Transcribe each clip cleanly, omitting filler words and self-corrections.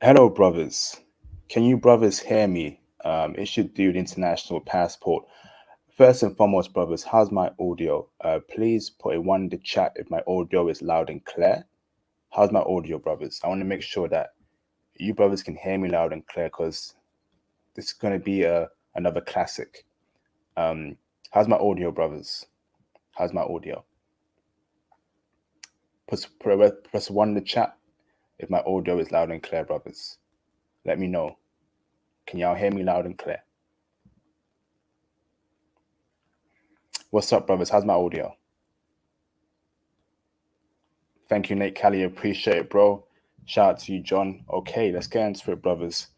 Hello, brothers. Can you brothers hear me? It should do the international passport. First and foremost, brothers, how's my audio? Please put a one in the chat if my audio is loud and clear. How's my audio, brothers? I want to make sure that you brothers can hear me loud and clear because this is going to be another classic. Um, how's my audio, brothers? How's my audio? Press one in the chat if my audio is loud and clear, brothers. Let me know. Can y'all hear me loud and clear? What's up, brothers? How's my audio? Thank you, Nate Callie. Appreciate it, bro. Shout out to you, John. Okay, let's get into it, brothers.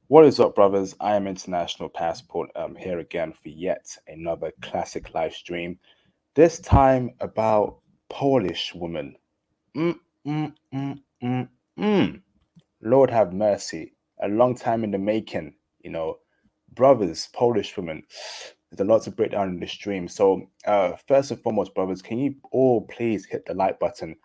What is up, brothers? I am International Passport. Here again for yet another classic live stream. This time about Polish woman. Mm, mm, mm, mm, mm. Lord have mercy. A long time in the making, you know. Brothers, Polish women. There's a lot to break down in this stream. So, first and foremost, brothers, can you all please hit the like button?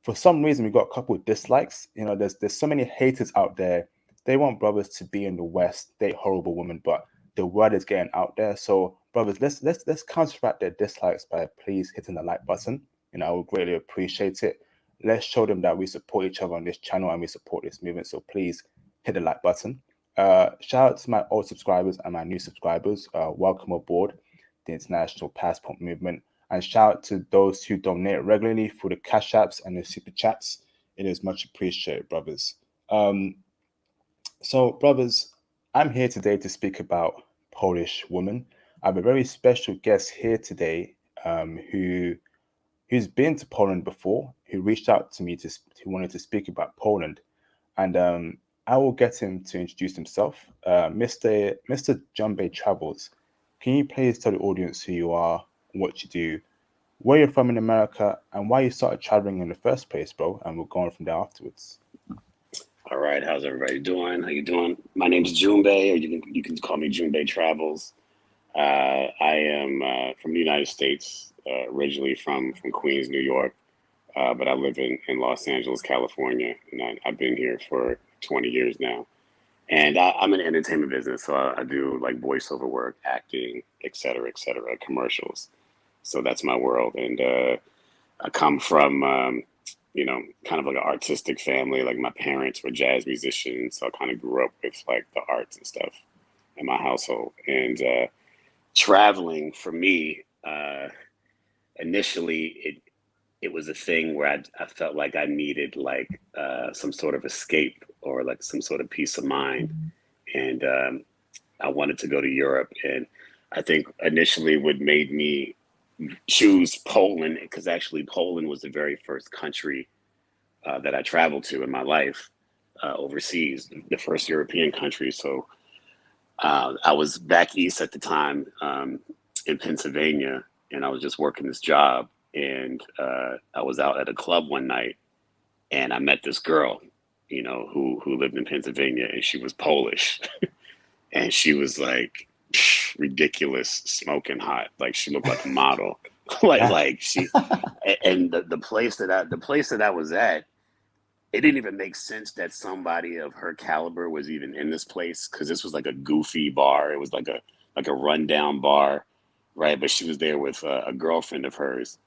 For some reason we got a couple of dislikes. You know, there's so many haters out there. They want brothers to be in the West, date horrible women, but the word is getting out there. So brothers, let's counteract their dislikes by please hitting the like button. You know, I would greatly appreciate it. Let's show them that we support each other on this channel and we support this movement. So please hit the like button. Shout out to my old subscribers and my new subscribers. Welcome aboard the International Passport Movement. And shout out to those who donate regularly through the cash apps and the super chats. It is much appreciated, brothers. Um, so, brothers, I'm here today to speak about Polish women. I have a very special guest here today who's been to Poland before, who reached out to me who wanted to speak about Poland, and I will get him to introduce himself. Mr. Jumbe Travels. Can you please tell the audience who you are, what you do, where you're from in America, and why you started traveling in the first place, bro? And we'll go on from there afterwards. All right, how's everybody doing? How you doing? My name's Jumbe, or you can call me Jumbe Travels. I am from the United States, originally from Queens, New York, but I live in Los Angeles, California, and I've been here for 20 years now. And I'm in the entertainment business, so I do like voiceover work, acting, et cetera, commercials. So that's my world, and I come from kind of like an artistic family. Like my parents were jazz musicians, so I kind of grew up with like the arts and stuff in my household. And traveling for me, initially it was a thing where I felt like I needed like some sort of escape or like some sort of peace of mind, and I wanted to go to Europe. And I think initially what made me choose Poland, because actually Poland was the very first country that I traveled to in my life overseas, the first European country. So I was back east at the time in Pennsylvania, and I was just working this job. And I was out at a club one night, and I met this girl, who lived in Pennsylvania, and she was Polish, and she was like ridiculous, smoking hot. Like she looked like a model. like she, and the place that I was at, it didn't even make sense that somebody of her caliber was even in this place, because this was like a goofy bar. It was like a rundown bar, right? But she was there with a girlfriend of hers,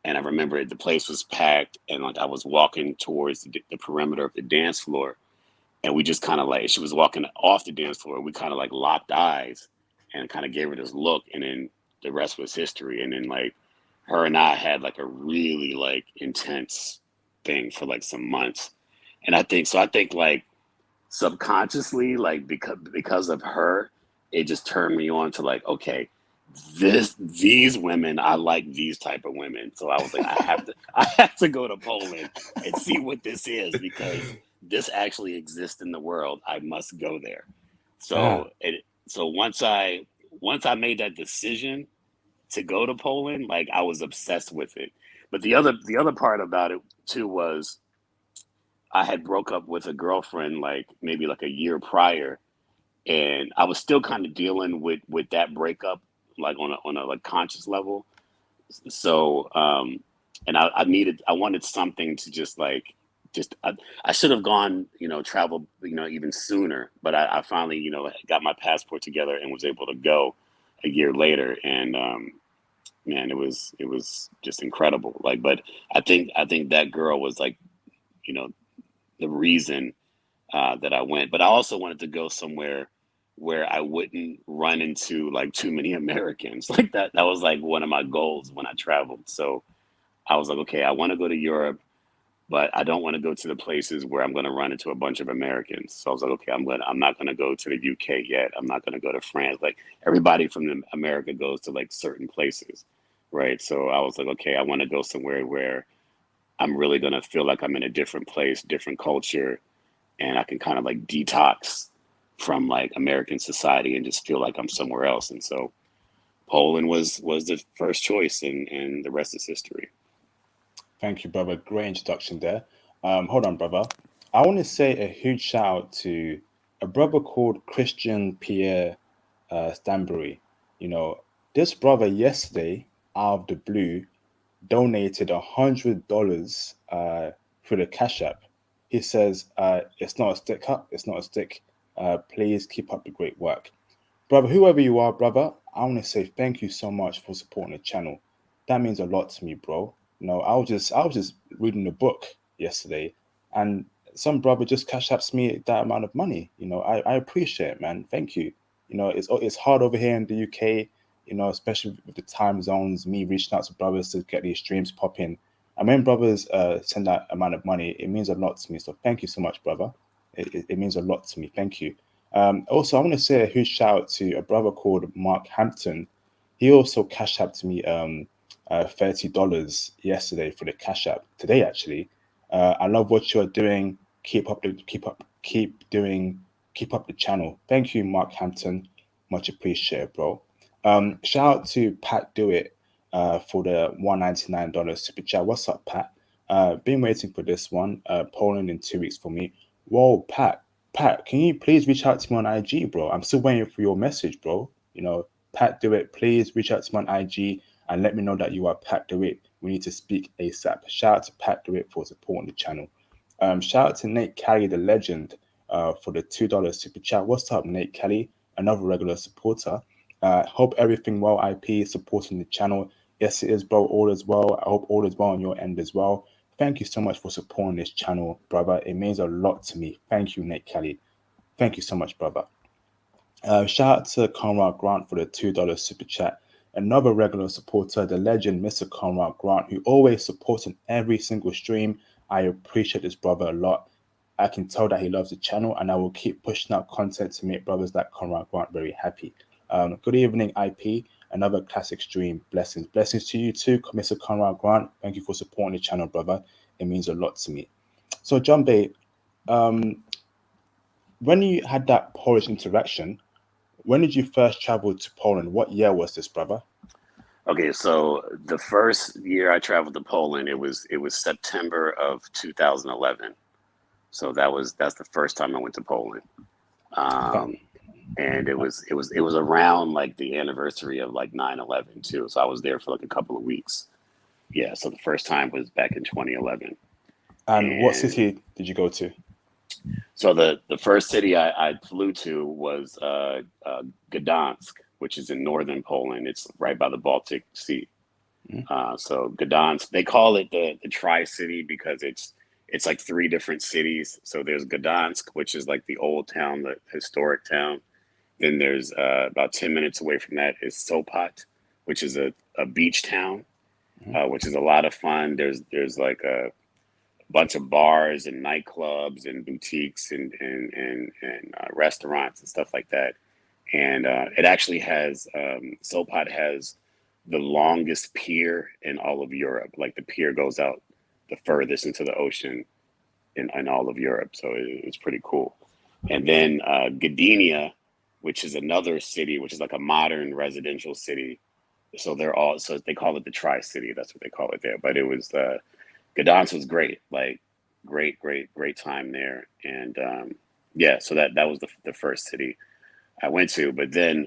and I remember the place was packed, and like I was walking towards the perimeter of the dance floor, and we just kind of like, she was walking off the dance floor. We kind of like locked eyes and kind of gave her this look, and then the rest was history. And then like her and I had like a really like intense thing for like some months. And I think like subconsciously, like because of her, it just turned me on to like, okay, these women, I like these type of women. So I was like, I have to go to Poland and see what this is, because this actually exists in the world. I must go there. Ah, So once I made that decision to go to Poland, like I was obsessed with it. But the other part about it too was I had broke up with a girlfriend like maybe like a year prior, and I was still kind of dealing with that breakup, like on a like conscious level. So and I wanted something to just like I should have gone, traveled, even sooner, but I finally, got my passport together and was able to go a year later. And man, it was just incredible. Like, but I think that girl was like, you know, the reason that I went. But I also wanted to go somewhere where I wouldn't run into like too many Americans. Like that was like one of my goals when I traveled. So I was like, okay, I want to go to Europe, but I don't want to go to the places where I'm going to run into a bunch of Americans. So I was like, okay, I'm not going to go to the UK yet. I'm not going to go to France. Like everybody from America goes to like certain places, right? So I was like, okay, I want to go somewhere where I'm really going to feel like I'm in a different place, different culture, and I can kind of like detox from like American society and just feel like I'm somewhere else. And so Poland was the first choice, and the rest is history. Thank you, brother. Great introduction there. Hold on, brother. I want to say a huge shout out to a brother called Christian Pierre Stanbury. You know, this brother yesterday, out of the blue, donated $100 through the Cash App. He says, "It's not a stick up. It's not a stick. Please keep up the great work." Brother, whoever you are, brother, I want to say thank you so much for supporting the channel. That means a lot to me, bro. I was just reading the book yesterday, and some brother just cash apps me that amount of money. I appreciate it, man. Thank you. It's hard over here in the UK. Especially with the time zones. Me reaching out to brothers to get these streams popping, and when brothers send that amount of money, it means a lot to me. So thank you so much, brother. It means a lot to me. Thank you. Also, I want to say a huge shout out to a brother called Mark Hampton. He also cash apped to me $30 yesterday for the cash app today. Actually, I love what you're doing. Keep up the channel. Thank you, Mark Hampton. Much appreciated, bro. Shout out to Pat Do It for the $199 super chat. What's up, Pat? Been waiting for this one. Poland in 2 weeks for me. Whoa, Pat. Pat, can you please reach out to me on IG, bro? I'm still waiting for your message, bro. Pat Do It, please reach out to me on IG and let me know that you are Pat Do It. We need to speak ASAP. Shout out to Pat Do It for supporting the channel. Shout out to Nate Kelly, the legend, for the $2 super chat. What's up, Nate Kelly? Another regular supporter. Hope everything well, IP, supporting the channel. Yes, it is, bro. All is well. I hope all is well on your end as well. Thank you so much for supporting this channel, brother. It means a lot to me. Thank you, Nate Kelly. Thank you so much, brother. Shout out to Conrad Grant for the $2 super chat. Another regular supporter, the legend, Mr. Conrad Grant, who always supports in every single stream. I appreciate this brother a lot. I can tell that he loves the channel, and I will keep pushing out content to make brothers like Conrad Grant very happy. Good evening, IP. Another classic stream. Blessings. Blessings to you too, Mr. Conrad Grant. Thank you for supporting the channel, brother. It means a lot to me. So, John Bay, when you had that Polish interaction, when did you first travel to Poland? What year was this, brother? Okay, so the first year I traveled to Poland, it was September of 2011. So that's the first time I went to Poland. Um, and it was around like the anniversary of like 9/11 too. So I was there for like a couple of weeks. Yeah, so the first time was back in 2011. And what And city did you go to? so the first city I flew to was Gdansk, which is in northern Poland. It's right by the Baltic Sea. Mm. So Gdansk, they call it the Tri-City because it's like three different cities. So there's Gdansk, which is like the old town, the historic town. Then there's about 10 minutes away from that is Sopot, which is a beach town, Mm. which is a lot of fun. There's like a bunch of bars and nightclubs and boutiques and restaurants and stuff like that. And it actually has Sopot has the longest pier in all of Europe. Like the pier goes out the furthest into the ocean in all of Europe. So it was pretty cool. And then Gdynia, which is another city, which is like a modern residential city. So they call it the Tri City. That's what they call it there. But it was Gdansk was great, like great time there. And yeah, so that was the first city I went to. But then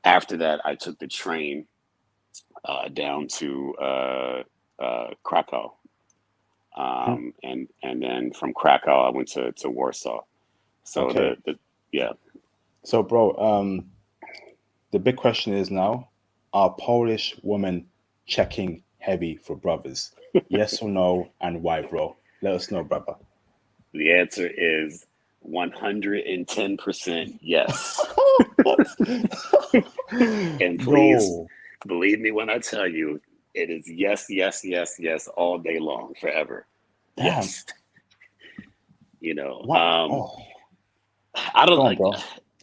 after that, I took the train down to Krakow. and then from Krakow I went to Warsaw. So Okay. yeah. So, bro, the big question is now, are Polish women checking heavy for brothers? Yes or no, and why, bro? Let us know, brother. The answer is 110% yes. What? And please Yo, believe me when I tell you, it is yes, yes, yes, yes, all day long, forever. damn. Yes. You know, What? Oh, I don't go on, like, bro.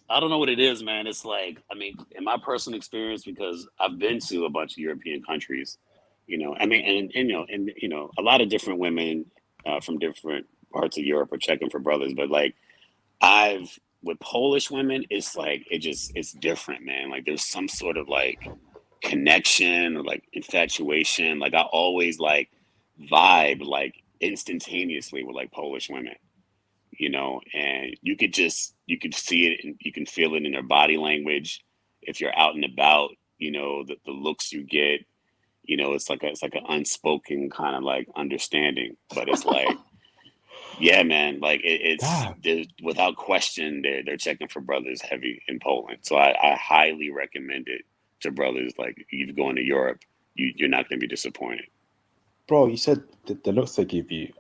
I don't know what it is, man. It's like, I mean, in my personal experience, because I've been to a bunch of European countries, I mean, and a lot of different women from different parts of Europe are checking for brothers, but like, with Polish women, it's like, it's different, man. Like, there's some sort of like connection or like infatuation. Like, I always like vibe like instantaneously with like Polish women, and you could see it and you can feel it in their body language. If you're out and about, the looks you get, it's like an unspoken kind of like understanding, but it's like, yeah, man, like it's Damn. there's, without question, they're checking for brothers heavy in Poland. So I highly recommend it to brothers. Like, if you're going to Europe, you're not going to be disappointed. Bro, you said the looks they give you.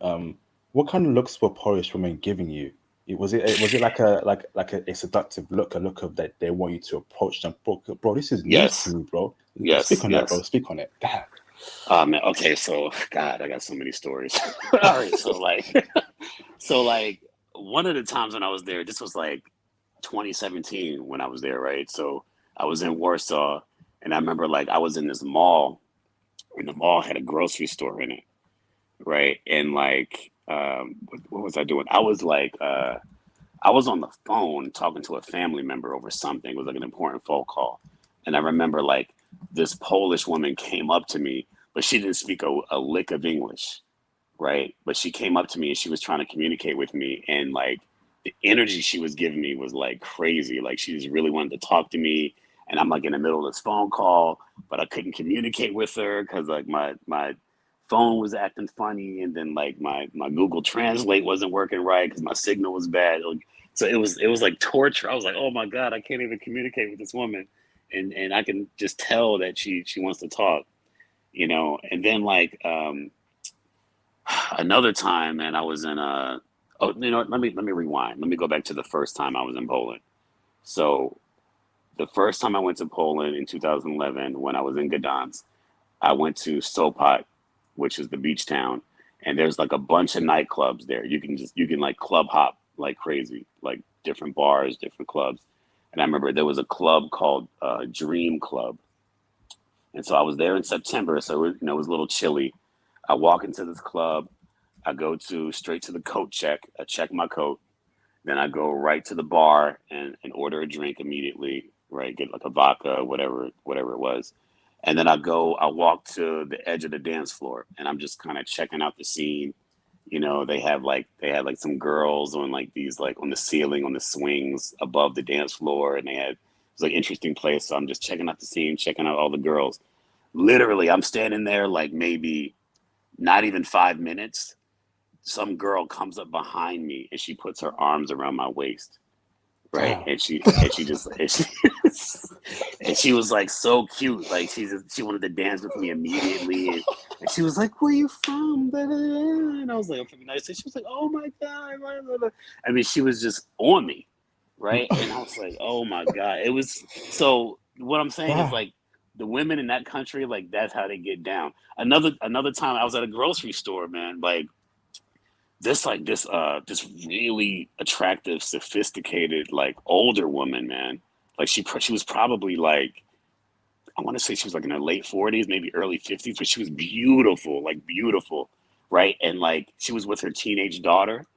What kind of looks were Polish women giving you? Was it like a seductive look, a look of that they want you to approach them? Bro, this is news to Yes, me, bro. Speak yes, on that, bro. yes. Speak on it. Damn. Man, okay, so God, I got so many stories. All right, so like, so like one of the times when I was there, this was like 2017 when I was there, right? So I was in Warsaw, and I remember like I was in this mall, and the mall had a grocery store in it, right? And like, what was I doing? I was on the phone talking to a family member over something. It was like an important phone call. And I remember like this Polish woman came up to me, but she didn't speak a lick of English, right? But she came up to me and she was trying to communicate with me. And like the energy she was giving me was like crazy. Like, she just really wanted to talk to me. And I'm like in the middle of this phone call, but I couldn't communicate with her because like my phone was acting funny, and then like my Google Translate wasn't working right because my signal was bad. Like, so it was like torture. I was like, oh my God, I can't even communicate with this woman, and I can just tell that she wants to talk, And then like another time, man, I was in a. Oh, let me rewind. Let me go back to the first time I was in Poland. So the first time I went to Poland in 2011, when I was in Gdansk, I went to Sopot, which is the beach town, and there's like a bunch of nightclubs there. You can like club hop like crazy, like different bars, different clubs. And I remember there was a club called Dream Club, and so I was there in September, so it was a little chilly. I walk into this club. I go to straight to the coat check. I check my coat. Then I go right to the bar and order a drink immediately, right? Get like a vodka, whatever it was. And then I walk to the edge of the dance floor, and I'm just kind of checking out the scene. They had like some girls on like these like on the ceiling on the swings above the dance floor, and it's like interesting place. So I'm just checking out the scene, checking out all the girls. Literally, I'm standing there like maybe not even 5 minutes. Some girl comes up behind me and she puts her arms around my waist, right? Damn. And she was like so cute, like she wanted to dance with me immediately, and she was like, "Where you from?" Blah, blah, blah. And I was like, "I'm from the United States." She was like, "Oh my God, blah, blah, blah." I mean, she was just on me, right? And I was like, "Oh my God." It was so. What I'm saying is Damn. like the women in that country, like that's how they get down. Another time, I was at a grocery store, man, like this really attractive, sophisticated, like older woman, man. Like she was probably like, I want to say she was like in her late 40s, maybe early 50s, but she was beautiful, like beautiful, right? And like she was with her teenage daughter,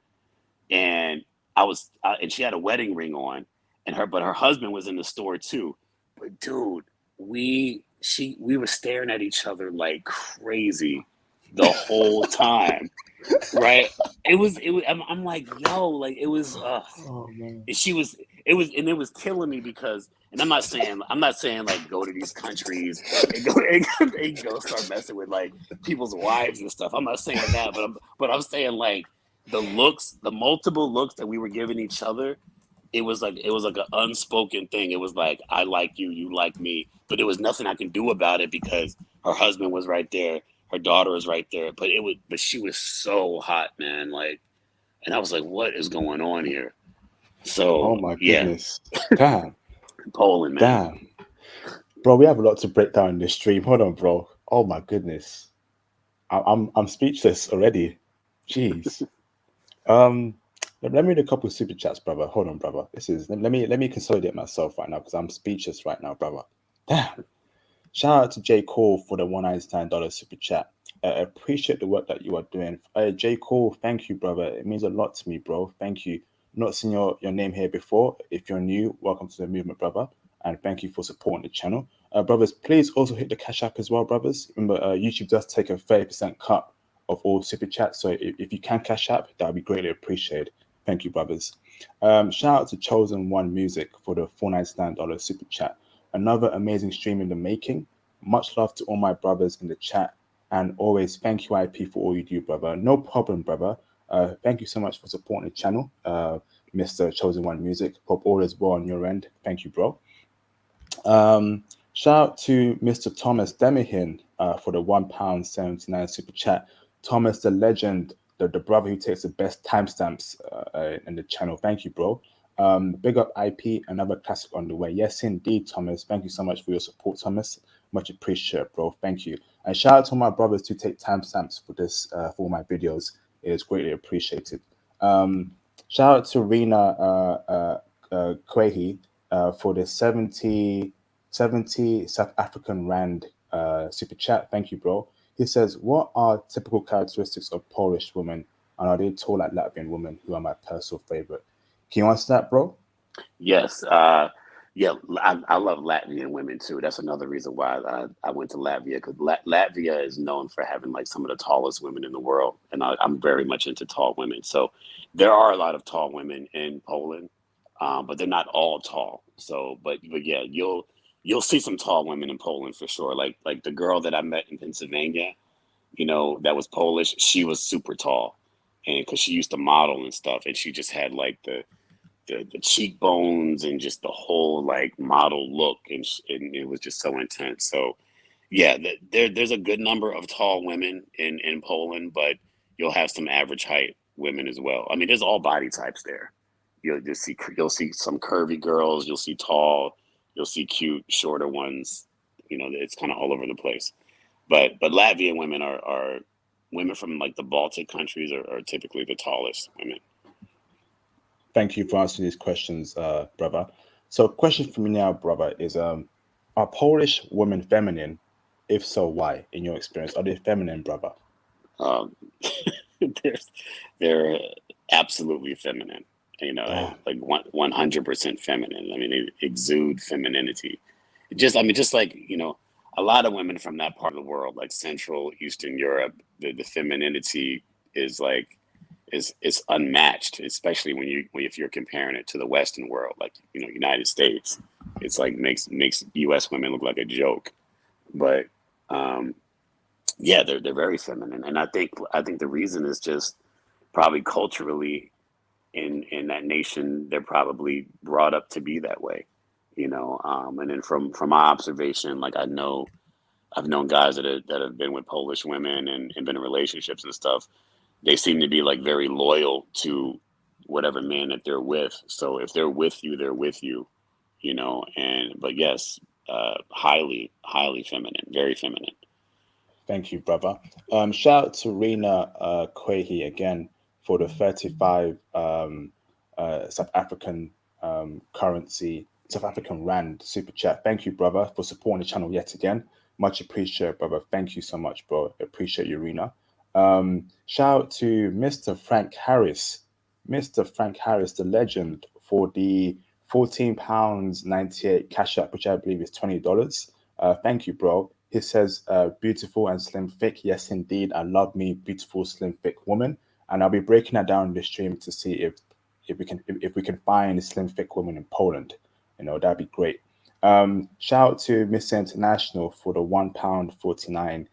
and and she had a wedding ring on, but her husband was in the store too. But dude, we were staring at each other like crazy the whole time, right? It was I'm like, yo, like it was Oh man. she was it was killing me because, and I'm not saying like go to these countries and go and go start messing with like people's wives and stuff. I'm not saying that, but I'm saying like the multiple looks that we were giving each other. It was like an unspoken thing. It was like, I like you, you like me, but there was nothing I can do about it because her husband was right there, her daughter was right there. But she was so hot, man. Like, and I was like, what is going on here? Oh So my yeah, goodness. Damn. Poland, man. Damn. Bro, we have a lot to break down in this stream. Hold on, bro. Oh my goodness. I'm speechless already. Jeez. Um, let me read a couple of super chats, brother. Hold on, brother. Let me consolidate myself right now because I'm speechless right now, brother. Damn. Shout out to J Cole for the $199 super chat. Appreciate the work that you are doing. J Cole, thank you, brother. It means a lot to me, bro. Thank you. Not seen your name here before. If you're new, welcome to the movement, brother. And thank you for supporting the channel. Brothers, please also hit the Cash App as well, brothers. Remember, YouTube does take a 30% cut of all super chats. So if you can Cash App, that would be greatly appreciated. Thank you, brothers. Shout out to Chosen One Music for the $499 super chat. Another amazing stream in the making. Much love to all my brothers in the chat. And always thank you, IP, for all you do, brother. No problem, brother. Thank you so much for supporting the channel, Mr. Chosen One Music. Hope all is well on your end. Thank you, bro. Shout out to Mr. Thomas Demihin for the £1.79 super chat. Thomas, the legend, the brother who takes the best timestamps in the channel. Thank you, bro. Big up IP, another classic on the way. Yes, indeed, Thomas. Thank you so much for your support, Thomas. Much appreciated, bro. Thank you. And shout out to my brothers to take timestamps for this for my videos. It is greatly appreciated. Shout out to Rena Kwehi for the 70 South African Rand super chat. Thank you, bro. He says, what are typical characteristics of Polish women, and are they tall like Latvian women, who are my personal favorite? Can you answer that, bro? Yes. Yeah, I love Latvian women too. That's another reason why I went to Latvia, because Latvia is known for having like some of the tallest women in the world, and I'm very much into tall women. So there are a lot of tall women in Poland, but they're not all tall. So, but yeah, you'll see some tall women in Poland for sure. Like the girl that I met in Pennsylvania, that was Polish. She was super tall, and because she used to model and stuff, and she just had like the cheekbones and just the whole like model look, and it was just so intense. So yeah, there's a good number of tall women in Poland, but you'll have some average height women as well. I mean, there's all body types there. You'll see some curvy girls, you'll see tall, you'll see cute shorter ones. It's kind of all over the place. But Latvian women are women from like the Baltic countries are typically the tallest women. Thank you for answering these questions, brother. So, question for me now, brother, is are Polish women feminine? If so, why? In your experience, are they feminine, brother? Um, there's they're absolutely feminine. Damn. Like 100% feminine. I mean, they exude femininity. Just like a lot of women from that part of the world, like Central Eastern Europe, the femininity is like is unmatched, especially if you're comparing it to the Western world, like United States. It's like makes U.S. women look like a joke, but um, yeah, they're very feminine, and I think the reason is just probably culturally in that nation they're probably brought up to be that way, and then from my observation, like I've known guys that have been with Polish women and been in relationships and stuff. They seem to be like very loyal to whatever man that they're with. So if they're with you, they're with you, and but yes, highly feminine, very feminine. Thank you, brother. Shout out to Rena Kwehi again for the 35 South African South African Rand super chat. Thank you, brother, for supporting the channel yet again. Much appreciated, brother. Thank you so much, bro. Appreciate you, Rena. Shout out to Mr. Frank Harris. Mr. Frank Harris, the legend, for the £14.98 cash app, which I believe is $20. Thank you, bro. He says, beautiful and slim thick. Yes, indeed. I love me, beautiful, slim thick woman. And I'll be breaking that down in the stream to see if if we can find slim thick women in Poland, that'd be great. Shout out to Mr. International for the £1.49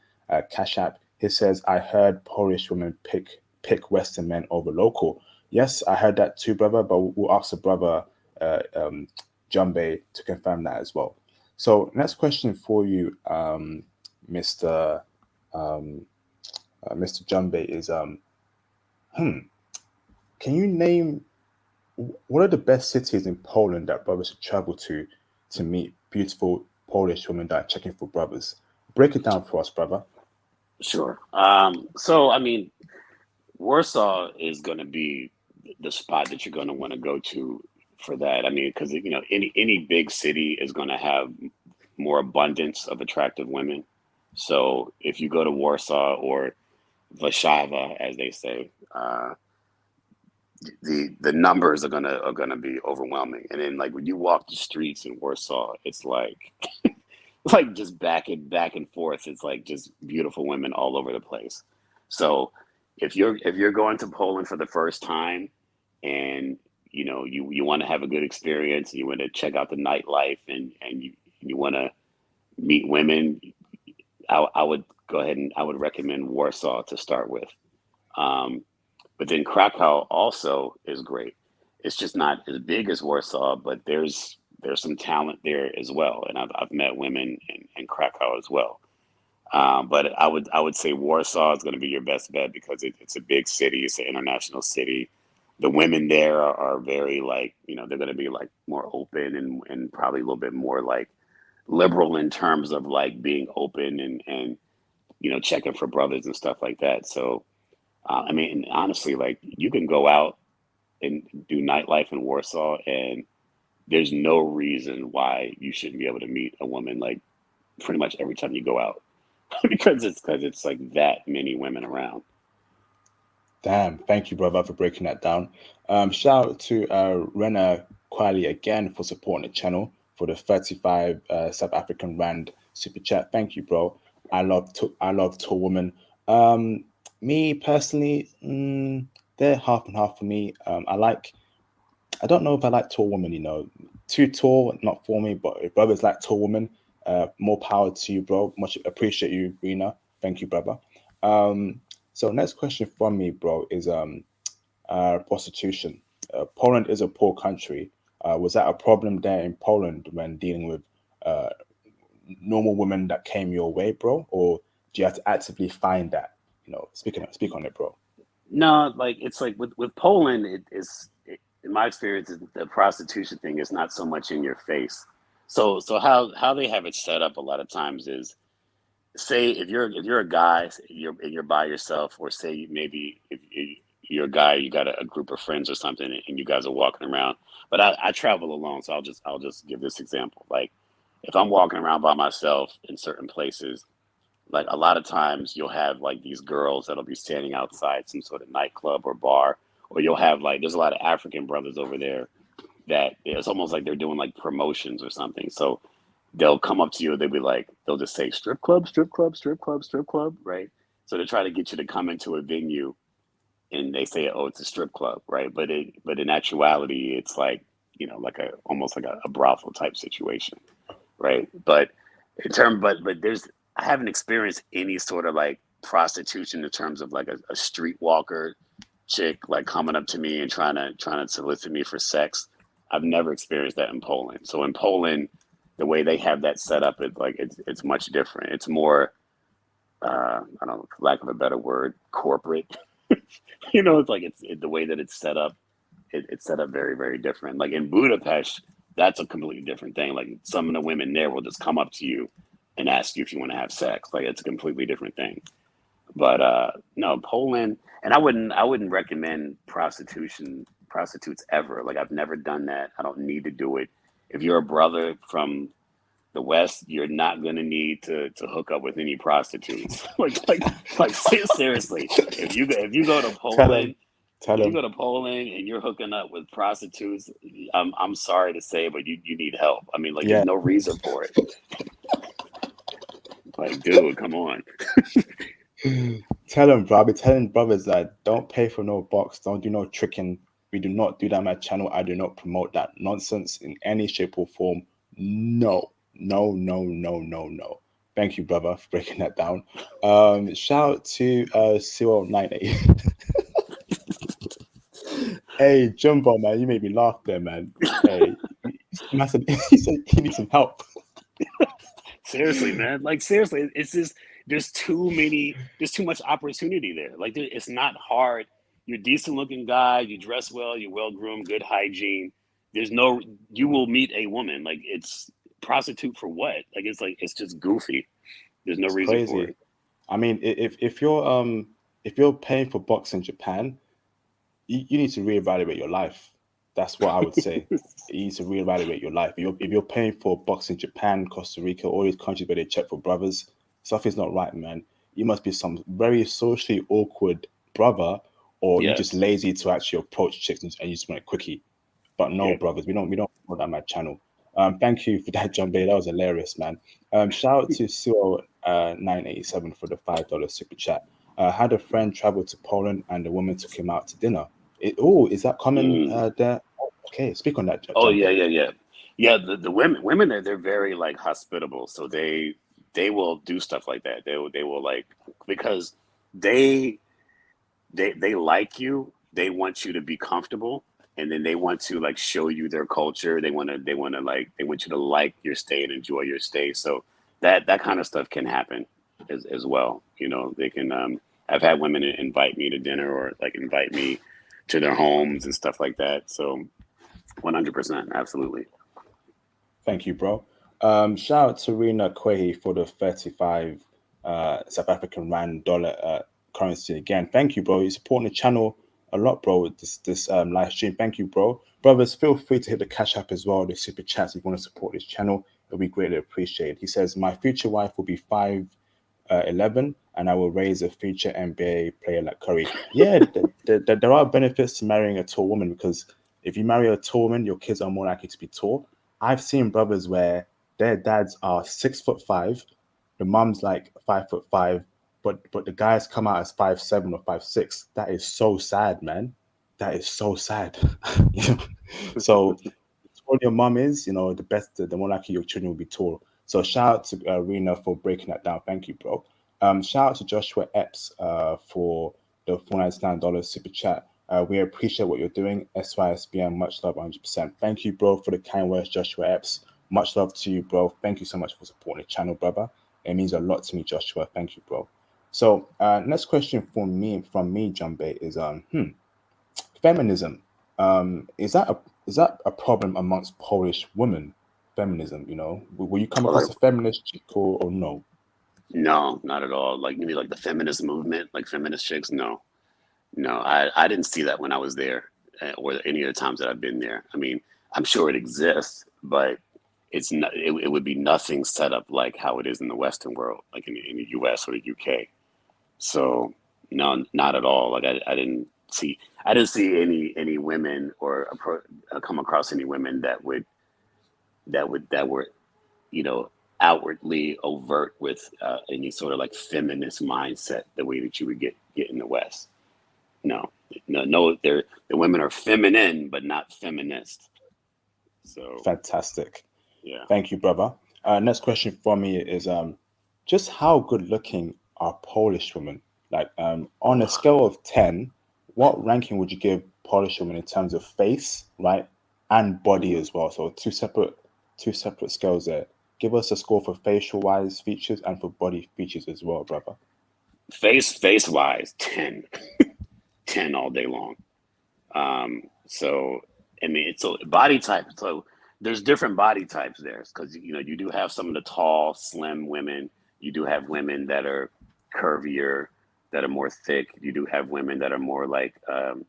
cash app. He says, I heard Polish women pick Western men over local. Yes, I heard that too, brother, but we'll ask the brother Jumbe to confirm that as well. So next question for you, Mr. Mr. Jumbe is can you name what are the best cities in Poland that brothers should travel to meet beautiful Polish women that are checking for brothers? Break it down for us, brother. Sure. So I mean, Warsaw is going to be the spot that you're going to want to go to for that. I mean, because any big city is going to have more abundance of attractive women. So if you go to Warsaw or Warszawa, as they say, the numbers are gonna be overwhelming. And then like when you walk the streets in Warsaw, it's like like just back and forth. It's like just beautiful women all over the place. So if you're going to Poland for the first time and you want to have a good experience, you want to check out the nightlife and you want to meet women, I would go ahead and I would recommend Warsaw to start with. Um, but then Krakow also is great. It's just not as big as Warsaw, but there's some talent there as well, and I've met women in Krakow as well. But I would say Warsaw is going to be your best bet because it's a big city. It's an international city. The women there are very like they're going to be like more open and probably a little bit more like liberal in terms of like being open and checking for brothers and stuff like that. So I mean, honestly, like you can go out and do nightlife in Warsaw, and there's no reason why you shouldn't be able to meet a woman like pretty much every time you go out because it's like that many women around. Damn, thank you, brother, for breaking that down. Shout out to Rena Kwali again for supporting the channel for the 35 South African Rand super chat. Thank you, bro. I love tall women. Me personally, they're half and half for me. I don't know if I like tall women, too tall, not for me, but if brothers like tall women, more power to you, bro. Much appreciate you, Rena. Thank you, brother. Um, so next question from me, bro, is prostitution. Poland is a poor country. Was that a problem there in Poland when dealing with uh, normal women that came your way, bro? Or do you have to actively find that? Speak on it, bro. No, like it's like with Poland, in my experience, the prostitution thing is not so much in your face. So how they have it set up a lot of times is say if you're a guy and you're by yourself, or say maybe if you're a guy, you got a group of friends or something, and you guys are walking around. But I travel alone, so I'll just give this example. Like if I'm walking around by myself in certain places, like a lot of times you'll have like these girls that'll be standing outside some sort of nightclub or bar, or you'll have like there's a lot of African brothers over there that it's almost like they're doing like promotions or something. So they'll come up to you, they'll be like, they'll just say strip club, strip club, strip club, strip club, right? So they try to get you to come into a venue and they say, oh, it's a strip club, right? But in actuality, it's like, like a almost like a brothel type situation, right? But but there's I haven't experienced any sort of like prostitution in terms of like a streetwalker chick like coming up to me and trying to solicit me for sex. I've never experienced that in Poland. So in Poland, the way they have that set up is like it's much different. It's more I don't know, for lack of a better word, corporate. It's like the way that it's set up. It's set up very, very different. Like in Budapest, that's a completely different thing. Like some of the women there will just come up to you and ask you if you want to have sex. Like it's a completely different thing. But no, Poland, and I wouldn't recommend prostitutes ever. Like I've never done that. I don't need to do it. If you're a brother from the West, you're not gonna need to hook up with any prostitutes. like seriously, if you go to Tell him, Poland, tell if you him. go to Poland and you're hooking up with prostitutes, I'm sorry to say, but you need help. I mean, like there's Yeah, no reason for it. Like, dude, come on. tell him, bro. I be telling brothers that don't pay for no box, don't do no tricking. We do not do that on my channel. I do not promote that nonsense in any shape or form. No, no, no, no, no, no. Thank you, brother, for breaking that down. Shout out to Cyril98. Hey, Jumbo, man, you made me laugh there, man. Hey, he said he needs some help. Seriously, man. Like seriously, it's just there's too much opportunity there. Like it's not hard. You're a decent looking guy. You dress well. You're well groomed. Good hygiene. There's no. You will meet a woman. Like it's prostitute for what? Like it's just goofy. There's no It's reason for crazy. it. I mean, if you're paying for box in Japan, you need to reevaluate your life. That's what I would say. You need to reevaluate your life. If you're paying for a box in Japan, Costa Rica, all these countries where they check for brothers, stuff is not right, man. You must be some very socially awkward brother, or you just Yes. lazy to actually approach chicks and you just want a quickie. But no, Yeah. brothers, we don't promote that on my channel. Thank you for that, John Bay. That was hilarious, man. Shout out to Cyril 987 for the $5 super chat. Had a friend travel to Poland and the woman took him out to dinner. Is that common Mm. there? Oh, okay, speak on that, Oh John yeah, Bay. yeah, yeah. Yeah, the women they're very like hospitable. So they will do stuff like that. They will like because they they like you. They want you to be comfortable, and then they want to like show you their culture. They want to like they want you to like your stay and enjoy your stay. So that kind of stuff can happen as well. You know, they can. I've had women invite me to dinner or like invite me to their homes and stuff like that. So 100%, absolutely. Thank you, bro. Shout out to Rena Kwehi for the 35 South African Rand dollar currency again. Thank you, bro. You're supporting the channel a lot, bro, with this live stream. Thank you, bro. Brothers, feel free to hit the cash app as well, the super chats if you want to support this channel. It'll be greatly appreciated. He says, my future wife will be 5'11", and I will raise a future NBA player like Curry. Yeah, there are benefits to marrying a tall woman because if you marry a tall woman, your kids are more likely to be tall. I've seen brothers where their dads are 6'5", the mom's like 5'5", but the guys come out as 5'7" or 5'6". That is so sad, man. That is so sad. You know? So tall your mom is, the best, the more likely your children will be tall. So shout out to Rena for breaking that down. Thank you, bro. Shout out to Joshua Epps for the $499 super chat. We appreciate what you're doing. SYSBM, much love, 100%. Thank you, bro, for the kind words, Joshua Epps. Much love to you, bro. Thank you so much for supporting the channel, brother. It means a lot to me, Joshua. Thank you, bro. So, next question from me, Jumbe, is feminism. Is that a problem amongst Polish women? Feminism, will you come Or across like a feminist chick or no? no, not at all. Like maybe like the feminist movement, like feminist chicks. No, no, I didn't see that when I was there, or any of the times that I've been there. I mean, I'm sure it exists, but it's not. It would be nothing set up like how it is in the Western world, like in the U.S. or the U.K. So no, not at all. Like I didn't see any women or come across any women that were you know outwardly overt with any sort of like feminist mindset the way that you would get in the West. No, no, no. The women are feminine, but not feminist. So Fantastic. yeah. Thank you, brother. Next question for me is just how good looking are Polish women? Like on a Oh, scale of 10, what ranking would you give Polish women in terms of face, right? And body mhm. as well. So two separate scales there. Give us a score for facial wise features and for body features as well, brother. Face wise, 10, 10 all day long. So I mean, it's a body type. So there's different body types there because you do have some of the tall, slim women. You do have women that are curvier, that are more thick. You do have women that are more like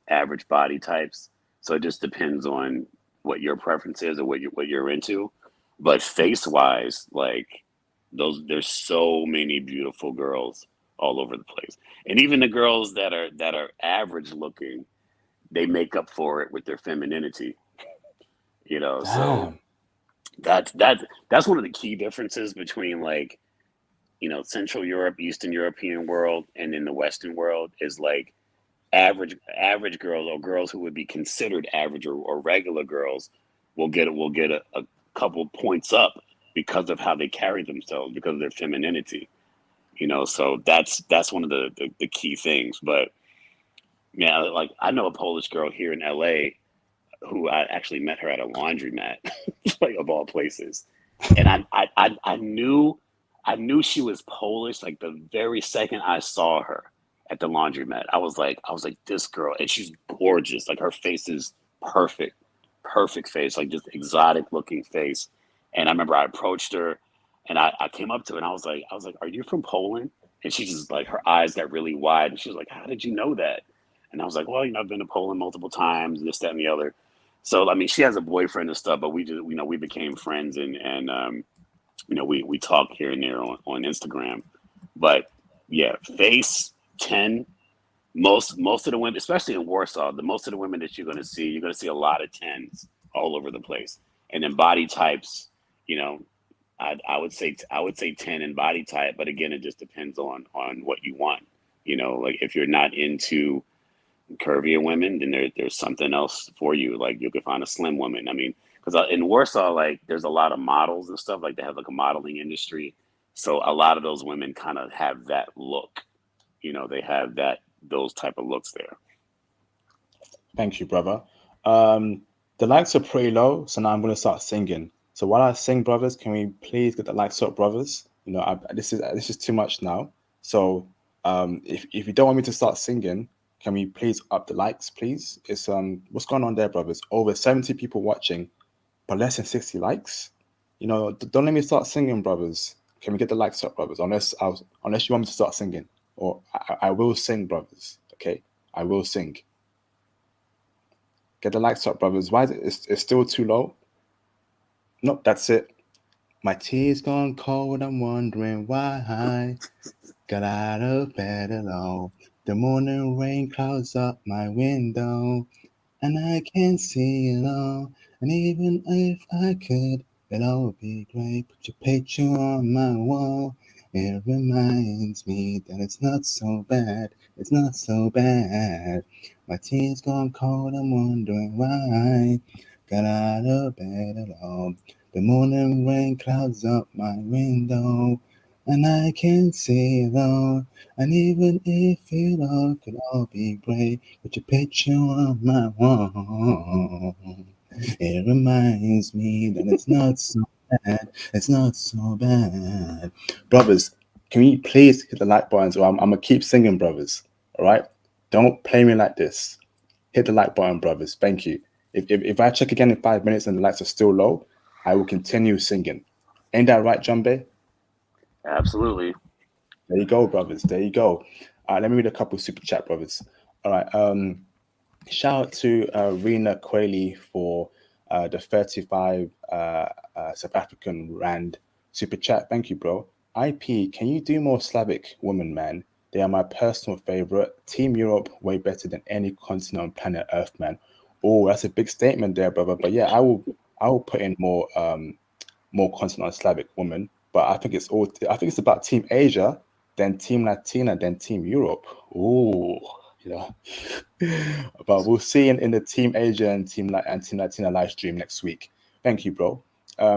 average body types. So it just depends on what your preference is or what you're into. But face wise, like there's so many beautiful girls all over the place, and even the girls that are average looking, they make up for it with their femininity, so Damn. that's one of the key differences between like Central Europe, Eastern European world, and in the Western world is like average girls or girls who would be considered average or regular girls will get a couple points up because of how they carry themselves, because of their femininity. So that's one of the key things. But yeah, like I know a Polish girl here in LA who I actually met her at a laundromat, like of all places. And I knew she was Polish like the very second I saw her at the laundromat. I was like, this girl, and she's gorgeous. Like her face is perfect, perfect face, like just exotic looking face. And I remember I approached her and I came up to her and I was like, are you from Poland? And she just like her eyes got really wide and she was like, how did you know that? And I was like, well, I've been to Poland multiple times, this, that, and the other. So I mean, she has a boyfriend and stuff, but we just we became friends and we talk here and there on Instagram. But yeah, face 10. Most of the women, especially in Warsaw, the most of the women that you're gonna see a lot of tens all over the place. And then body types, you know, I would say 10 in body type, but again, it just depends on what you want. Like if you're not into curvier women, then there's something else for you. Like you could find a slim woman. I mean, because in Warsaw, like there's a lot of models and stuff. Like they have like a modeling industry, so a lot of those women kind of have that look. They have those type of looks there. Thank you, brother. Um, the likes are pretty low, so now I'm gonna start singing. So while I sing, brothers, can we please get the likes up, brothers? This is too much now. So if you don't want me to start singing, can we please up the likes, please? It's what's going on there, brothers? Over 70 people watching, but less than 60 likes. Don't let me start singing, brothers. Can we get the likes up, brothers? Unless you want me to start singing, or I will sing, brothers. Okay, I will sing. Get the likes up, brothers. Why is it? It's still too low. Nope, that's it. My tea's gone cold. I'm wondering why. Got out of bed alone. The morning rain clouds up my window, and I can't see it all. And even if I could, it would be great. Put your picture on my wall. It reminds me that it's not so bad. It's not so bad. My tea's gone cold. I'm wondering why. Got out of bed alone. The morning rain clouds up my window, and I can't see it all. And even if it all could all be great, with your picture on my wall, it reminds me that it's not so bad. It's not so bad. Brothers, can we please hit the like buttons or I'm going to keep singing, brothers. All right? Don't play me like this. Hit the like button, brothers. Thank you. If I check again in 5 minutes and the likes are still low, I will continue singing. Ain't that right, Jumbe? Absolutely. There you go, brothers. There you go. Let me read a couple super chat, brothers. All right. Shout out to Rena Quayle for the 35 South African Rand super chat. Thank you, bro. IP, can you do more Slavic women, man? They are my personal favorite. Team Europe, way better than any continent on planet Earth, man. Oh, that's a big statement there, brother. But yeah, I will put in more continent on Slavic women. But I think it's about Team Asia, then Team Latina, then Team Europe. Ooh, you know. But we'll see in the Team Asia and Team Latina live stream next week. Thank you, bro.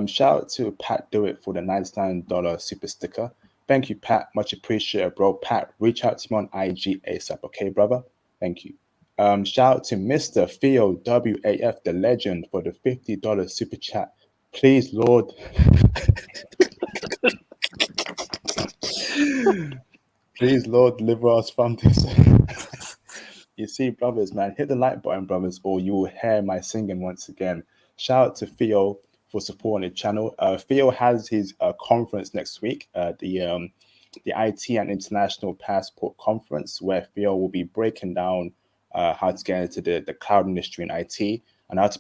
Shout out to Pat Do It for the $99 super sticker. Thank you, Pat. Much appreciated, bro. Pat, reach out to me on IG ASAP, okay, brother? Thank you. Shout out to Mr. Theo WAF, the legend, for the $50 super chat. Please, Lord. Please, Lord, deliver us from this. You see, brothers, man, hit the like button, brothers, or you will hear my singing once again. Shout out to Theo for supporting the channel. Theo has his conference next week, the IT and International Passport Conference, where Theo will be breaking down how to get into the cloud industry in IT and how to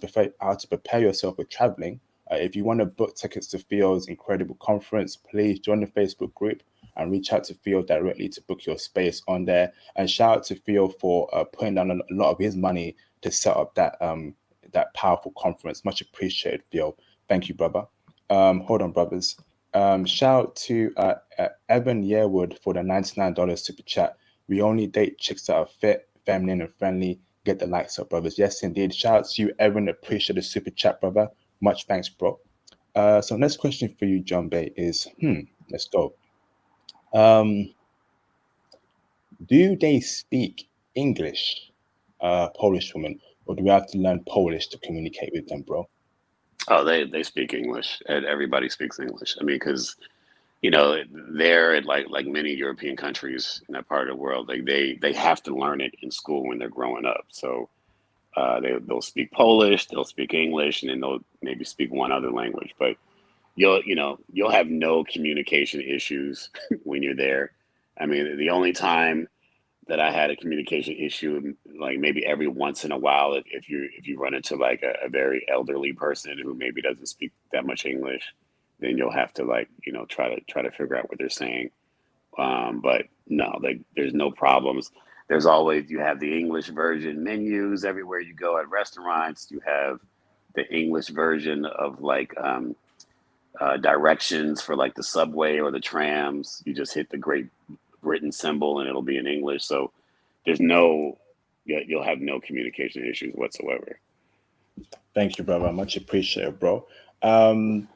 prepare yourself for traveling. If you want to book tickets to Theo's incredible conference, please join the Facebook group and reach out to Theo directly to book your space on there. And shout out to Theo for putting down a lot of his money to set up that powerful conference. Much appreciated, Theo. Thank you, brother. Hold on, brothers. Shout out to Evan Yearwood for the $99 super chat. We only date chicks that are fit, feminine and friendly. Get the likes up, brothers. Yes, indeed. Shout out to you, Evan. Appreciate the super chat, brother. Much thanks, bro. So next question for you, John Bay, is let's go. Um, do they speak English, Polish women, or do we have to learn Polish to communicate with them, bro? Oh, they speak English, and everybody speaks English. I mean, because you know, there at like many European countries in that part of the world, they have to learn it in school when they're growing up. So they'll speak Polish, they'll speak English, and then they'll maybe speak one other language. But you'll have no communication issues when you're there. I mean, the only time that I had a communication issue, like maybe every once in a while, if you run into like a very elderly person who maybe doesn't speak that much English, then you'll have to like try to figure out what they're saying. But no, like there's no problems. There's always you have the English version menus everywhere you go at restaurants. You have the English version of like directions for like the subway or the trams. You just hit the Great Britain symbol and it'll be in English. So there's no, you'll have no communication issues whatsoever. Thank you, brother. Much appreciated, bro. Um,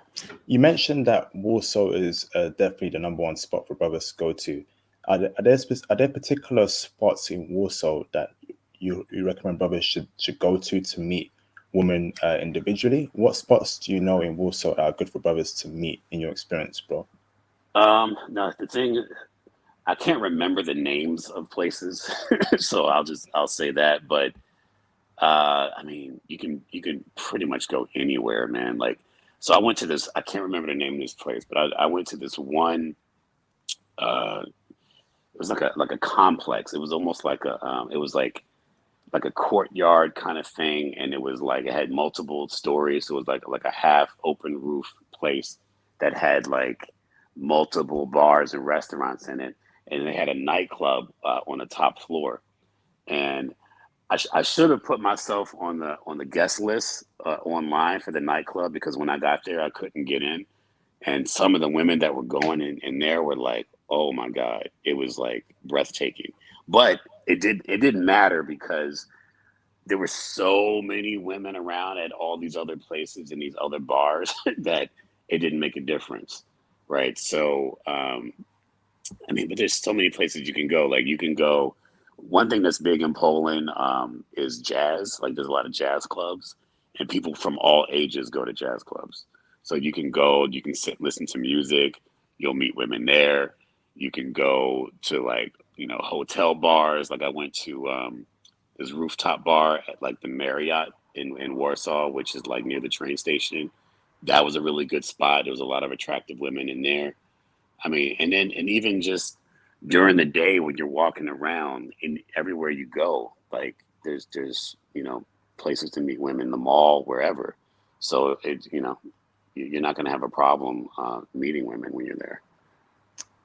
you mentioned that Warsaw is definitely the number one spot for brothers to go to. Are there particular spots in Warsaw that you recommend brothers should go to meet women individually? What spots do you know in Warsaw that are good for brothers to meet in your experience, bro? No, the thing, I can't remember the names of places, so I'll say that. But I mean, you can pretty much go anywhere, man. Like, so I went to this. I can't remember the name of this place, but I went to this one. Uh, it was like a complex. It was almost like it was like a courtyard kind of thing, and it was like it had multiple stories. So it was like a half open roof place that had like multiple bars and restaurants in it, and they had a nightclub on the top floor. And I should have put myself on the guest list online for the nightclub because when I got there, I couldn't get in. And some of the women that were going in there were like, "Oh my God!" It was like breathtaking. But it didn't matter because there were so many women around at all these other places and these other bars that it didn't make a difference, right? So I mean, but there's so many places you can go. Like you can go. One thing that's big in Poland is jazz. Like there's a lot of jazz clubs, and people from all ages go to jazz clubs. So you can go, you can sit, listen to music. You'll meet women there. You can go to like hotel bars. Like I went to this rooftop bar at like the Marriott in Warsaw, which is like near the train station. That was a really good spot. There was a lot of attractive women in there. I mean, and even just during the day when you're walking around in everywhere you go, like there's places to meet women in the mall, wherever. So you're not going to have a problem meeting women when you're there.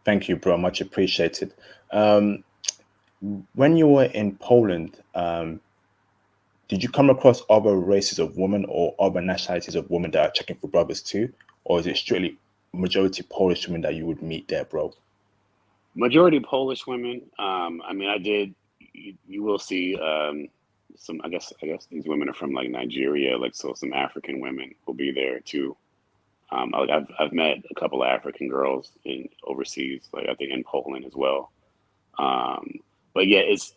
Thank you, bro. Much appreciated. Um, when you were in Poland, did you come across other races of women or other nationalities of women that are checking for brothers too? Or is it strictly majority Polish women that you would meet there, bro? Majority Polish women. I mean, I did. You will see some. I guess these women are from like Nigeria. Like so, some African women will be there too. I've met a couple of African girls in overseas, like I think in Poland as well. Um, but yeah, it's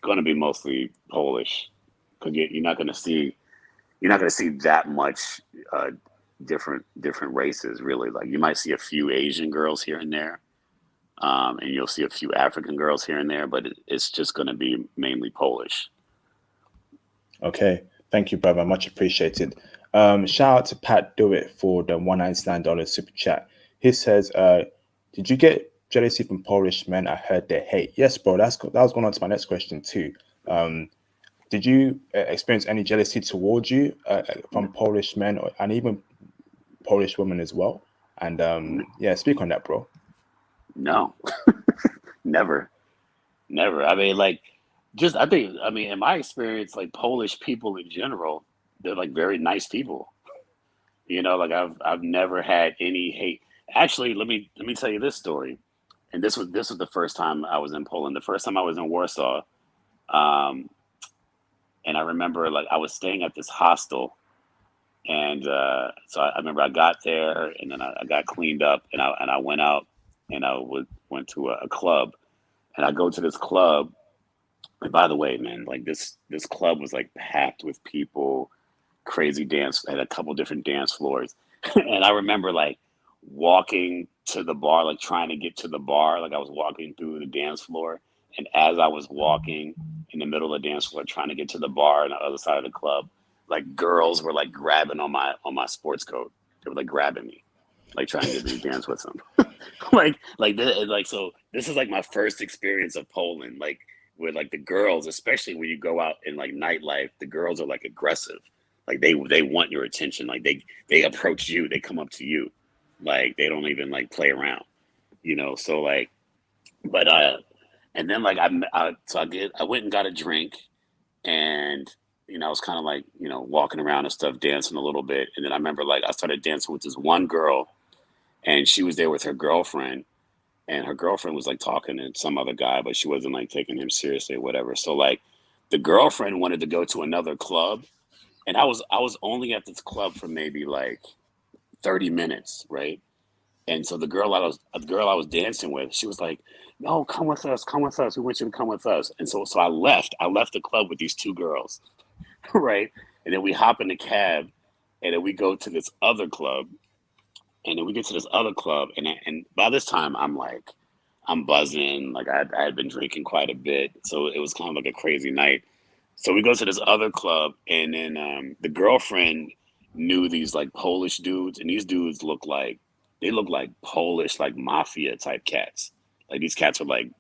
going to be mostly Polish because you're not going to see that much uh, different races really. Like you might see a few Asian girls here and there, and you'll see a few African girls here and there, but it's just going to be mainly Polish. Okay. Thank you, brother. Much appreciated. Shout out to Pat Do It for the $199 super chat. He says, did you get jealousy from Polish men? I heard they hate. Yes, bro. That was going on to my next question too. Um, did you experience any jealousy towards you from Polish men and even Polish women as well? And yeah, speak on that, bro. No, never, never. I mean, like, just I think I mean, in my experience, like Polish people in general, they're like very nice people. Like I've never had any hate. Actually, let me tell you this story. And this was the first time I was in Poland. The first time I was in Warsaw, Um, and I remember like I was staying at this hostel, and so I remember I got there, and then I got cleaned up, and I went out, and went to a club, and I go to this club. And by the way, man, like this club was like packed with people, crazy dance, had a couple different dance floors. And I remember like walking to the bar, like trying to get to the bar, like I was walking through the dance floor. And as I was walking in the middle of the dance floor, trying to get to the bar on the other side of the club, like girls were like grabbing on my sports coat. They were like grabbing me, like trying to get me to dance with them. So this is like my first experience of Poland, like where like the girls, especially when you go out in like nightlife, the girls are like aggressive, like they want your attention, like they approach you, they come up to you, like they don't even like play around, so like, but and then like I went and got a drink, and I was kind of like walking around and stuff, dancing a little bit, and then I remember like I started dancing with this one girl, and she was there with her girlfriend, and her girlfriend was like talking to some other guy, but she wasn't like taking him seriously or whatever. So like the girlfriend wanted to go to another club, and I was only at this club for maybe like 30 minutes, right? And so the girl I was dancing with, she was like, "No, come with us, come with us. We want you to come with us." And so I left. I left the club with these two girls, right? And then we hop in the cab, and then we go to this other club, and then we get to this other club, and by this time I'm buzzing, like I had been drinking quite a bit, so it was kind of like a crazy night. So we go to this other club, and then the girlfriend knew these like Polish dudes, and these dudes look like Polish like mafia type cats. Like these cats are like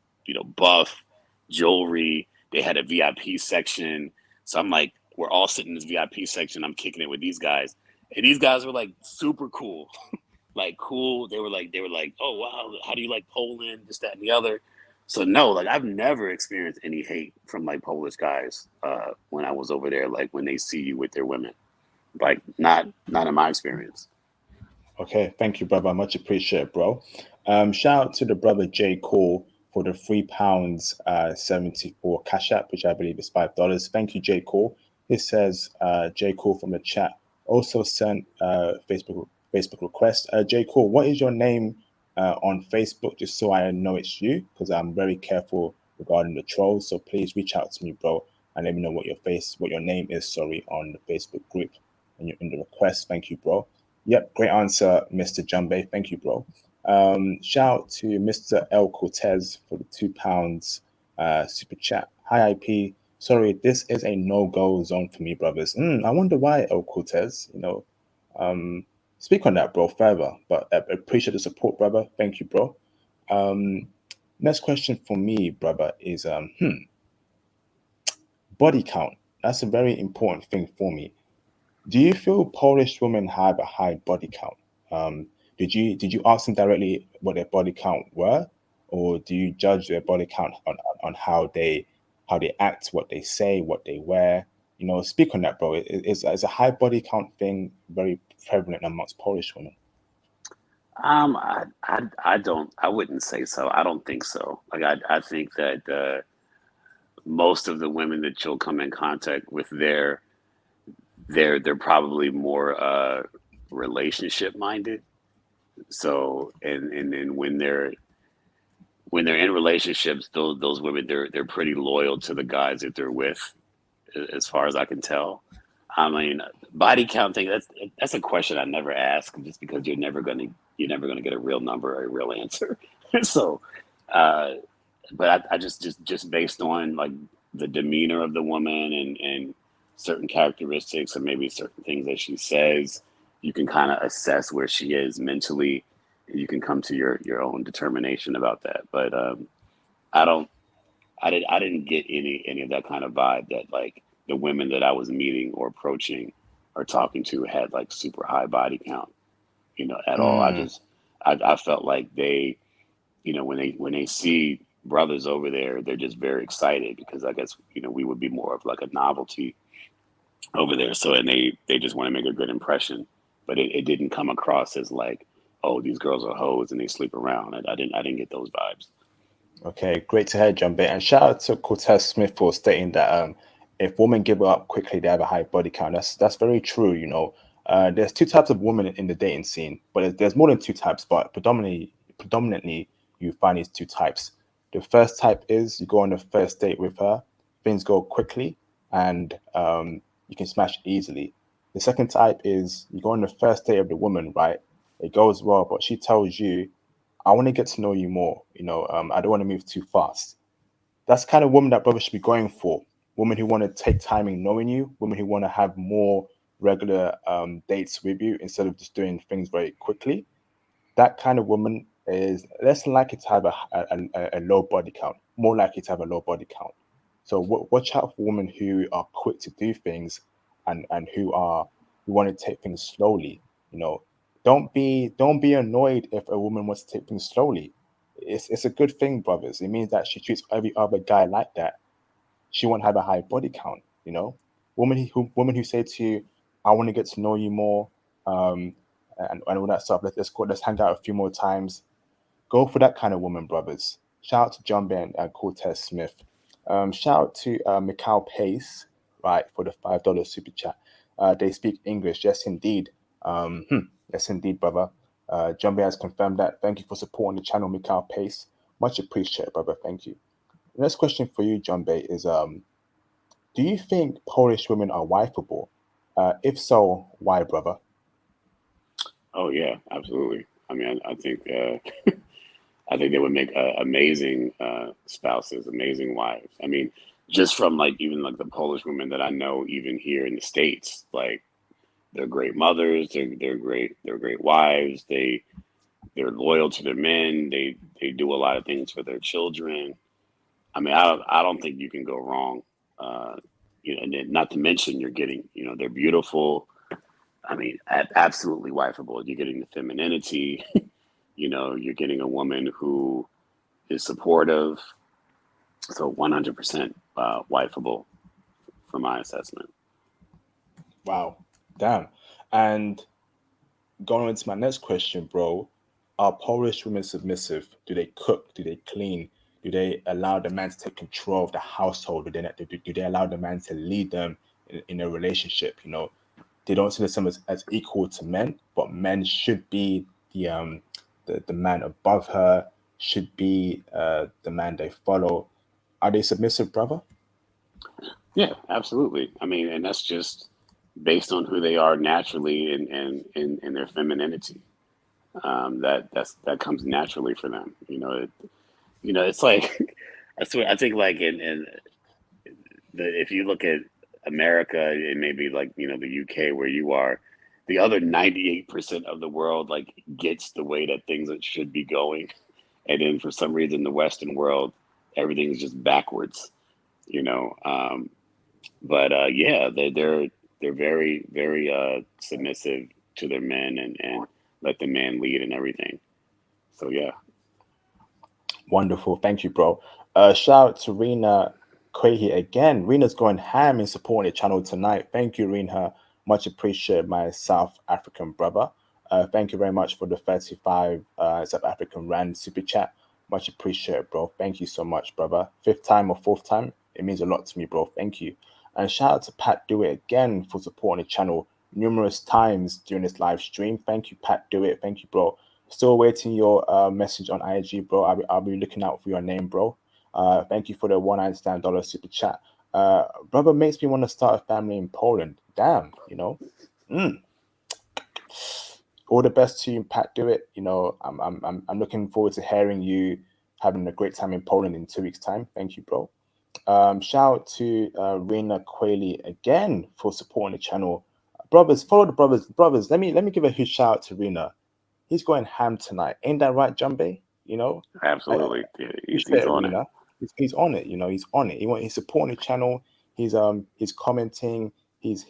buff, jewelry. They had a VIP section, so I'm like, we're all sitting in this VIP section. I'm kicking it with these guys, and these guys were like super cool, like cool. They were like, oh wow, how do you like Poland? This, that, and the other. So no, like I've never experienced any hate from like Polish guys when I was over there. Like when they see you with their women, like not in my experience. Okay, thank you, brother. Much appreciated, bro. Shout out to the brother J. Cole for the £3 74 cash app, which I believe is $5. Thank you, J. Cole. It says J. Cole from the chat also sent Facebook request. J. Cole, what is your name on Facebook, just so I know it's you, because I'm very careful regarding the trolls. So please reach out to me, bro, and let me know what your name is. Sorry, on the Facebook group and in the request. Thank you, bro. Yep, great answer, Mr. Jumbe. Thank you, bro. Shout out to Mr. L. Cortez for the £2 super chat. Hi, IP. Sorry, this is a no-go zone for me, brothers. I wonder why, El Cortez. Speak on that, bro, further. But I appreciate the support, brother. Thank you, bro. Next question for me, brother, is body count. That's a very important thing for me. Do you feel Polish women have a high body count? Did you ask them directly what their body count were, or do you judge their body count on how they act, what they say, what they wear? Speak on that, bro. Is a high body count thing very prevalent amongst Polish women? I wouldn't say so. I don't think so. Like I think that most of the women that you'll come in contact with there, they're probably more relationship minded. So and then when they're in relationships, those women, they're pretty loyal to the guys that they're with, as far as I can tell. I mean, body count thing, that's a question I never ask, just because you're never gonna get a real number or a real answer. So uh but I just based on like the demeanor of the woman, and certain characteristics, and maybe certain things that she says, you can kind of assess where she is mentally, and you can come to your own determination about that. But I don't I didn't get any of that kind of vibe that like the women that I was meeting or approaching or talking to had like super high body count, at all. Mm, I felt like they, when they see brothers over there, they're just very excited, because I guess we would be more of like a novelty over there. So, and they just want to make a good impression, but it didn't come across as like, oh, these girls are hoes and they sleep around. I didn't get those vibes. Okay, great to hear, John Bay. And shout out to Cortez Smith for stating that if women give up quickly, they have a high body count. That's very true. There's two types of women in the dating scene, but there's more than two types. But predominantly, you find these two types. The first type is you go on the first date with her, things go quickly, and you can smash easily. The second type is you go on the first date of the woman, right? It goes well, but she tells you, I want to get to know you more. I don't want to move too fast. That's the kind of woman that brothers should be going for. Women who want to take time in knowing you, women who want to have more regular dates with you instead of just doing things very quickly. That kind of woman is less likely to have a low body count, more likely to have a low body count. So watch out for women who are quick to do things and who want to take things slowly. You know, don't be annoyed if a woman wants to take things slowly. It's a good thing, brothers. It means that she treats every other guy like that. She won't have a high body count. Women who say to you, "I want to get to know you more," um, and all that stuff. Let's hang out a few more times. Go for that kind of woman, brothers. Shout out to John Ben and Cortez Smith. Shout out to Mikhail Pace, right, for the $5 super chat. They speak English, yes indeed. Yes indeed, brother. John Ben has confirmed that. Thank you for supporting the channel, Mikhail Pace. Much appreciated, brother. Thank you. The next question for you, John Bay, is do you think Polish women are wifeable? If so, why, brother? Oh yeah, absolutely. I mean, I think I think they would make amazing spouses, amazing wives. I mean, just from like even like the Polish women that I know, even here in the States, like they're great mothers, they're great wives. They're loyal to their men. They do a lot of things for their children. I mean, I don't think you can go wrong. Uh, and then not to mention you're getting, they're beautiful. I mean, absolutely wifeable. You're getting the femininity. You're getting a woman who is supportive. So 100% wifeable for my assessment. Wow, damn. And going on to my next question, bro, are Polish women submissive? Do they cook? Do they clean? Do they allow the man to take control of the household? Do they allow the man to lead them in a relationship? They don't see themselves as equal to men, but men should be the man above her, should be the man they follow. Are they submissive, brother? Yeah, absolutely. I mean, and that's just based on who they are naturally and their femininity. That comes naturally for them. It's like I think like in if you look at America and maybe like the UK where you are, the other 98% of the world like gets the way that things that should be going, and then for some reason the Western world everything's just backwards. You know, but yeah, they're very very submissive to their men and let the man lead and everything. So yeah, Wonderful. Thank you, bro. Shout out to Rena Quahy again. Rena's going ham in supporting the channel tonight. Thank you, Rena. Much appreciated, my South African brother. Thank you very much for the 35 South African Rand super chat. Much appreciated, bro. Thank you so much, brother. Fifth time or fourth time, it means a lot to me, bro. Thank you. And shout out to Pat Do It again for supporting the channel numerous times during this live stream. Thank you, Pat Do It. Thank you, bro. Still waiting your message on IG, bro. I'll be looking out for your name, bro. Thank you for the $1 super chat. Brother makes me want to start a family in Poland. Damn, Mm. All the best to you, Pat. Do it. I'm looking forward to hearing you having a great time in Poland in 2 weeks' time. Thank you, bro. Shout out to Rena Quayle again for supporting the channel. Brothers, follow the brothers. Brothers, let me give a huge shout out to Rena. He's going ham tonight. Ain't that right, Jumbe? I absolutely. Yeah, appreciate he's on it. Arena. He's on it. He's on it. He's supporting the channel. He's commenting. He's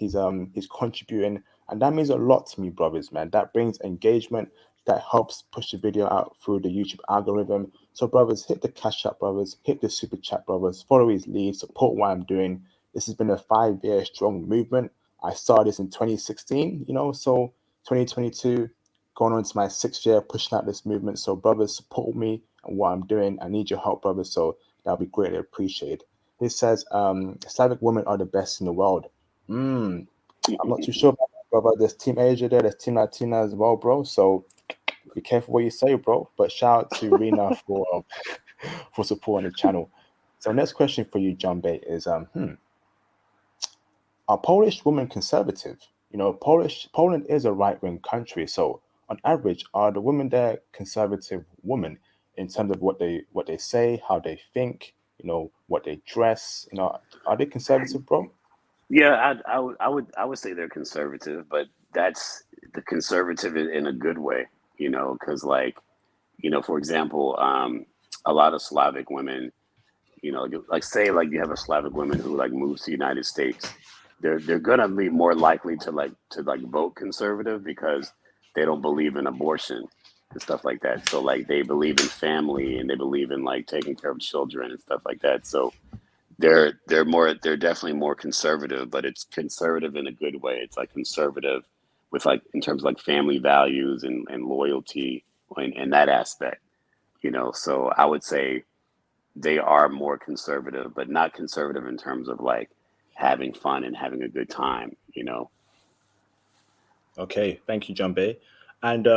contributing, and that means a lot to me, brothers. Man, that brings engagement. That helps push the video out through the YouTube algorithm. So, brothers, hit the cash app, brothers. Hit the super chat, brothers. Follow his lead. Support what I'm doing. This has been a 5-year strong movement. I started this in 2016. So 2022 going on to my 6th year pushing out this movement. So, brothers, support me. and what I'm doing. I need your help, brother. So that'll be greatly appreciated. He says, Slavic women are the best in the world. I'm not too sure about that, brother. There's Team Asia there, there's Team Latina as well, bro. So be careful what you say, bro. But shout out to Rena for for supporting the channel. So next question for you, John Bay, is are Polish women conservative? You know, Poland is a right-wing country, so on average, are the women there conservative women in terms of what they say, how they think, you know, what they dress, you know, are they conservative, bro? Yeah, I would say they're conservative, but that's the conservative in a good way, because like, for example, a lot of Slavic women, like say like you have a Slavic woman who like moves to the United States, they're gonna be more likely to vote conservative because they don't believe in abortion and stuff like that. So like they believe in family and they believe in like taking care of children and stuff like that. So they're definitely more conservative, but it's conservative in a good way. It's like conservative with like in terms of like family values and loyalty in that aspect, So I would say they are more conservative, but not conservative in terms of like having fun and having a good time. Okay, thank you, John Bay. And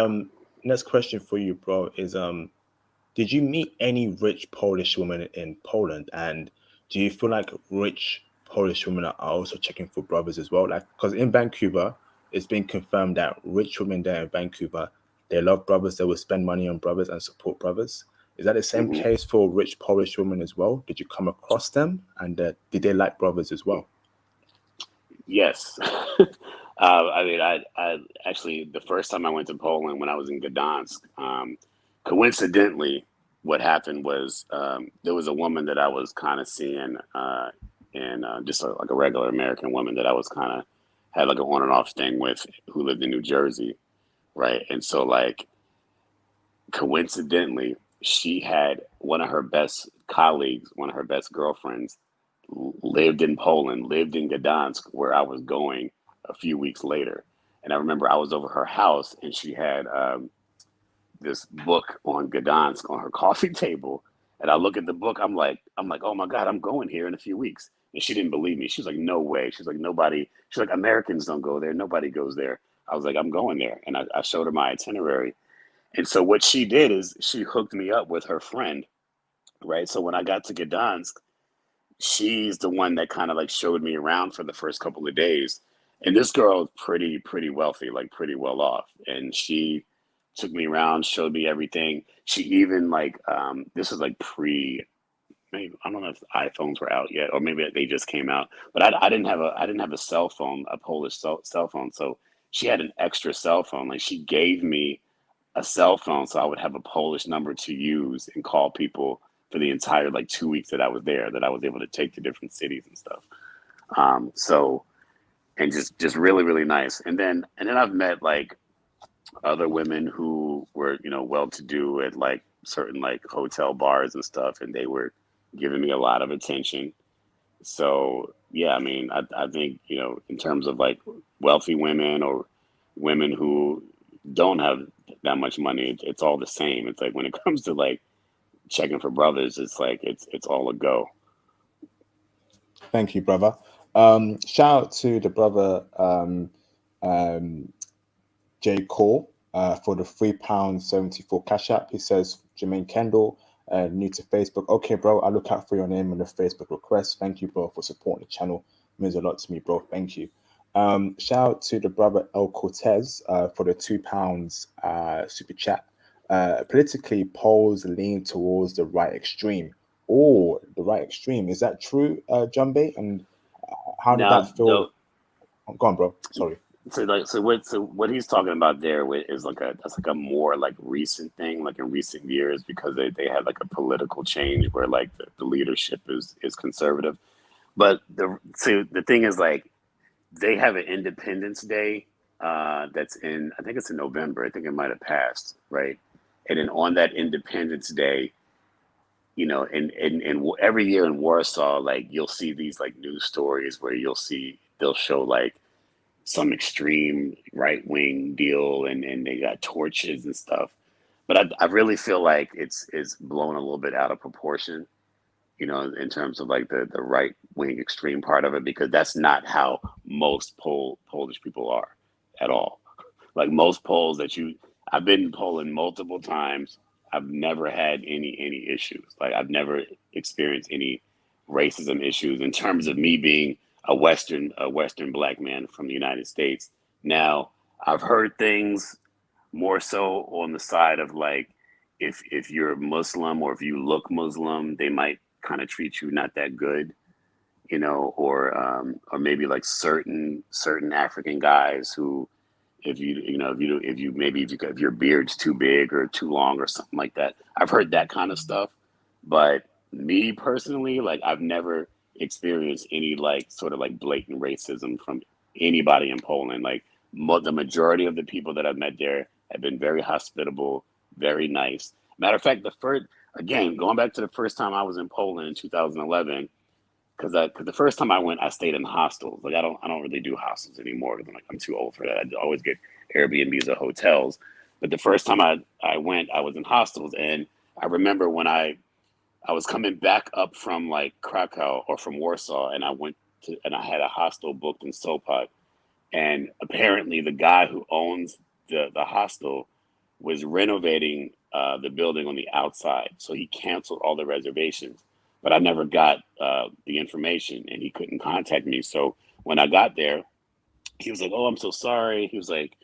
next question for you, bro, is did you meet any rich Polish women in Poland? And do you feel like rich Polish women are also checking for brothers as well? Like, because in Vancouver, it's been confirmed that rich women there in Vancouver, they love brothers. They will spend money on brothers and support brothers. Is that the same hmm case for rich Polish women as well? Did you come across them? And did they like brothers as well? Yes. I mean, I actually, the first time I went to Poland when I was in Gdansk, coincidentally, what happened was there was a woman that I was kind of seeing, and just like a regular American woman that I was kind of had like an on and off thing with who lived in New Jersey, right? And so, like, coincidentally, she had one of her best colleagues, one of her best girlfriends, lived in Poland, lived in Gdansk, where I was going a few weeks later. And I remember I was over her house, and she had this book on Gdansk on her coffee table. And I look at the book, I'm like, oh my God, I'm going here in a few weeks. And she didn't believe me. She was like, no way. She's like, nobody. She's like, Americans don't go there. Nobody goes there. I was like, I'm going there. And I showed her my itinerary. And so what she did is she hooked me up with her friend, right? So when I got to Gdansk, she's the one that kind of like showed me around for the first couple of days. And this girl is pretty wealthy, like pretty well off. And she took me around, showed me everything. She even like this was like pre maybe I don't know if iPhones were out yet or maybe they just came out. But I didn't have a cell phone, a Polish cell phone. So she had an extra cell phone. Like she gave me a cell phone so I would have a Polish number to use and call people for the entire like 2 weeks that I was there, that I was able to take to different cities and stuff. So and just really nice. And then I've met like other women who were well to do at like certain like hotel bars and stuff, and they were giving me a lot of attention. So yeah, I mean, I think in terms of like wealthy women or women who don't have that much money, it's all the same. It's like when it comes to like checking for brothers, it's like it's all a go. Thank you, brother. Shout out to the brother um, J. Cole for the £3.74 cash app. He says, Jermaine Kendall, new to Facebook. Okay, bro, I'll look out for your name on the Facebook request. Thank you, bro, for supporting the channel. It means a lot to me, bro. Thank you. Shout out to the brother El Cortez for the £2 super chat. Politically, polls lean towards the right extreme. Or the right extreme. Is that true, Jumbe? And how did Now, that feel? though, Oh, go on, bro. Sorry. so what he's talking about there is like that's like a more like recent thing, like in recent years, because they had like a political change where like the leadership is conservative. But the thing is like they have an Independence Day that's in I think it's in November. I think it might have passed, right? And then on that Independence Day, and every year in Warsaw, like you'll see these like news stories where they'll show like some extreme right wing deal, and they got torches and stuff. but I really feel like it's blown a little bit out of proportion, in terms of like the right wing extreme part of it, because that's not how most Polish people are at all. Like most Poles I've been in Poland multiple times. I've never had any issues. Like I've never experienced any racism issues in terms of me being a Western black man from the United States. Now, I've heard things more so on the side of like if you're Muslim or if you look Muslim, they might kind of treat you not that good, or maybe like certain African guys who, if your beard's too big or too long or something like that. I've heard that kind of stuff, but me personally, like I've never experienced any like sort of like blatant racism from anybody in Poland. Like the majority of the people that I've met there have been very hospitable, very nice. Matter of fact, again, going back to the first time I was in Poland in 2011, because the first time I went, I stayed in hostels. Like I don't really do hostels anymore because I'm too old for that. I always get Airbnbs or hotels. But the first time I went, I was in hostels, and I remember when I was coming back up from like Krakow or from Warsaw, and I had a hostel booked in Sopot, and apparently the guy who owns the hostel was renovating the building on the outside, so he canceled all the reservations. But I never got the information, and he couldn't contact me. So when I got there, he was like, "Oh, I'm so sorry." He was like,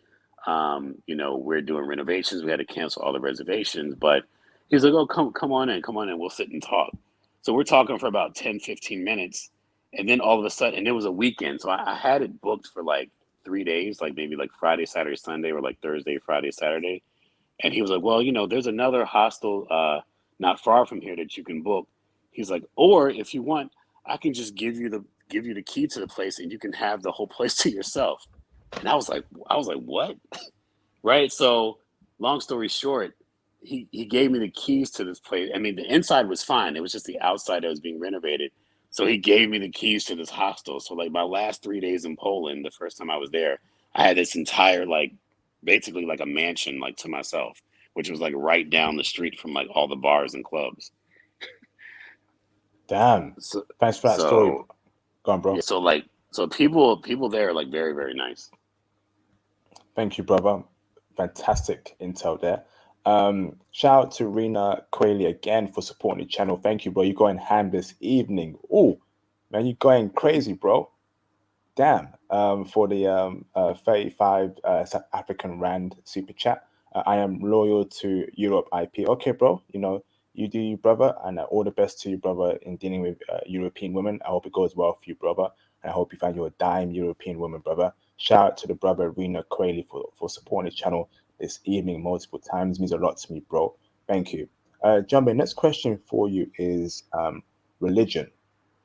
"We're doing renovations. We had to cancel all the reservations." But he was like, "Oh, come on in, come on in. We'll sit and talk." So we're talking for about 10, 15 minutes, and then all of a sudden, and it was a weekend, so I had it booked for like 3 days, like maybe like Friday, Saturday, Sunday, or like Thursday, Friday, Saturday. And he was like, "Well, there's another hostel not far from here that you can book." He's like, "Or if you want, I can just give you the key to the place, and you can have the whole place to yourself." And I was like, "What?" Right? So, long story short, he gave me the keys to this place. I mean, the inside was fine. It was just the outside that was being renovated. So he gave me the keys to this hostel. So like my last 3 days in Poland, the first time I was there, I had this entire like basically like a mansion like to myself, which was like right down the street from like all the bars and clubs. Damn. So Thanks for that story. so Go on, yeah, bro. so people there are like very, very nice. Thank you, brother. Fantastic intel there. Shout out to Rena Quayle again for supporting the channel. Thank you, bro. You're going ham this evening. Oh, man, you're going crazy, bro. Damn. For the 35 South African Rand super chat. I am loyal to Europe IP. Okay, bro. You do you, brother, and all the best to you, brother, in dealing with European women. I hope it goes well for you, brother. And I hope you find your dime European woman, brother. Shout out to the brother Rena Quayle for supporting the channel this evening multiple times. It means a lot to me, bro. Thank you. Jumbo, next question for you is religion.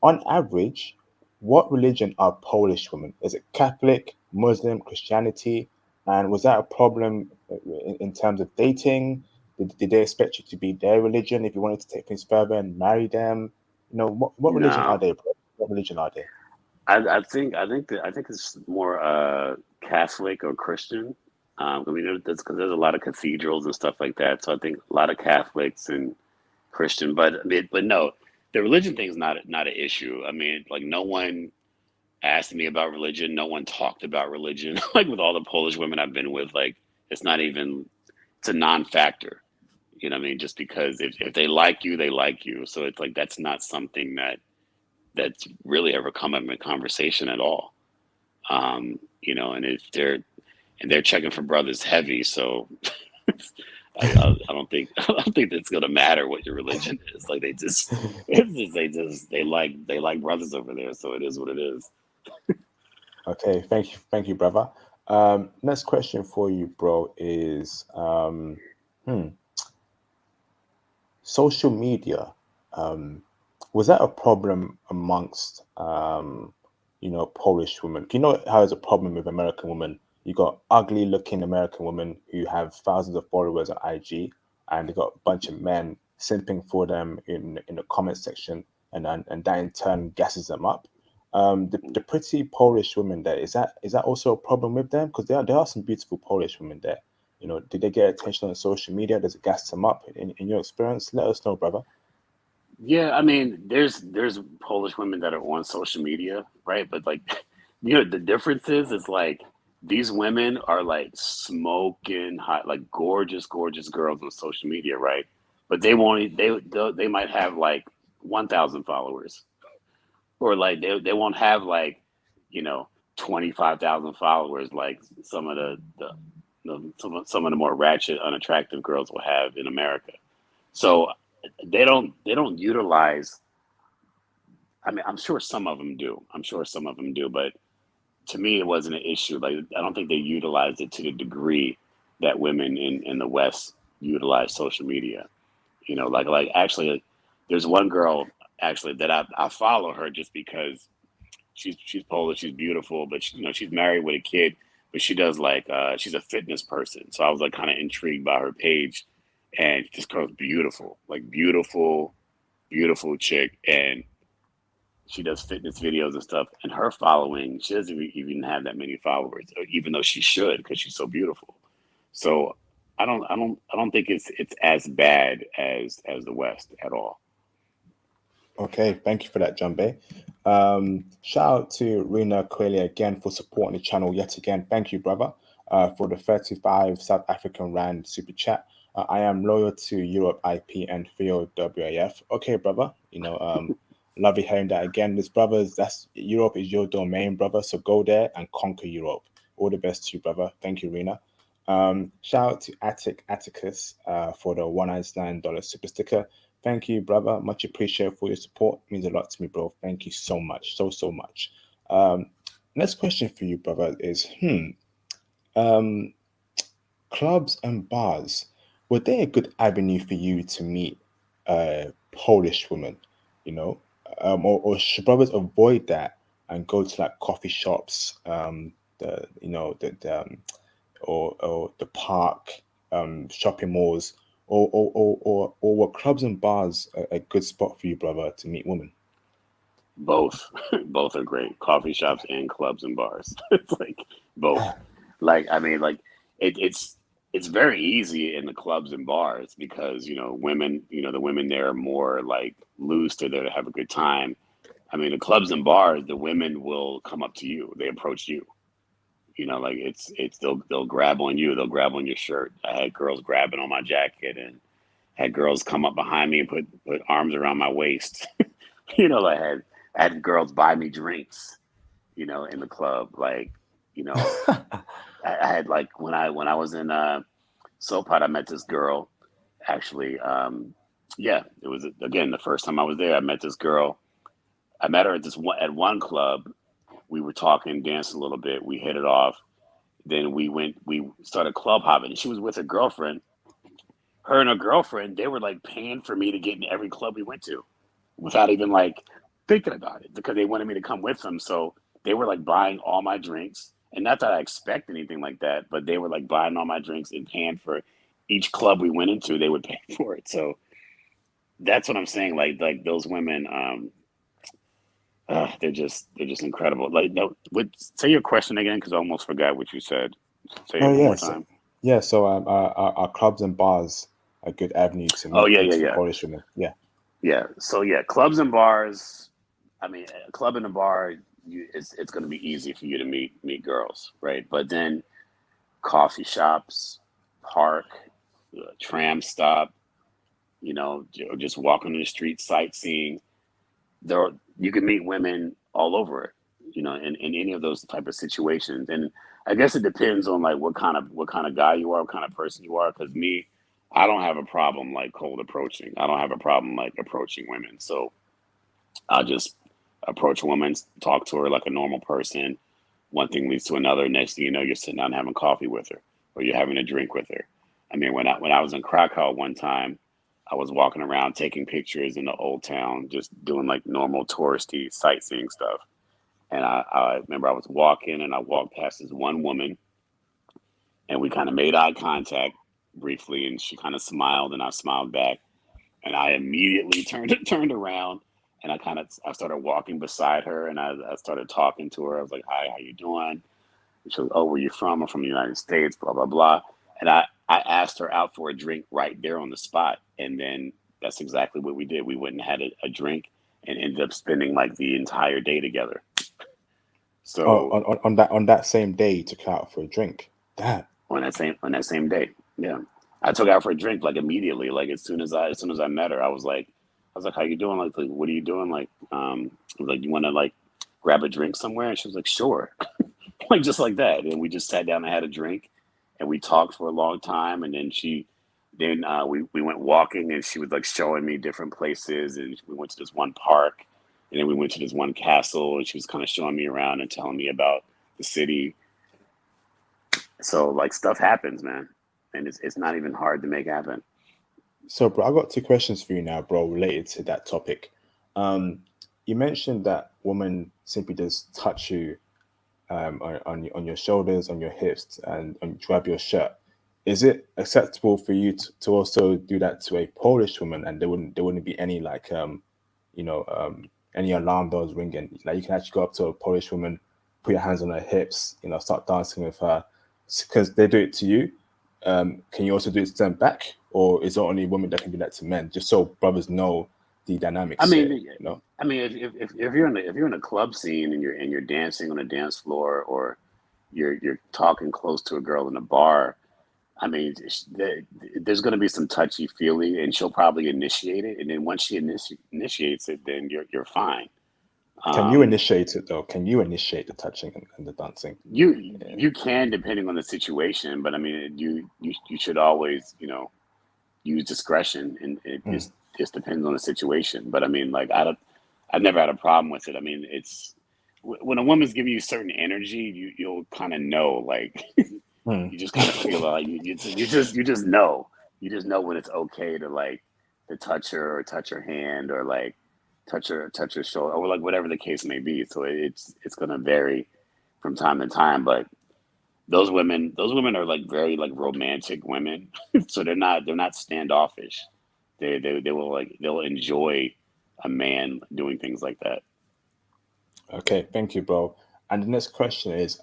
On average, what religion are Polish women? Is it Catholic, Muslim, Christianity? And was that a problem in terms of dating? Did they expect you to be their religion if you wanted to take things further and marry them? What religion are No, they, bro? What religion are they? I think it's more Catholic or Christian. I mean, that's because there's a lot of cathedrals and stuff like that. So I think a lot of Catholics and Christian, but but no, the religion thing is not an issue. I mean, like no one asked me about religion. No one talked about religion. Like with all the Polish women I've been with, like it's not even it's a non-factor. You know what I mean? Just because if they like you, they like you. So it's like that's not something that's really ever come up in conversation at all. And if they're checking for brothers heavy, so I don't think I don't think that's gonna matter what your religion is. Like they like brothers over there, so it is what it is. Okay, thank you, brother. Next question for you, bro, is hmm, social media. Um, was that a problem amongst Polish women? Do you know how it's a problem with American women? You got ugly looking American women who have thousands of followers on IG, and they got a bunch of men simping for them in the comment section, and that in turn gasses them up. The pretty Polish women there, is that also a problem with them? Because there are some beautiful Polish women there. You know, did they get attention on social media? Does it gas them up? In your experience, let us know, brother. Yeah, I mean, there's Polish women that are on social media, right? But like, the difference is like these women are like smoking hot, like gorgeous, gorgeous girls on social media, right? But they won't. They might have like 1,000 followers, or like they won't have like, you know, 25,000 followers like some of some of the more ratchet, unattractive girls will have in America. So they don't utilize. I mean, I'm sure some of them do. I'm sure some of them do, but to me, it wasn't an issue. Like, I don't think they utilized it to the degree that women in the West utilize social media. Like actually, there's one girl actually that I follow her just because she's Polish, she's beautiful, but she's married with a kid, but she does like she's a fitness person. So I was like kind of intrigued by her page, and this girl's beautiful, like beautiful, beautiful chick, and she does fitness videos and stuff, and her following, she doesn't even have that many followers, even though she should because she's so beautiful. So I don't think it's as bad as the West at all. Okay, thank you for that, John Bay. Shout out to Rena Coelia again for supporting the channel yet again. Thank you, brother, for the 35 South African Rand super chat. I am loyal to Europe IP and Theo WAF. Okay, brother. Love you hearing that again. This brothers, that's Europe is your domain, brother. So go there and conquer Europe. All the best to you, brother. Thank you, Rena. Shout out to Atticus for the $199 super sticker. Thank you, brother. Much appreciated for your support. It means a lot to me, bro. Thank you so much. So much. Next question for you, brother, is um, clubs and bars, were they a good avenue for you to meet Polish women, you know? Or should brothers avoid that and go to like coffee shops, the you know the or the park, shopping malls, or were clubs and bars a good spot for you, brother, to meet women? Both, both are great. Coffee shops and clubs and bars. It's like both. Like, I mean, like it's very easy in the clubs and bars because women, the women there are more like loose. They're there to have a good time. I mean, the clubs and bars, the women will come up to you. They approach you. Like it's they'll grab on you. They'll grab on your shirt. I had girls grabbing on my jacket, and had girls come up behind me and put arms around my waist. I had girls buy me drinks, in the club. Like, you know, I had like when I was in Sopot, I met this girl. Actually, yeah, it was again the first time I was there. I met this girl. I met her at one club. We were talking, dancing a little bit. We hit it off. Then we started club hopping. She was with her girlfriend. Her and her girlfriend, they were like paying for me to get in every club we went to without even like thinking about it because they wanted me to come with them. So they were like buying all my drinks. And not that I expect anything like that, but they were like buying all my drinks and paying for each club we went into, they would pay for it. So that's what I'm saying. Like those women, they're just incredible. Like, no, say your question again because I almost forgot what you said. Say it Oh one more yeah, so time. yeah, so are clubs and bars a good avenue to Oh meet yeah, yeah, beautiful yeah. Polish women? Yeah. Yeah. So yeah, clubs and bars. I mean, a club and a bar, it's going to be easy for you to meet girls, right? But then coffee shops, park, tram stop, or just walking on the street sightseeing. There, you can meet women all over it, in any of those type of situations. And I guess it depends on like what kind of guy you are, what kind of person you are. Because me, I don't have a problem like cold approaching. I don't have a problem like approaching women. So I'll just approach a woman, talk to her like a normal person. One thing leads to another. Next thing you know, you're sitting down having coffee with her, or you're having a drink with her. I mean, when I was in Krakow one time, I was walking around taking pictures in the old town, just doing like normal touristy sightseeing stuff. And I remember I was walking, and I walked past this one woman, and we kind of made eye contact briefly, and she kind of smiled, and I smiled back, and I immediately turned around, and I started walking beside her, and I started talking to her. I was like, "Hi, how you doing?" And she was, "Oh, where you from?" "I'm from the United States." Blah blah blah. And I asked her out for a drink right there on the spot. And then that's exactly what we did. We went and had a drink and ended up spending like the entire day together. Oh, So on that same day, you took her out for a drink. Damn. on that same day, yeah, I took her out for a drink like immediately. Like as soon as I met her, I was like, how you doing? Like what are you doing? Like, I was like, you want to like grab a drink somewhere? And she was like, sure. Like just like that. And we just sat down and had a drink, and we talked for a long time. And then we went walking, and she was like showing me different places, and we went to this one park, and then we went to this one castle, and she was kind of showing me around and telling me about the city. So like stuff happens, man, and it's not even hard to make happen. So, bro, I got two questions for you now, bro, related to that topic. Um, you mentioned that woman simply just touch you on your shoulders, on your hips, and grab your shirt. Is it acceptable for you to also do that to a Polish woman, and there wouldn't be any like you know any alarm bells ringing? Like you can actually go up to a Polish woman, put your hands on her hips, start dancing with her, because they do it to you. Can you also do it to them back, or is it only women that can do that to men? Just so brothers know the I dynamics here, mean, you know. I mean, if you're in if you're in a club scene and you're dancing on a dance floor, or you're talking close to a girl in a bar, I mean, there's going to be some touchy feely, and she'll probably initiate it, and then once she initiates it, then you're fine. Can you Um, initiate it though? Can you initiate the touching and the dancing? Yeah. you can, depending on the situation, but I mean, you should always use discretion, and it Mm. just depends on the situation. But I mean, like I've never had a problem with it. I mean, it's when a woman's giving you certain energy, you'll kind of know, like Mm. you just kind of feel like you just know when it's okay to like to touch her or touch her hand or like touch her shoulder or like whatever the case may be. So it's gonna vary from time to time, but those women are like very like romantic women, so they're not standoffish. They will like they'll enjoy a man doing things like that. Okay, thank you, bro. And the next question is,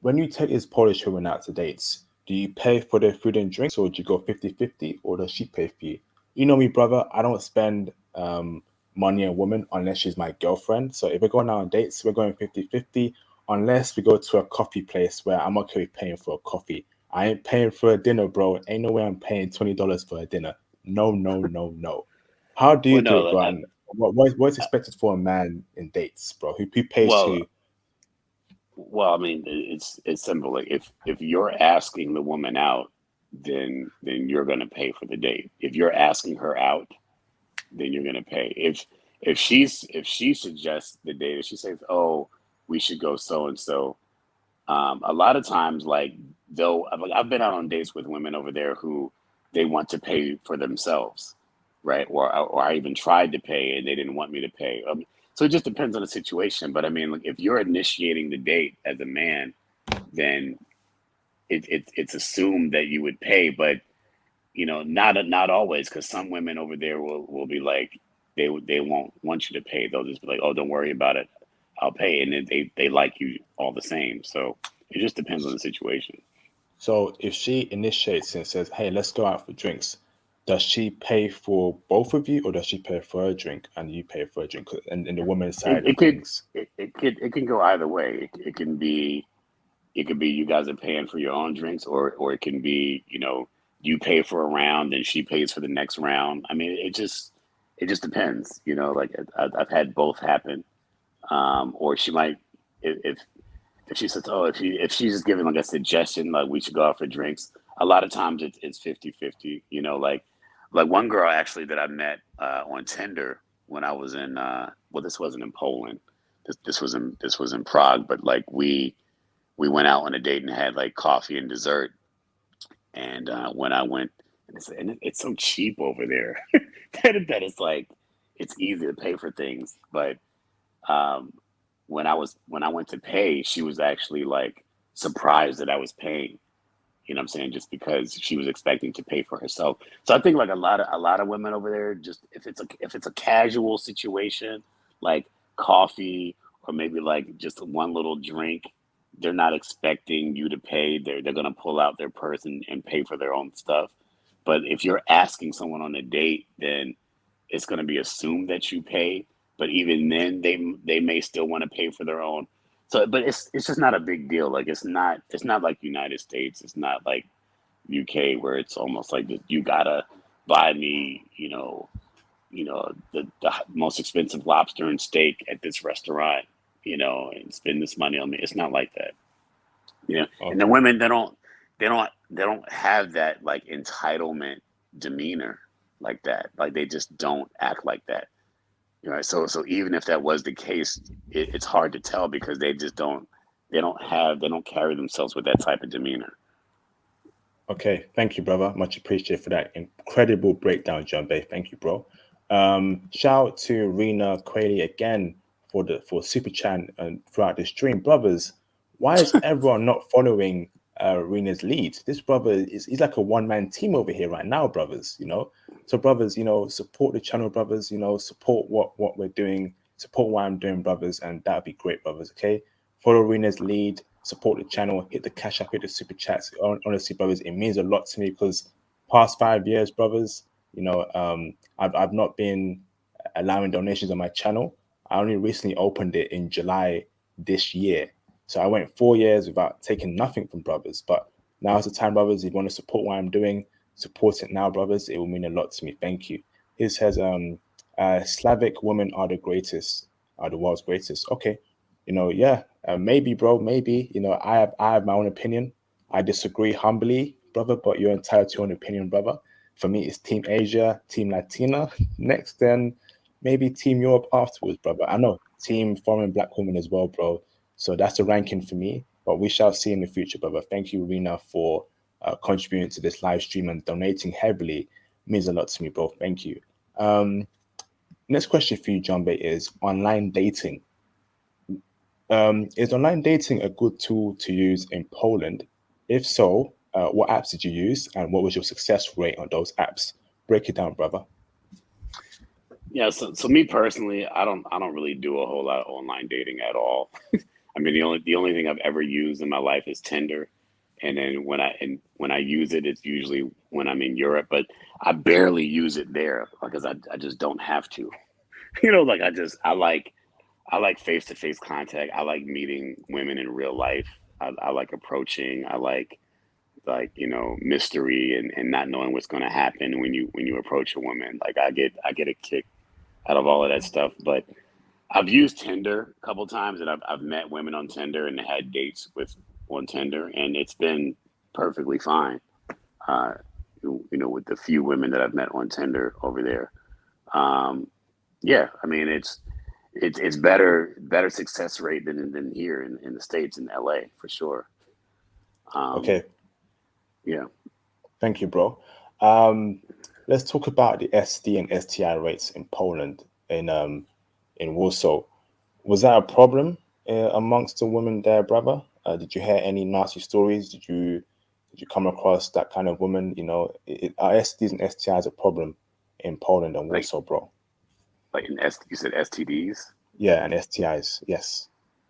when you take this Polish woman out to dates, do you pay for their food and drinks, or do you go 50-50, or does she pay for you? You know me, brother, I don't spend money on women unless she's my girlfriend. So if we're going out on dates, we're going 50-50, unless we go to a coffee place where I'm okay with paying for a coffee. I ain't paying for a dinner, bro. Ain't no way I'm paying $20 for a dinner. No, no, no, no. How do you Well, do it, no, bro? And what's expected for a man in dates, bro? Who pays well, who? I mean, it's simple. Like if you're asking the woman out, then you're gonna pay for the date. If you're asking her out, then you're gonna pay. If she suggests the date, if she says, "Oh, we should go so and so," a lot of times, like I've been out on dates with women over there who they want to pay for themselves, right? Or I even tried to pay and they didn't want me to pay. So it just depends on the situation. But I mean, like if you're initiating the date as a man, then it's assumed that you would pay, but not always, because some women over there will be like they won't want you to pay. They'll just be like, oh, don't worry about it, I'll pay, and then they like you all the same. So it just depends on the situation. So if she initiates and says, "Hey, let's go out for drinks," does she pay for both of you, or does she pay for a drink and you pay for a drink? And the woman's It, side of it could things. it can go either way. It could be you guys are paying for your own drinks, or it can be you pay for a round and she pays for the next round. I mean, it just depends. Like I've had both happen. Or she might, if if she says, oh, if she's just giving like a suggestion, like we should go out for drinks. A lot of times it's 50-50. Like one girl actually that I met on Tinder when I was in well, this wasn't in Poland. This was in Prague, but like we went out on a date and had like coffee and dessert. And when I went, it's so cheap over there that it's like it's easy to pay for things. But um, when I went to pay, she was actually like surprised that I was paying. You know what I'm saying? Just because she was expecting to pay for herself. So I think like a lot of women over there, just if it's a casual situation, like coffee or maybe like just one little drink, they're not expecting you to pay. They're gonna pull out their purse and pay for their own stuff. But if you're asking someone on a date, then it's gonna be assumed that you pay. But even then, they may still want to pay for their own. So, but it's just not a big deal. Like it's not like United States. It's not like UK where it's almost like you gotta buy me, the most expensive lobster and steak at this restaurant, and spend this money on me. It's not like that, And the Okay. women, they don't have that like entitlement demeanor like that. Like they just don't act like that. So even if that was the case, it's hard to tell because they just don't. They don't carry themselves with that type of demeanor. Okay, thank you, brother. Much appreciated for that incredible breakdown, John Bay. Thank you, bro. Shout out to Rena Quayle again for super chat and throughout the stream, brothers. Why is everyone not following Rena's lead? This brother he's like a one-man team over here right now, brothers. So brothers, support the channel, brothers. Support what we're doing, support what I'm doing, brothers, and that'd be great, brothers. Okay, follow Rena's lead, support the channel, hit the cash app, hit the super chats. Honestly, brothers, it means a lot to me because past 5 years, brothers, I've not been allowing donations on my channel. I only recently opened it in July this year. So I went 4 years without taking nothing from brothers. But now's the time, brothers. If you want to support what I'm doing, support it now, brothers. It will mean a lot to me. Thank you. He says, Slavic women are the greatest, are the world's greatest. Okay. Yeah, maybe, bro, maybe. I have my own opinion. I disagree humbly, brother, but you're entitled to your own opinion, brother. For me, it's Team Asia, Team Latina next, then maybe Team Europe afterwards, brother. I know Team Foreign Black Women as well, bro. So that's the ranking for me, but we shall see in the future, brother. Thank you, Rena, for contributing to this live stream and donating heavily. It means a lot to me, bro. Thank you. Um, Next question for you, John Bay, is online dating. Is online dating a good tool to use in Poland? If so, what apps did you use and what was your success rate on those apps? Break it down, brother. Yeah, so me personally, I don't really do a whole lot of online dating at all. I mean, the only thing I've ever used in my life is Tinder, and then when I use it, it's usually when I'm in Europe, but I barely use it there because I just don't have to. Like I like face to face contact. I like meeting women in real life. I like approaching. I like mystery and not knowing what's going to happen when you approach a woman. Like I get a kick out of all of that stuff. But I've used Tinder a couple times, and I've met women on Tinder and had dates with on Tinder, and it's been perfectly fine. Uh, with the few women that I've met on Tinder over there. Um, yeah, I mean it's better success rate than here in the States in LA for sure. Um, Okay, yeah. thank you, bro. Um, let's talk about the SD and STI rates in Poland in Warsaw. Was that a problem amongst the women there, brother? Did you hear any nasty stories? Did you come across that kind of woman? Are STDs and STIs a problem in Poland and Like Warsaw, bro? like you said STDs. Yeah, and STIs, yes.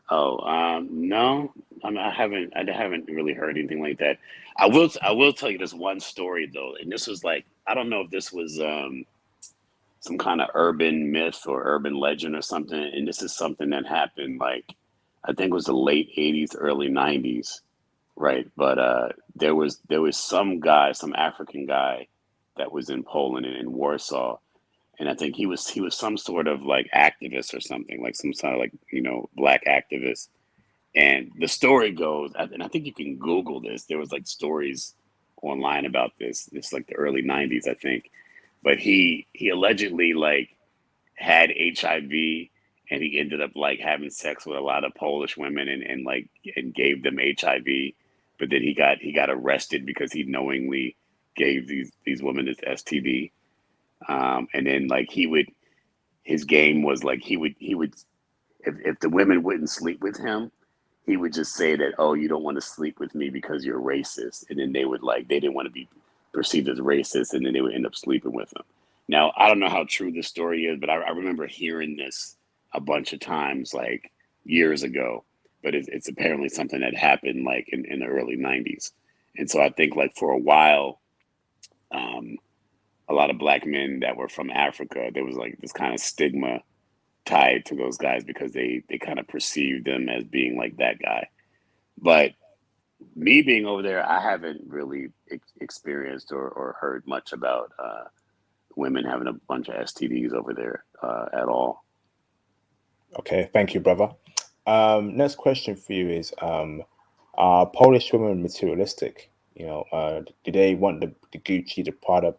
Oh, no, I haven't really heard anything like that. I will tell you this one story though, and this was like, I don't know if this was some kind of urban myth or urban legend or something, and this is something that happened like I think it was the late '80s, early '90s, right? But there was some African guy that was in Poland and in Warsaw, and I think he was some sort of like activist or something, like some sort of like black activist. And the story goes, and I think you can Google this. There was like stories online about this. This like the early '90s, I think. But he allegedly like had HIV, and he ended up like having sex with a lot of Polish women and gave them HIV. But then he got arrested because he knowingly gave these women this STD. And then like his game was like he would if the women wouldn't sleep with him, he would just say that, oh, you don't want to sleep with me because you're racist. And then they didn't want to be perceived as racist, and then they would end up sleeping with him. Now, I don't know how true this story is, but I remember hearing this a bunch of times, like years ago. but it's apparently something that happened like in the early 90s. And so I think like for a while, um, a lot of black men that were from Africa, there was like this kind of stigma tied to those guys because they kind of perceived them as being like that guy. But me being over there, I haven't really experienced or heard much about women having a bunch of STDs over there at all. Okay, thank you, brother. Next question for you is, are Polish women materialistic? Do they want the Gucci, the Prada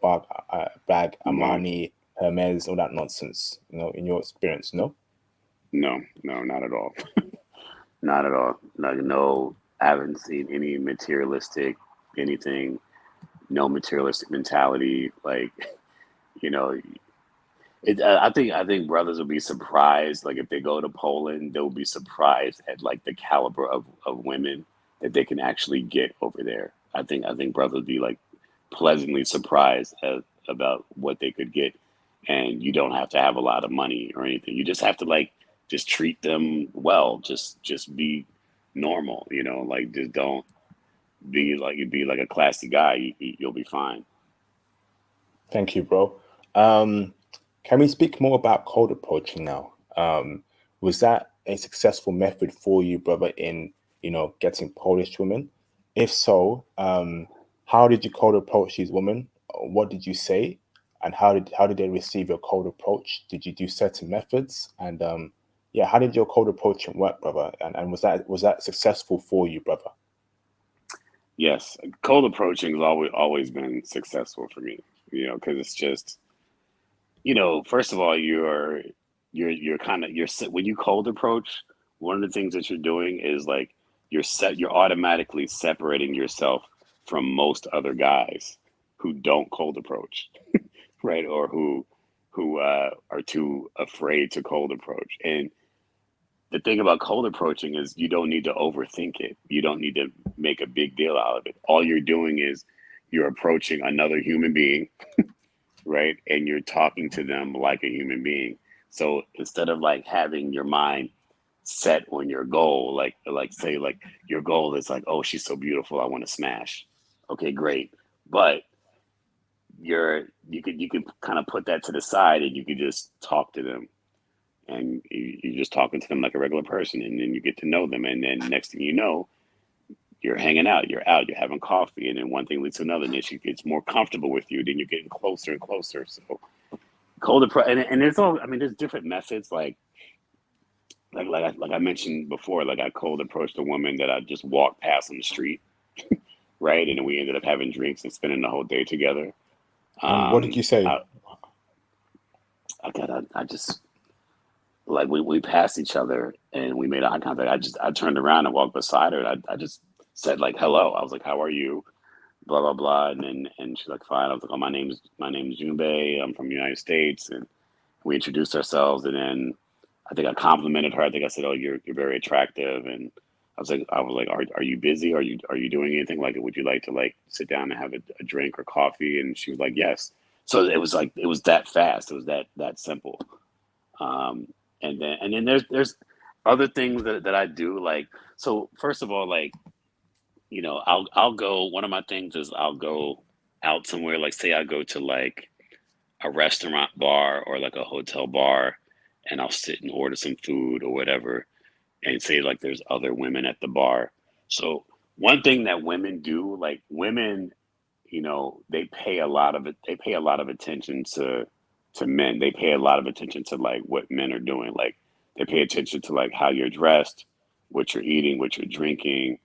bag, No, Armani, Hermes, all that nonsense? In your experience, no? no, no, not at all. Not at all. Like, no, I haven't seen any materialistic anything, no materialistic mentality. Like, you know, I think brothers will be surprised. Like if they go to Poland, they'll be surprised at like the caliber of women that they can actually get over there. I think brothers will be like pleasantly surprised about what they could get, and you don't have to have a lot of money or anything. You just have to like just treat them well. Just be normal. Like just don't be like a classy guy. You'll be fine. Thank you, bro. Um, can we speak more about cold approaching now? Was that a successful method for you, brother, in getting Polish women? If so, how did you cold approach these women? What did you say, and how did they receive your cold approach? Did you do certain methods? And yeah, how did your cold approaching work, brother? And was that successful for you, brother? Yes, cold approaching has always been successful for me. Because it's just first of all, you're kind of when you cold approach, one of the things that you're doing is like you're automatically separating yourself from most other guys who don't cold approach, right? Or who are too afraid to cold approach. And the thing about cold approaching is you don't need to overthink it. You don't need to make a big deal out of it. All you're doing is you're approaching another human being, right? And you're talking to them like a human being. So instead of like having your mind set on your goal, like say like your goal is like, oh, she's so beautiful, I want to smash. Okay, great. But you could kind of put that to the side and you could just talk to them, and you're just talking to them like a regular person, and then you get to know them, and then next thing you know, you're hanging out, you're having coffee, and then one thing leads to another, and then she gets more comfortable with you, then you're getting closer and closer. So and there's all, I mean, there's different methods, like I mentioned before, like I cold approached a woman that I just walked past on the street, right, and then we ended up having drinks and spending the whole day together. And what did um you say? i I just, like, we passed each other and we made eye contact. I turned around and walked beside her, and I just said like hello. I was like, how are you, blah blah blah. And she's like, fine. I was like, oh, my name's Junbei, I'm from the United States. And we introduced ourselves, and then I think I complimented her. I think I said, oh, you're very attractive. And I was like, are you busy? Are you doing anything? Like, would you like to like sit down and have a drink or coffee? And she was like, yes. So it was that fast. It was that simple. um, and then there's other things that I do, like, so first of all, like, I'll go, one of my things is I'll go out somewhere, like say I go to like a restaurant bar or like a hotel bar, and I'll sit and order some food or whatever, and say like there's other women at the bar. So one thing that women do, like women, they pay a lot of attention to men. They pay a lot of attention to like what men are doing. Like they pay attention to like how you're dressed, what you're eating, what you're drinking,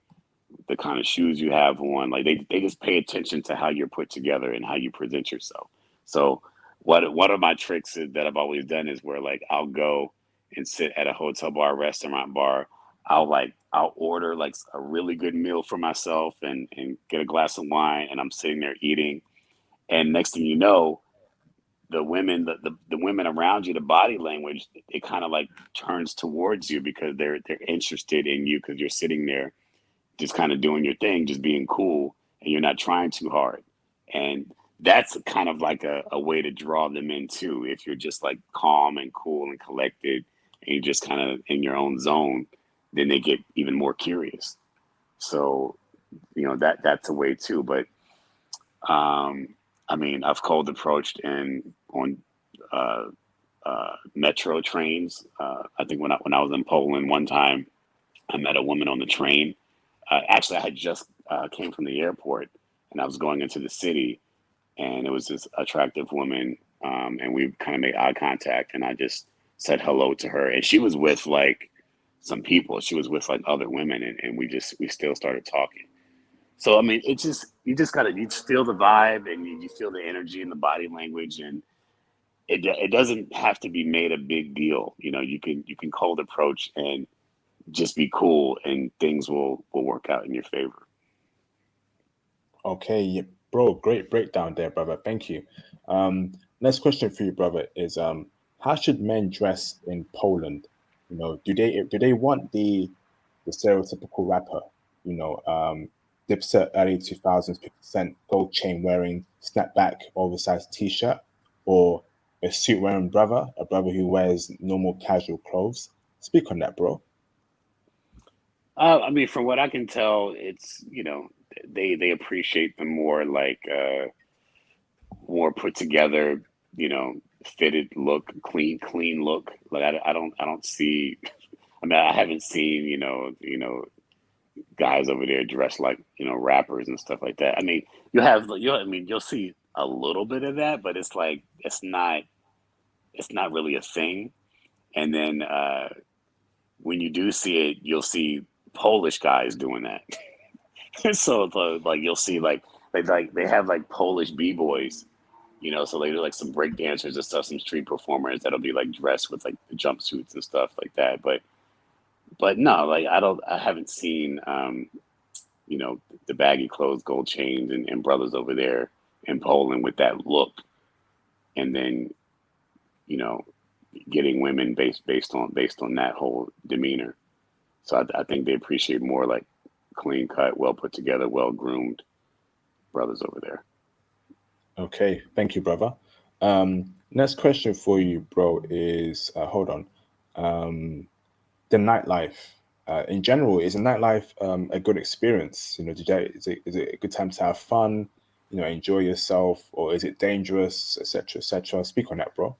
the kind of shoes you have on. Like they just pay attention to how you're put together and how you present yourself. So what one of my tricks that I've always done is where like I'll go and sit at a hotel bar, restaurant bar. I'll order like a really good meal for myself, and get a glass of wine, and I'm sitting there eating. And next thing you know, the women around you, the body language, it kind of like turns towards you because they're interested in you because you're sitting there just kind of doing your thing, just being cool, and you're not trying too hard. And that's kind of like a way to draw them in too. If you're just like calm and cool and collected, and you're just kind of in your own zone, then they get even more curious. So, that's a way too. But I mean, I've cold approached and on uh, metro trains. I think when I was in Poland one time, I met a woman on the train. Actually, I had just came from the airport and I was going into the city, and it was this attractive woman, and we kind of made eye contact, and I just said hello to her, and she was with like some people. She was with like other women, and we still started talking. So I mean, it just you just feel the vibe, and you feel the energy and the body language, and it doesn't have to be made a big deal. You can cold approach and just be cool, and things will work out in your favor. Okay, yeah, bro, great breakdown there, brother. Thank you. Next question for you, brother, is how should men dress in Poland? Do they want the stereotypical rapper? You know, Dipset early 2000s 50% gold chain wearing snapback oversized t-shirt, or a suit wearing brother, a brother who wears normal casual clothes? Speak on that, bro. I mean, from what I can tell, it's they appreciate the more like more put together, you know, fitted look, clean look. Like I don't see. I mean, I haven't seen guys over there dressed like rappers and stuff like that. I mean, you'll see a little bit of that, but it's like it's not really a thing. And then when you do see it, you'll see Polish guys doing that. So it's like you'll see like they have like Polish b-boys, so they do like some break dancers and stuff, some street performers that'll be like dressed with like the jumpsuits and stuff like that. But no, like I haven't seen the baggy clothes, gold chains, and brothers over there in Poland with that look, and then you know getting women based on that whole demeanor. So I think they appreciate more like clean cut, well put together, well groomed brothers over there. Okay, thank you, brother. Next question for you, bro, is hold on. The nightlife. In general, is a nightlife a good experience? Is it a good time to have fun? Enjoy yourself, or is it dangerous, etc., etc.? Speak on that, bro.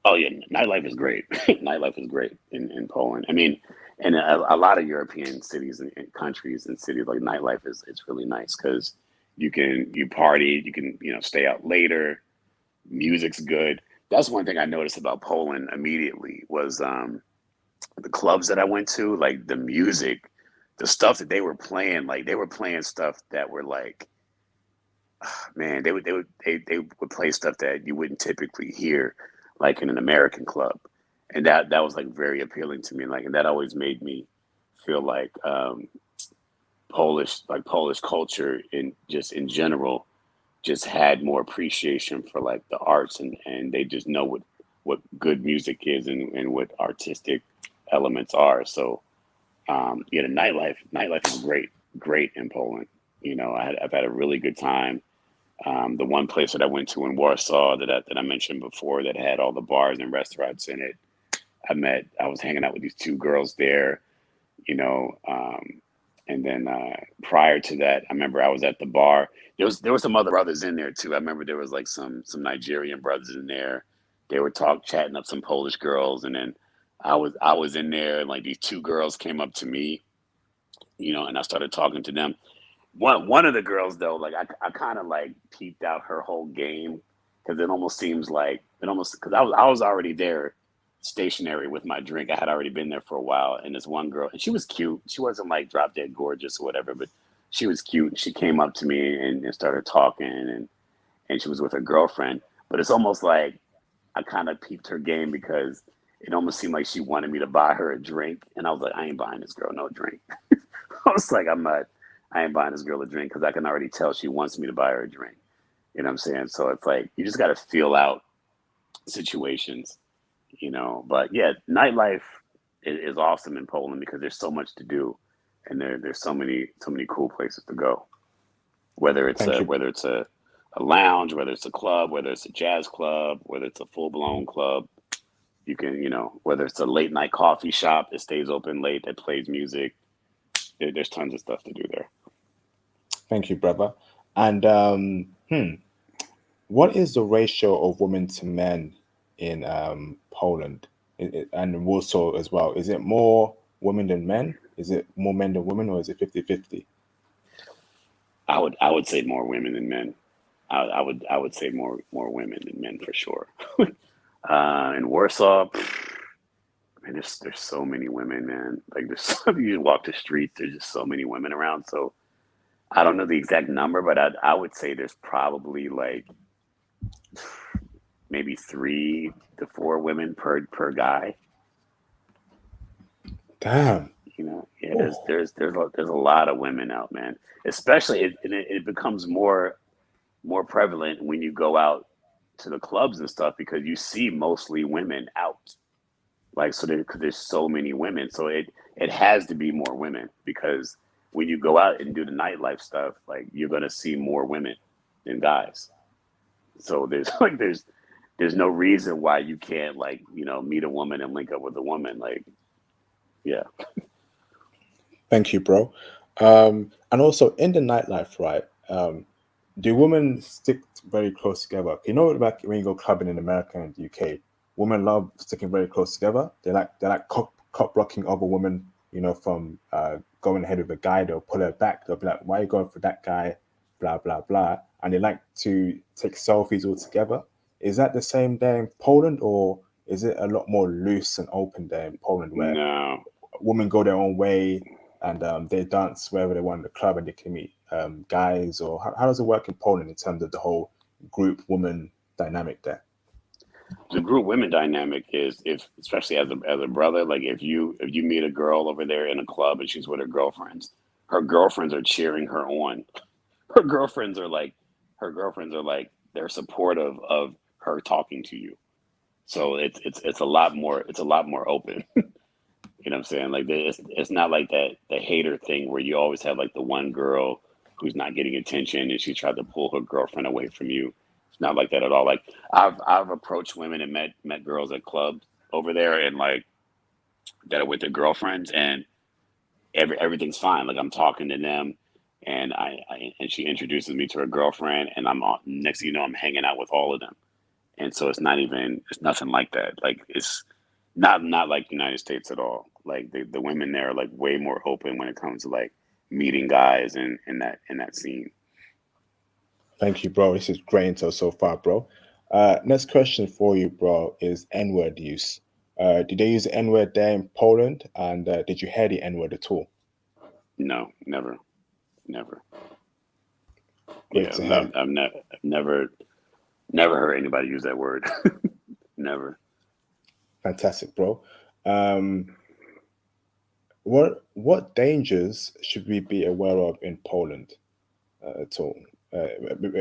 Oh yeah, nightlife is great. Nightlife is great in Poland. I mean, and a lot of European cities and countries and cities like nightlife is it's really nice because you party, you can stay out later. Music's good. That's one thing I noticed about Poland immediately was the clubs that I went to, like the music, the stuff that they were playing. Like they were playing stuff that were like, man, they would play stuff that you wouldn't typically hear, like in an American club, and that was like very appealing to me. And that always made me feel like Polish culture in general just had more appreciation for like the arts, and they just know what good music is, and what artistic elements are. So yeah, the nightlife is great in Poland. I've had a really good time. The one place that I went to in Warsaw that I mentioned before that had all the bars and restaurants in it, I was hanging out with these two girls there, you know, um, and then prior to that, I remember I was at the bar. There were some other brothers in there too. I remember there was like some Nigerian brothers in there. They were chatting up some Polish girls, and then I was in there, and like these two girls came up to me, and I started talking to them. One of the girls though, like I kind of like peeped out her whole game, because it almost seems like it almost because I was already there stationary with my drink. I had already been there for a while, and this one girl, and she was cute. She wasn't like drop dead gorgeous or whatever, but she was cute. She came up to me and started talking, and she was with her girlfriend. But it's almost like I kind of peeped her game, because it almost seemed like she wanted me to buy her a drink, and I was like, I ain't buying this girl no drink. I was like, I ain't buying this girl a drink, because I can already tell she wants me to buy her a drink. You know what I'm saying? So it's like you just got to feel out situations. But yeah, nightlife is awesome in Poland because there's so much to do, and there's so many cool places to go. Whether it's Thank a you. whether it's a lounge, whether it's a club, whether it's a jazz club, whether it's a full blown club, You can, whether it's a late night coffee shop that stays open late, that plays music, there's tons of stuff to do there. Thank you, brother. And what is the ratio of women to men in Poland and Warsaw as well? Is it more women than men? Is it more men than women, or is it 50-50? I would say more women than men. I would say more women than men for sure. In Warsaw, man, there's so many women, man. Like you walk the streets, there's just so many women around. So I don't know the exact number, but I would say there's probably like maybe 3 to 4 women per guy. Damn. Yeah, there's a lot of women out, man. Especially it becomes more prevalent when you go out to the clubs and stuff because you see mostly women out. Like so, because there's so many women, so it has to be more women because when you go out and do the nightlife stuff, like you're gonna see more women than guys. So there's no reason why you can't like meet a woman and link up with a woman. Like, yeah. Thank you, bro. And also in the nightlife, right? Do women stick very close together? Back when you go clubbing in America and the UK, women love sticking very close together. They like cop blocking other women, from going ahead with a guy. They'll pull her back. They'll be like, "Why are you going for that guy?" Blah blah blah. And they like to take selfies all together. Is that the same there in Poland, or is it a lot more loose and open there in Poland, where No, women go their own way and they dance wherever they want in the club and they can meet guys? Or how does it work in Poland in terms of the whole group woman dynamic there? the group women dynamic is if especially as a brother, like if you meet a girl over there in a club and she's with her girlfriends are cheering her on. Her girlfriends are like they're supportive of her talking to you. So it's a lot more open. You know what I'm saying? Like it's not like that the hater thing where you always have like the one girl who's not getting attention and she tried to pull her girlfriend away from you. It's not like that at all. Like I've approached women and met girls at clubs over there and like that are with their girlfriends and everything's fine. Like I'm talking to them and and she introduces me to her girlfriend and next thing you know I'm hanging out with all of them. And so it's nothing like that. Like it's not like the United States at all. Like the women there are like way more open when it comes to like meeting guys and in that scene. Thank you, bro. This is great intel so far, bro. Next question for you, bro, is N-word use. Did they use the N-word there in Poland? And did you hear the N-word at all? No, never, never. Great Yeah, to hear. I've never heard anybody use that word. Never. Fantastic, bro. Um, what dangers should we be aware of in Poland at all? Uh,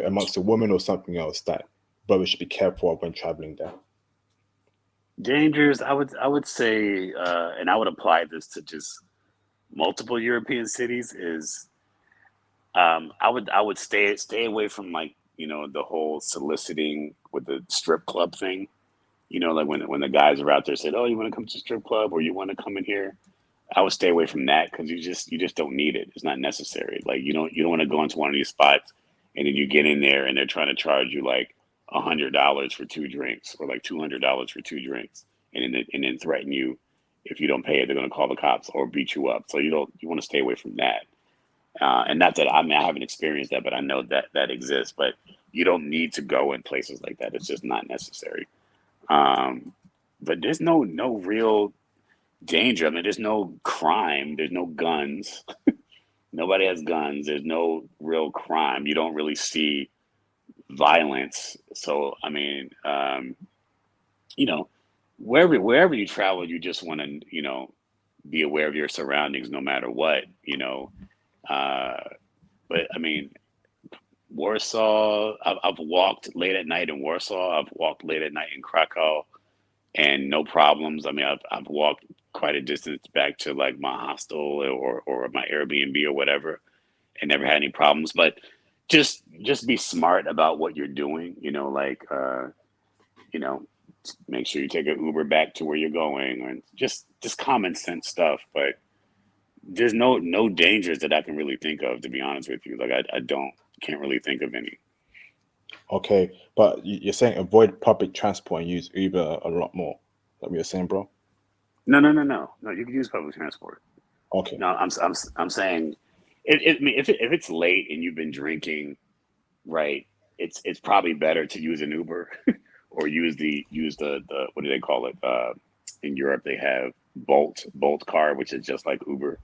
Amongst the women or something else that brothers should be careful of when traveling there? Dangers, I would say, and I would apply this to just multiple European cities. Is I would stay away from like the whole soliciting with the strip club thing. Like when the guys are out there saying, "Oh, you want to come to the strip club or you want to come in here?" I would stay away from that because you just don't need it. It's not necessary. Like you don't want to go into one of these spots and then you get in there and they're trying to charge you like $100 for 2 drinks or like $200 for 2 drinks and then threaten you if you don't pay it, they're going to call the cops or beat you up. So you want to stay away from that. And not that I haven't experienced that, but I know that exists. But you don't need to go in places like that. It's just not necessary. Um, but there's no real danger. I mean, there's no crime. There's no guns. Nobody has guns. There's no real crime. You don't really see violence. So I mean, you know, wherever you travel, you just want to be aware of your surroundings, no matter what. Uh, but I mean, Warsaw. I've walked late at night in Warsaw. I've walked late at night in Krakow, and no problems. I mean, I've walked quite a distance back to like my hostel or my Airbnb or whatever, and never had any problems. But just be smart about what you're doing. Like you know, make sure you take an Uber back to where you're going, and just common sense stuff. But there's no dangers that I can really think of, to be honest with you. Like I don't can't really think of any. Okay, but you're saying avoid public transport and use Uber a lot more. Is that what you're saying, bro? No. You can use public transport. Okay. No, I'm saying, if it's late and you've been drinking, right? It's probably better to use an Uber or use the what do they call it? In Europe they have Bolt car, which is just like Uber.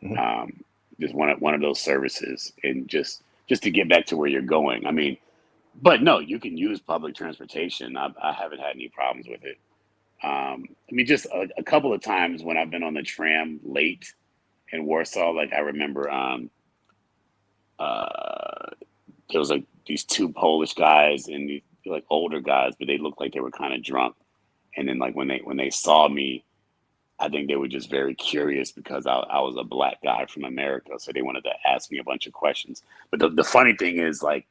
Hmm. Um, just one of those services, and just to get back to where you're going. I mean, but no, you can use public transportation. I haven't had any problems with it. I mean, just a couple of times when I've been on the tram late in Warsaw, like I remember, uh, there was like these two Polish guys and these like older guys, but they looked like they were kind of drunk. And then like when they saw me, I think they were just very curious because I was a black guy from America, so they wanted to ask me a bunch of questions. But the funny thing is, like,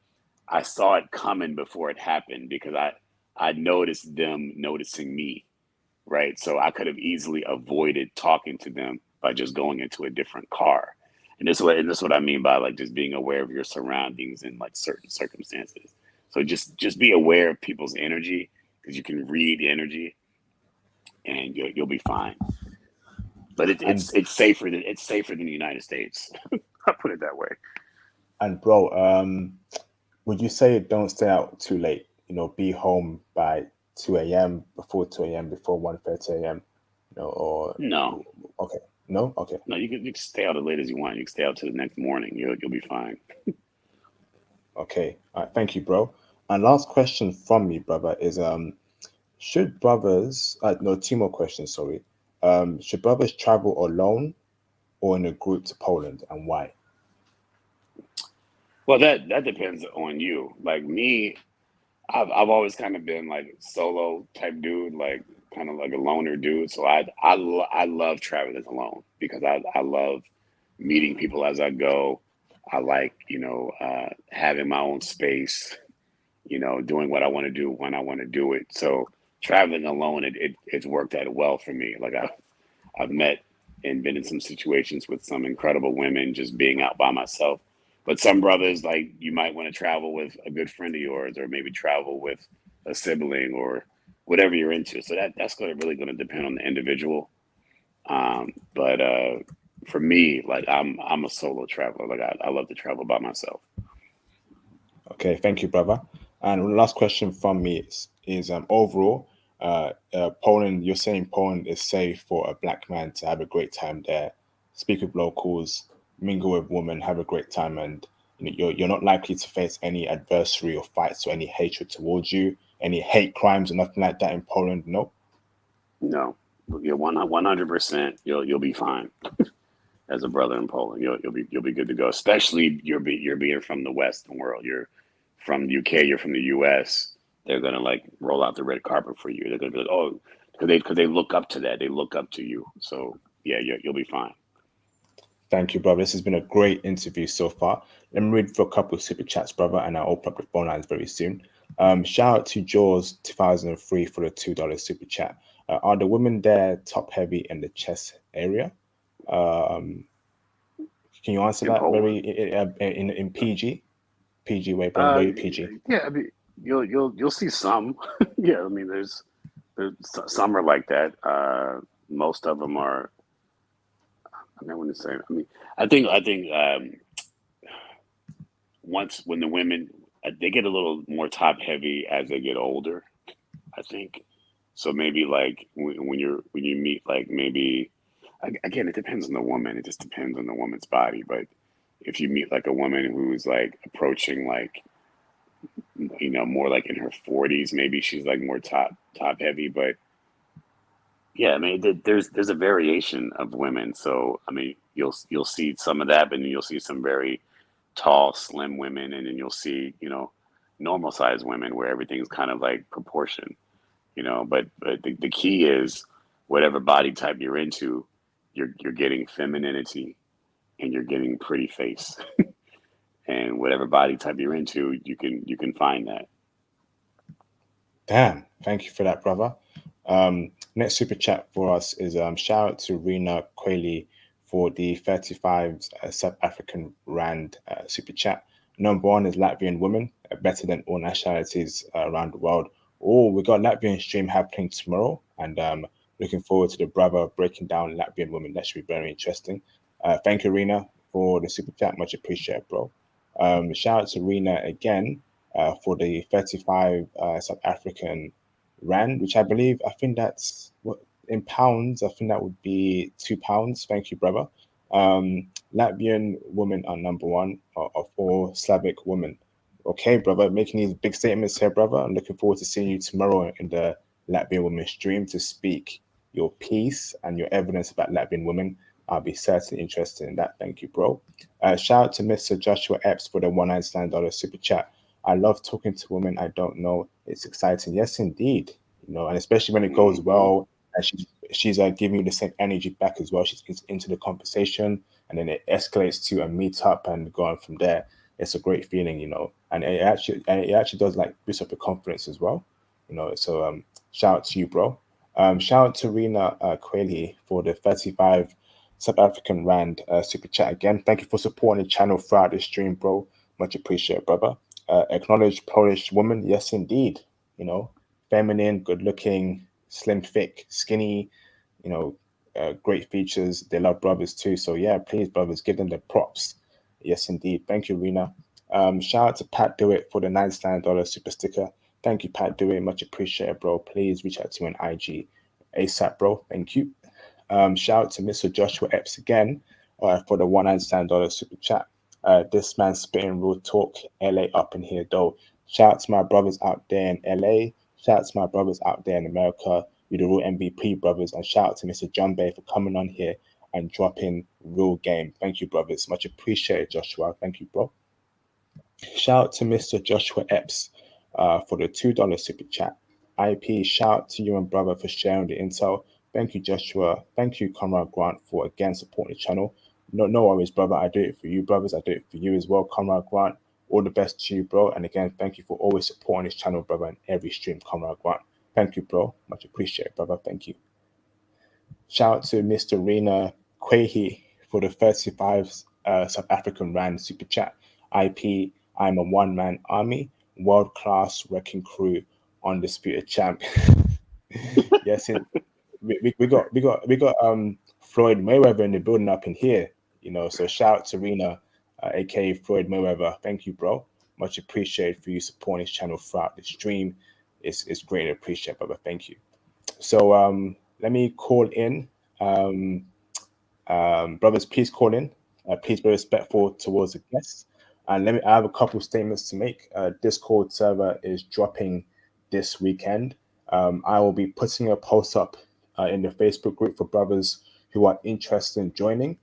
I saw it coming before it happened because I noticed them noticing me, right? So I could have easily avoided talking to them by just going into a different car. And this is what I mean by like just being aware of your surroundings in like certain circumstances. So just be aware of people's energy because you can read energy and you'll be fine. But And it's safer than the United States. I'll put it that way. bro, would you say don't stay out too late? Be home by 2 a.m., before 2 a.m., before 1:30 a.m. Or No, okay, no, okay, no, you can stay out as late as you want. You can stay out to the next morning. You'll be fine. okay. All right, thank you, bro. And last question from me, brother, is should brothers? No, two more questions. Sorry. Should brothers travel alone or in a group to Poland, and why? Well, that depends on you. Like me, I've always kind of been like solo type dude, like kind of like a loner dude. So I love traveling alone because I love meeting people as I go. I like having my own space. Doing what I want to do when I want to do it. So traveling alone, it's worked out well for me. Like I've met and been in some situations with some incredible women just being out by myself. But some brothers, like you might want to travel with a good friend of yours, or maybe travel with a sibling, or whatever you're into. So that's really going to depend on the individual. But for me, like I'm a solo traveler. Like I love to travel by myself. Okay, thank you, brother. And last question from me is overall, Poland. You're saying Poland is safe for a black man to have a great time there, speak with locals, mingle with women, have a great time, and you're not likely to face any adversary or fights or any hatred towards you, any hate crimes or nothing like that in Poland. No. No, you're 100%. You'll be fine as a brother in Poland. You'll be good to go. Especially you're being from the Western world. You're from the UK. You're from the US. They're gonna like roll out the red carpet for you. They're gonna be like, oh, because they look up to that. They look up to you. So yeah, you'll be fine. Thank you, brother. This has been a great interview so far. Let me read for a couple of super chats, brother, and I'll open up the phone lines very soon. Shout out to Jaws 2003 for the $2 super chat. Are the women there top heavy in the chest area? Um, can you answer In that Poland. very in PG way, brother? Very PG. Yeah, I mean, you'll see some. Yeah, I mean, there's some are like that. Most of them are. I mean, I wouldn't say. I mean, I think once when the women they get a little more top heavy as they get older. I think so. Maybe like when you meet like maybe again it depends on the woman. It just depends on the woman's body. But if you meet like a woman who's like approaching like more like in her 40s, maybe she's like more top heavy. But yeah, I mean there's a variation of women. So I mean you'll see some of that, but then you'll see some very tall, slim women, and then you'll see normal sized women where everything's kind of like proportion. But the key is whatever body type you're into, you're getting femininity and you're getting pretty face. And whatever body type you're into, you can find that. Bam. Thank you for that, brother. Next super chat for us is shout out to Rena Quayle for the 35 South African Rand super chat. Number one is Latvian women, better than all nationalities around the world. Oh, we got Latvian stream happening tomorrow, and looking forward to the brother breaking down Latvian women. That should be very interesting. Thank you, Rena, for the super chat. Much appreciated, bro. Shout out to Rena again for the 35 South African Rand, which I believe, I think that's what in pounds, I think that would be £2. Thank you, brother. Latvian women are number one of all Slavic women. Okay, brother, making these big statements here, brother. I'm looking forward to seeing you tomorrow in the Latvian women stream to speak your piece and your evidence about Latvian women. I'll be certainly interested in that. Thank you, bro. Shout out to Mr. Joshua Epps for the $199 super chat. I love talking to women I don't know. It's exciting. Yes, indeed. And especially when it goes well, and she's giving you the same energy back as well. She's into the conversation, and then it escalates to a meetup and going from there. It's a great feeling. And it actually does like boost up your confidence as well. So shout out to you, bro. Shout out to Rena Quayle for the 35 South African Rand super chat again. Thank you for supporting the channel throughout the stream, bro. Much appreciated, brother. Acknowledged Polish woman. Yes, indeed. You know, feminine, good looking, slim, thick, skinny, great features. They love brothers too. So, yeah, please, brothers, give them the props. Yes, indeed. Thank you, Rena. Shout out to Pat Do It for the $99 super sticker. Thank you, Pat Do It. Much appreciated, bro. Please reach out to me on IG ASAP, bro. Thank you. Shout out to Mr. Joshua Epps again for the $199 super chat. This man spitting real talk. LA up in here, though. Shout out to my brothers out there in LA. Shout out to my brothers out there in America. You're the real MVP, brothers. And shout out to Mr. John Bay for coming on here and dropping real game. Thank you, brothers. Much appreciated, Joshua. Thank you, bro. Shout out to Mr. Joshua Epps for the $2 super chat. IP, shout out to you and brother for sharing the intel. Thank you, Joshua. Thank you, Comrade Grant, for again supporting the channel. No worries, brother. I do it for you, brothers. I do it for you as well, Comrade Grant. All the best to you, bro. And again, thank you for always supporting this channel, brother, in every stream, Comrade Grant. Thank you, bro. Much appreciated, brother. Thank you. Shout out to Mr. Rena Quahy for the 35 South African Rand super chat. IP, I'm a one-man army, world-class wrecking crew, undisputed champ. Yes, we got Floyd Mayweather in the building up in here. So shout out to Rena, aka Floyd Mayweather. Thank you, bro. Much appreciated for you supporting this channel throughout the stream. It's greatly appreciated, brother. Thank you. So let me call in. Um, Brothers, please call in. Please be respectful towards the guests. And I have a couple statements to make. Discord server is dropping this weekend. I will be putting a post up in the Facebook group for brothers who are interested in joining.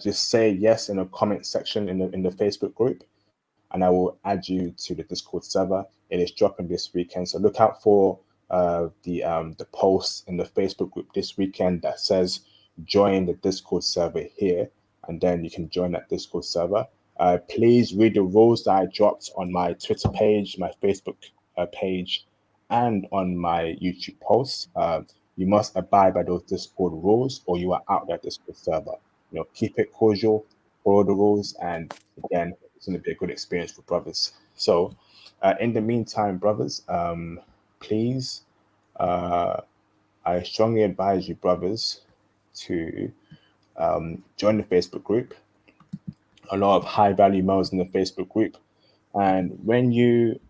Just say yes in the comment section in the Facebook group, and I will add you to the Discord server. It is dropping this weekend, so look out for the post in the Facebook group this weekend that says join the Discord server here, and then you can join that Discord server. Please read the rules that I dropped on my Twitter page, my Facebook page, and on my YouTube posts. You must abide by those Discord rules, or you are out that Discord server. Keep it cordial, follow the rules, and again, it's going to be a good experience for brothers. So, in the meantime, brothers, please, uh, I strongly advise you, brothers, to join the Facebook group. A lot of high value males in the Facebook group. And when you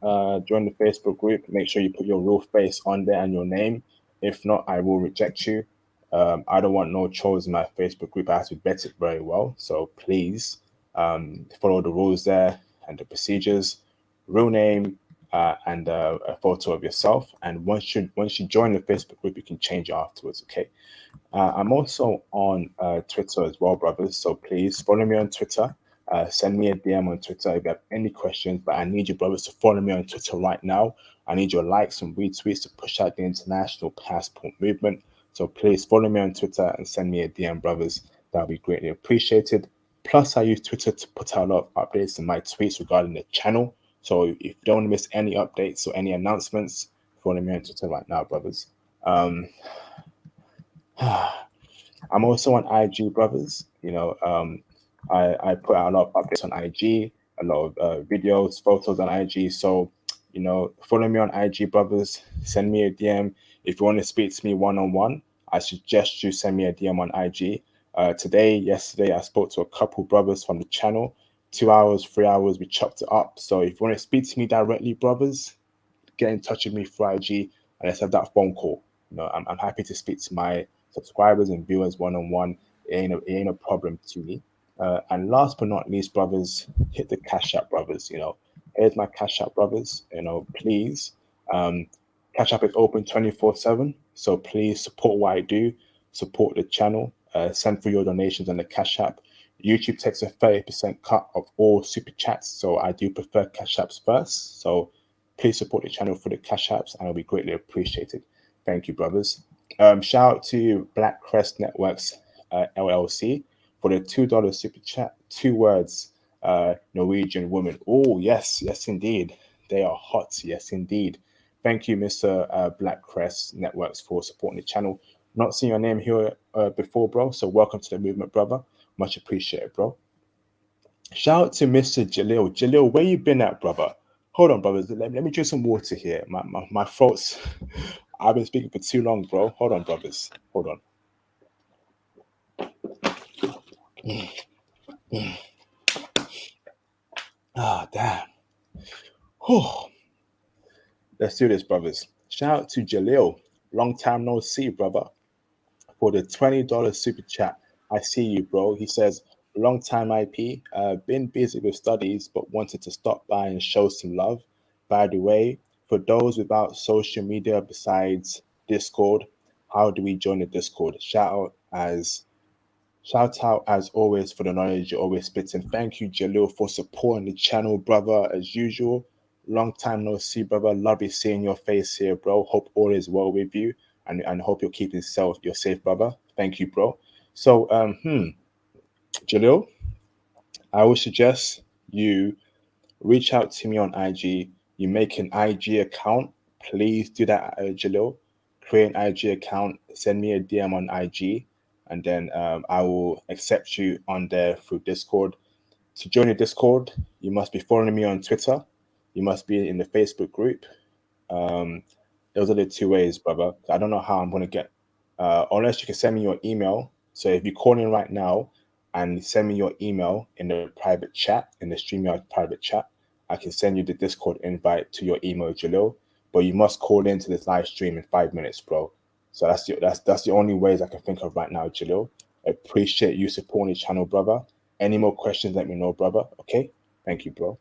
join the Facebook group, make sure you put your real face on there and your name. If not, I will reject you. I don't want no trolls in my Facebook group. I have to vet it very well. So please follow the rules there and the procedures. Real name and a photo of yourself. And once you join the Facebook group, you can change it afterwards. Okay. I'm also on Twitter as well, brothers. So please follow me on Twitter. Send me a DM on Twitter if you have any questions. But I need you, brothers, to follow me on Twitter right now. I need your likes and retweets to push out the international passport movement. So please follow me on Twitter and send me a DM, brothers. That'll be greatly appreciated. Plus, I use Twitter to put out a lot of updates in my tweets regarding the channel. So if you don't want to miss any updates or any announcements following me on Twitter right now, brothers. Um, I'm also on IG, brothers. I put out a lot of updates on IG, a lot of videos, photos on IG. So, follow me on IG, brothers. Send me a DM if you want to speak to me one on one. I suggest you send me a DM on IG. Yesterday, I spoke to a couple brothers from the channel. 2 hours, 3 hours, we chopped it up. So if you want to speak to me directly, brothers, get in touch with me through IG and let's have that phone call. I'm happy to speak to my subscribers and viewers one on one. It ain't a problem to me. And last but not least, brothers, hit the Cash App, brothers. Here's my Cash App, brothers. Please. Um, Cash App is open 24/7. So please support what I do, support the channel, send through your donations on the Cash App. YouTube takes a 30% cut of all super chats, so I do prefer Cash Apps first. So please support the channel for the Cash Apps, and it'll be greatly appreciated. Thank you, brothers. Shout out to Black Crest Networks LLC for the $2 super chat. 2 words, Norwegian woman. Oh, yes, yes, indeed. They are hot. Yes, indeed. Thank you, Mr. Black Crest Networks, for supporting the channel. Not seen your name here before, bro. So welcome to the movement, brother. Much appreciated, bro. Shout out to Mr. Jalil. Jalil, where you been at, brother? Hold on, brothers. Let me drink some water here. My throat's. I've been speaking for too long, bro. Hold on, brothers. Hold on. Ah, damn. Whew. Let's do this, brothers. Shout out to Jalil. Long time no see, brother. For the $20 super chat. I see you, bro. He says, long time IP. Been busy with studies, but wanted to stop by and show some love. By the way, for those without social media besides Discord, how do we join the Discord? Shout out as always for the knowledge you always spit in. Thank you, Jalil, for supporting the channel, brother, as usual. Long time no see, brother. Lovely seeing your face here, bro. Hope all is well with you and hope you're keeping you're safe, brother. Thank you, bro. So, Jalil, I would suggest you reach out to me on IG. You make an IG account. Please do that, Jalil. Create an IG account. Send me a DM on IG, and then I will accept you on there through Discord. To join the Discord, you must be following me on Twitter. You must be in the Facebook group. Um, those are the 2 ways, brother. I don't know how I'm gonna get, unless you can send me your email. So if you call in right now and send me your email in the private chat, in the StreamYard private chat, I can send you the Discord invite to your email, Jalil. But you must call into this live stream in 5 minutes, bro. So that's the only ways I can think of right now, Jalil. I appreciate you supporting the channel, brother. Any more questions, let me know, brother. Okay? Thank you, bro.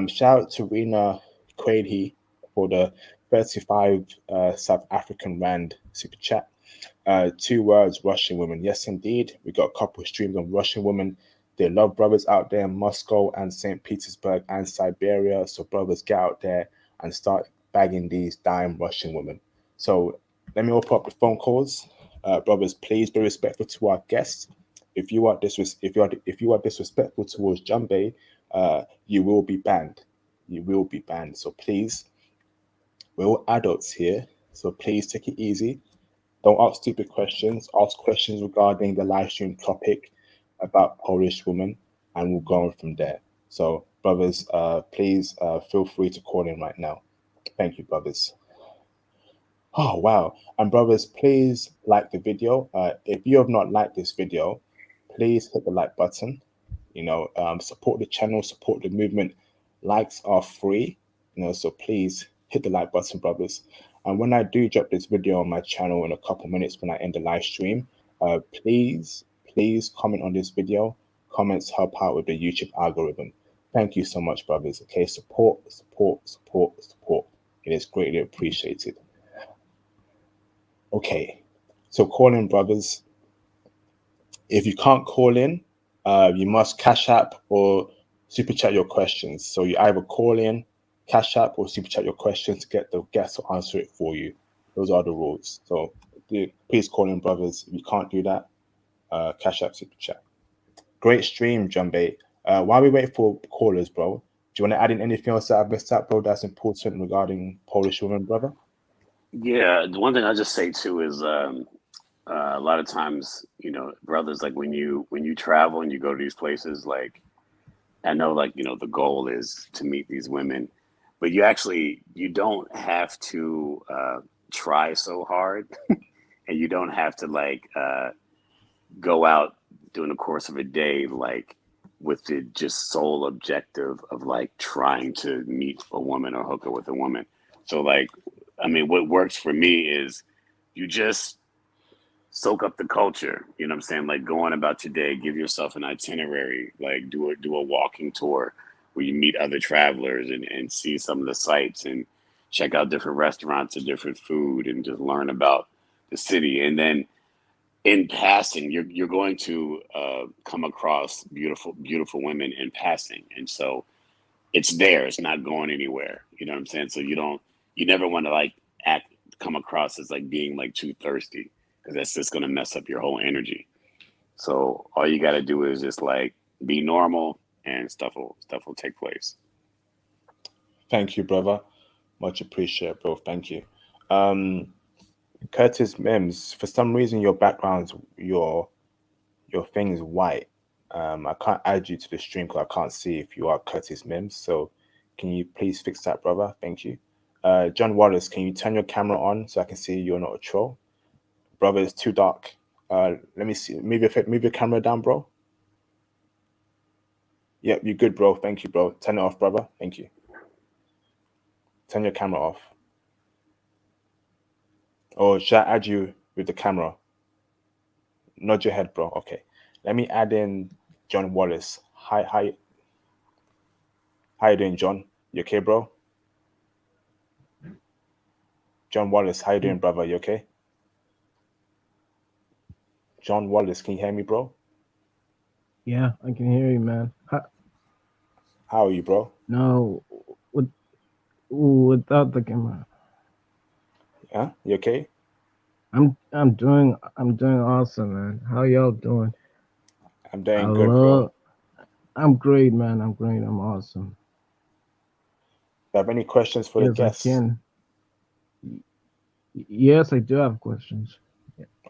Shout out to Rena Quaidhe for the 35 South African Rand super chat. 2 words, Russian women. Yes, indeed. We got a couple of streams on Russian women. They love brothers out there in Moscow and St. Petersburg and Siberia. So, brothers, get out there and start bagging these dime Russian women. So, let me open up the phone calls. Brothers, please be respectful to our guests. If you are disrespectful towards Jumbe, you will be banned. You will be banned. So please, we're all adults here, so please take it easy. Don't ask stupid questions. Ask questions regarding the live stream topic about Polish women, and we'll go on from there. So, brothers, please feel free to call in right now. Thank you, brothers. Oh, wow. And, brothers, please like the video. If you have not liked this video, please hit the like button. Support the channel, support the movement. Likes are free, so please hit the like button, brothers. And when I do drop this video on my channel in a couple minutes when I end the live stream, please comment on this video. Comments help out with the YouTube algorithm. Thank you so much, brothers. Okay, support, support, support, support. It is greatly appreciated. Okay, so call in, brothers. If you can't call in, you must cash app or super chat your questions. So you either call in, cash app, or super chat your questions to get the guest to answer it for you. Those are the rules. So please call in, brothers. If you can't do that, cash app, super chat. Great stream, Jumbe. While we wait for callers, bro, do you want to add in anything else that I've missed out, bro, that's important regarding Polish women, brother? Yeah, the one thing I just say too is a lot of times, brothers, like when you travel and you go to these places, like I know, like the goal is to meet these women, but you don't have to try so hard, and you don't have to like go out during the course of a day like with the just sole objective of like trying to meet a woman or hook up with a woman. So like, I mean, what works for me is you just soak up the culture. You know what I'm saying? Like go on about your day, give yourself an itinerary, like do a walking tour where you meet other travelers and see some of the sights and check out different restaurants and different food and just learn about the city. And then in passing, you're going to come across beautiful women in passing, and so it's there. It's not going anywhere. You know what I'm saying? So you never want to like act come across as like being like too thirsty because that's just going to mess up your whole energy. So all you got to do is just like be normal, and stuff will take place. Thank you, brother. Much appreciated, bro. Thank you. Um, Curtis Mims, for some reason your background's your thing is white. I can't add you to the stream because I can't see if you are Curtis Mims. So can you please fix that, brother? Thank you. John Wallace, can you turn your camera on so I can see you're not a troll? Brother, it's too dark. Let me see. Move your camera down, bro. Yep, you're good, bro. Thank you, bro. Turn it off, brother. Thank you. Turn your camera off. Or should I add you with the camera? Nod your head, bro. Okay. Let me add in John Wallace. Hi. How you doing, John? You okay, bro? John Wallace, how you doing, brother? You okay? John Wallace, can you hear me, bro? Yeah, I can hear you, man. How are you, bro? No, with without the camera, Yeah, you okay? I'm doing awesome, man. How y'all doing? I'm I doing good, bro. love. I'm great, man. I'm great. I'm awesome. Do you have any questions for the Yes, I guests? can. Yes, I do have questions.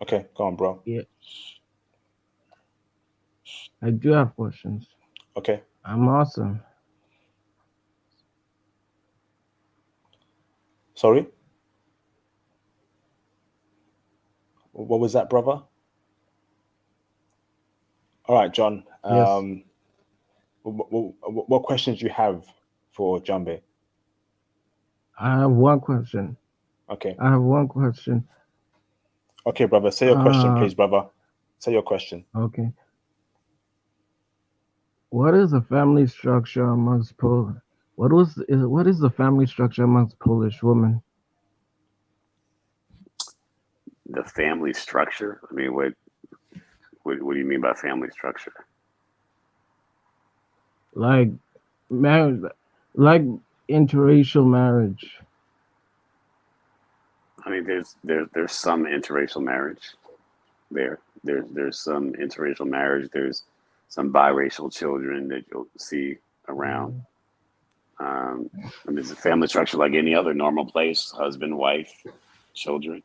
Okay, go on, bro. Yeah, I do have questions. Okay, I'm awesome. sorry. What was that, brother? All right, John. Yes, What questions do you have for Jambe? I have one question. Okay, I have one question. okay, brother. Say your question, Uh, please, brother. Say your question. okay. What is the family structure amongst Polish? What is the family structure amongst Polish women? The family structure. I mean, what do you mean by family structure? Like marriage, like interracial marriage. I mean, there's some interracial marriage there. There's some interracial marriage. There's some biracial children that you'll see around. Mm. Um, I mean, it's a family structure like any other normal place: husband, wife, children.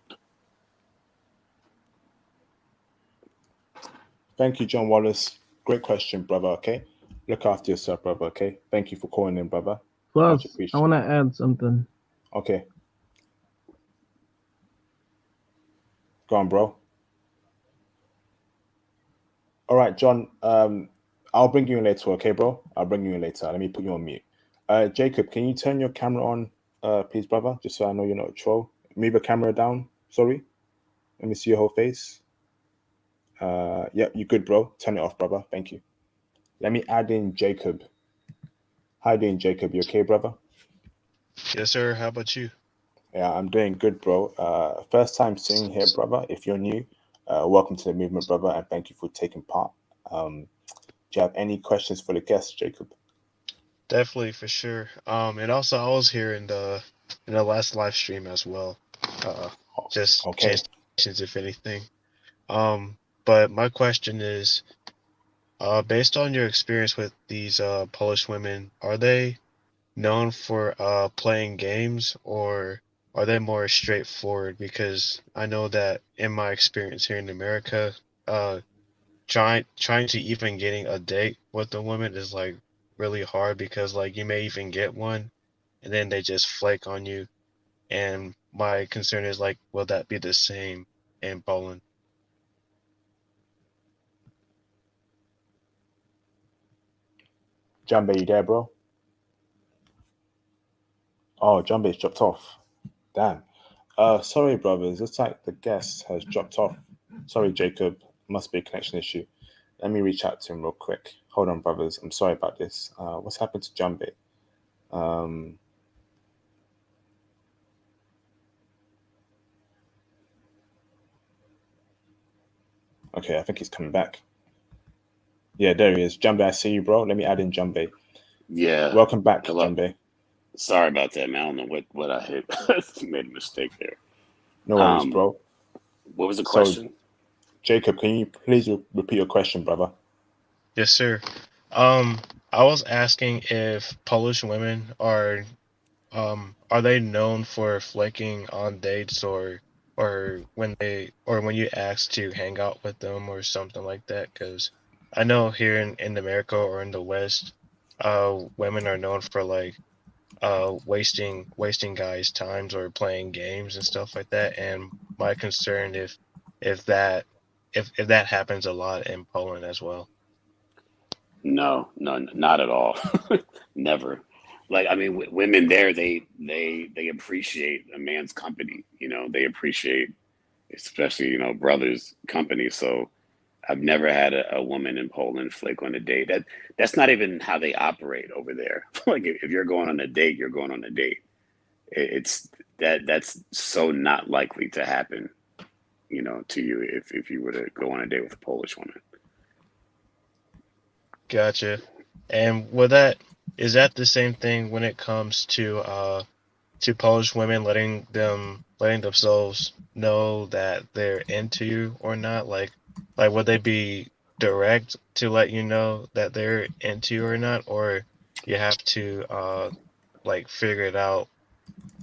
Thank you, John Wallace. Great question, brother. Okay, look after yourself, brother. Okay, thank you for calling in, brother. Much Plus, I want appreciated. to add something. Okay, go on, bro. All right, John. I'll bring you in later, okay, bro? I'll bring you in later. Let me put you on mute. Jacob, can you turn your camera on, please, brother? Just so I know you're not a troll. Move your camera down. Sorry. Let me see your whole face. Yep, you good, bro. Turn it off, brother. Thank you. Let me add in Jacob. How you doing, Jacob? You okay, brother? Yes, sir. How about you? Yeah, I'm doing good, bro. First time seeing here, brother. If you're new, welcome to the movement, brother, and thank you for taking part. Do you have any questions for the guests, Jacob? Definitely for sure. And also I was here in the last live stream as well. Uh, just Okay. changed if anything. But my question is, based on your experience with these Polish women, are they known for playing games, or are they more straightforward? Because I know that in my experience here in America, trying to even getting a date with a woman is like really hard because like you may even get one and then they just flake on you. And my concern is like, will that be the same in Poland? Jumbe, you there, bro? Oh, Jumbe's dropped off. Damn. Sorry, brothers. Looks like the guest has dropped off. Sorry, Jacob. Must be a connection issue. Let me reach out to him real quick. Hold on, brothers. I'm sorry about this. What's happened to Jumbe? Okay, I think he's coming back. Yeah, there he is. Jumbe, I see you, bro. Let me add in Jumbe. Yeah. Welcome back, Hello. Jumbe. Sorry about that, man. I don't know what I hit. Made a mistake there. No worries, bro. What was the question? So, Jacob, can you please repeat your question, brother? Yes, sir. I was asking if Polish women are they known for flaking on dates or when you ask to hang out with them or something like that? Because I know here in America or in the West, women are known for like wasting guys' times or playing games and stuff like that. And my concern if that if that happens a lot in Poland as well. No, not at all. Never. Like, I mean, women there, they appreciate a man's company. You know, they appreciate, especially, you know, brothers' company. So I've never had a woman in Poland flake on a date. That's not even how they operate over there. Like, if you're going on a date, you're going on a date. It's that's so not likely to happen, you know, to you if you were to go on a date with a Polish woman. Gotcha. And is that the same thing when it comes to Polish women letting themselves know that they're into you or not? Like would they be direct to let you know that they're into you or not, or you have to like figure it out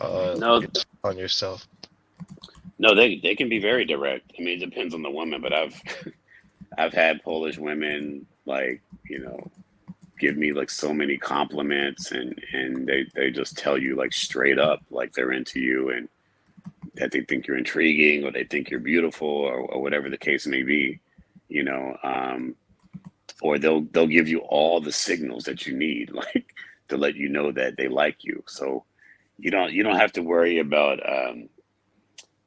No, on yourself? no, they can be very direct. I mean, it depends on the woman, but I've had Polish women, like, you know, give me like so many compliments, and they just tell you like straight up like they're into you and that they think you're intriguing or they think you're beautiful or whatever the case may be, you know. Or they'll give you all the signals that you need, like, to let you know that they like you. So you don't have to worry about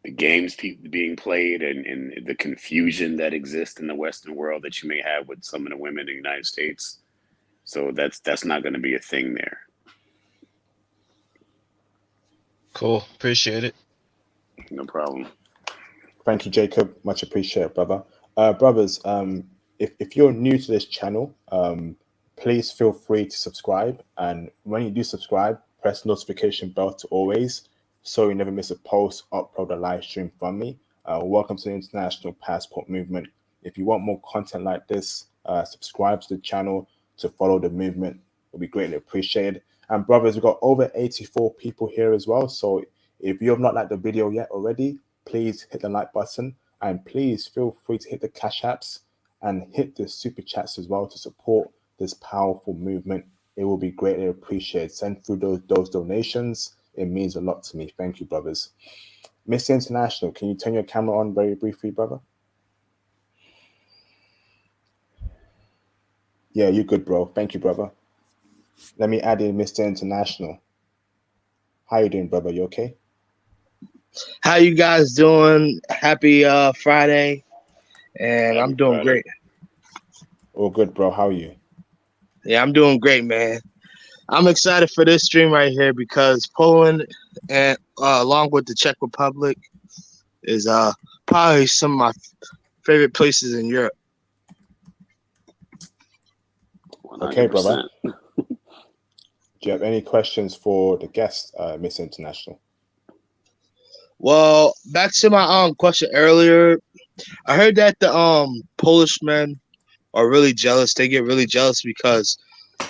the games being played and the confusion that exists in the Western world that you may have with some of the women in the United States. So that's not going to be a thing there. Cool. Appreciate it. No problem. Thank you, Jacob. Much appreciated, brother. Brothers, if you're new to this channel, please feel free to subscribe. And when you do subscribe, press notification bell to always, so you never miss a post, upload, a live stream from me. Welcome to the International Passport Movement. If you want more content like this, subscribe to the channel to follow the movement. It will be greatly appreciated. And brothers, we've got over 84 people here as well. So if you have not liked the video yet already, please hit the like button and please feel free to hit the cash apps and hit the super chats as well to support this powerful movement. It will be greatly appreciated. Send through those donations. It means a lot to me. Thank you, brothers. Mr. International, can you turn your camera on very briefly, brother? Yeah, you're good, bro. Thank you, brother. Let me add in Mr. International. How you doing, brother? You okay? How you guys doing? Happy Friday, and I'm doing great. All good, bro. How are you? Yeah, I'm doing great, man. I'm excited for this stream right here because Poland, and along with the Czech Republic, is probably some of my favorite places in Europe. 100%. Okay, brother. Do you have any questions for the guest, Miss International? Well, back to my question earlier. I heard that the Polish men are really jealous. They get really jealous because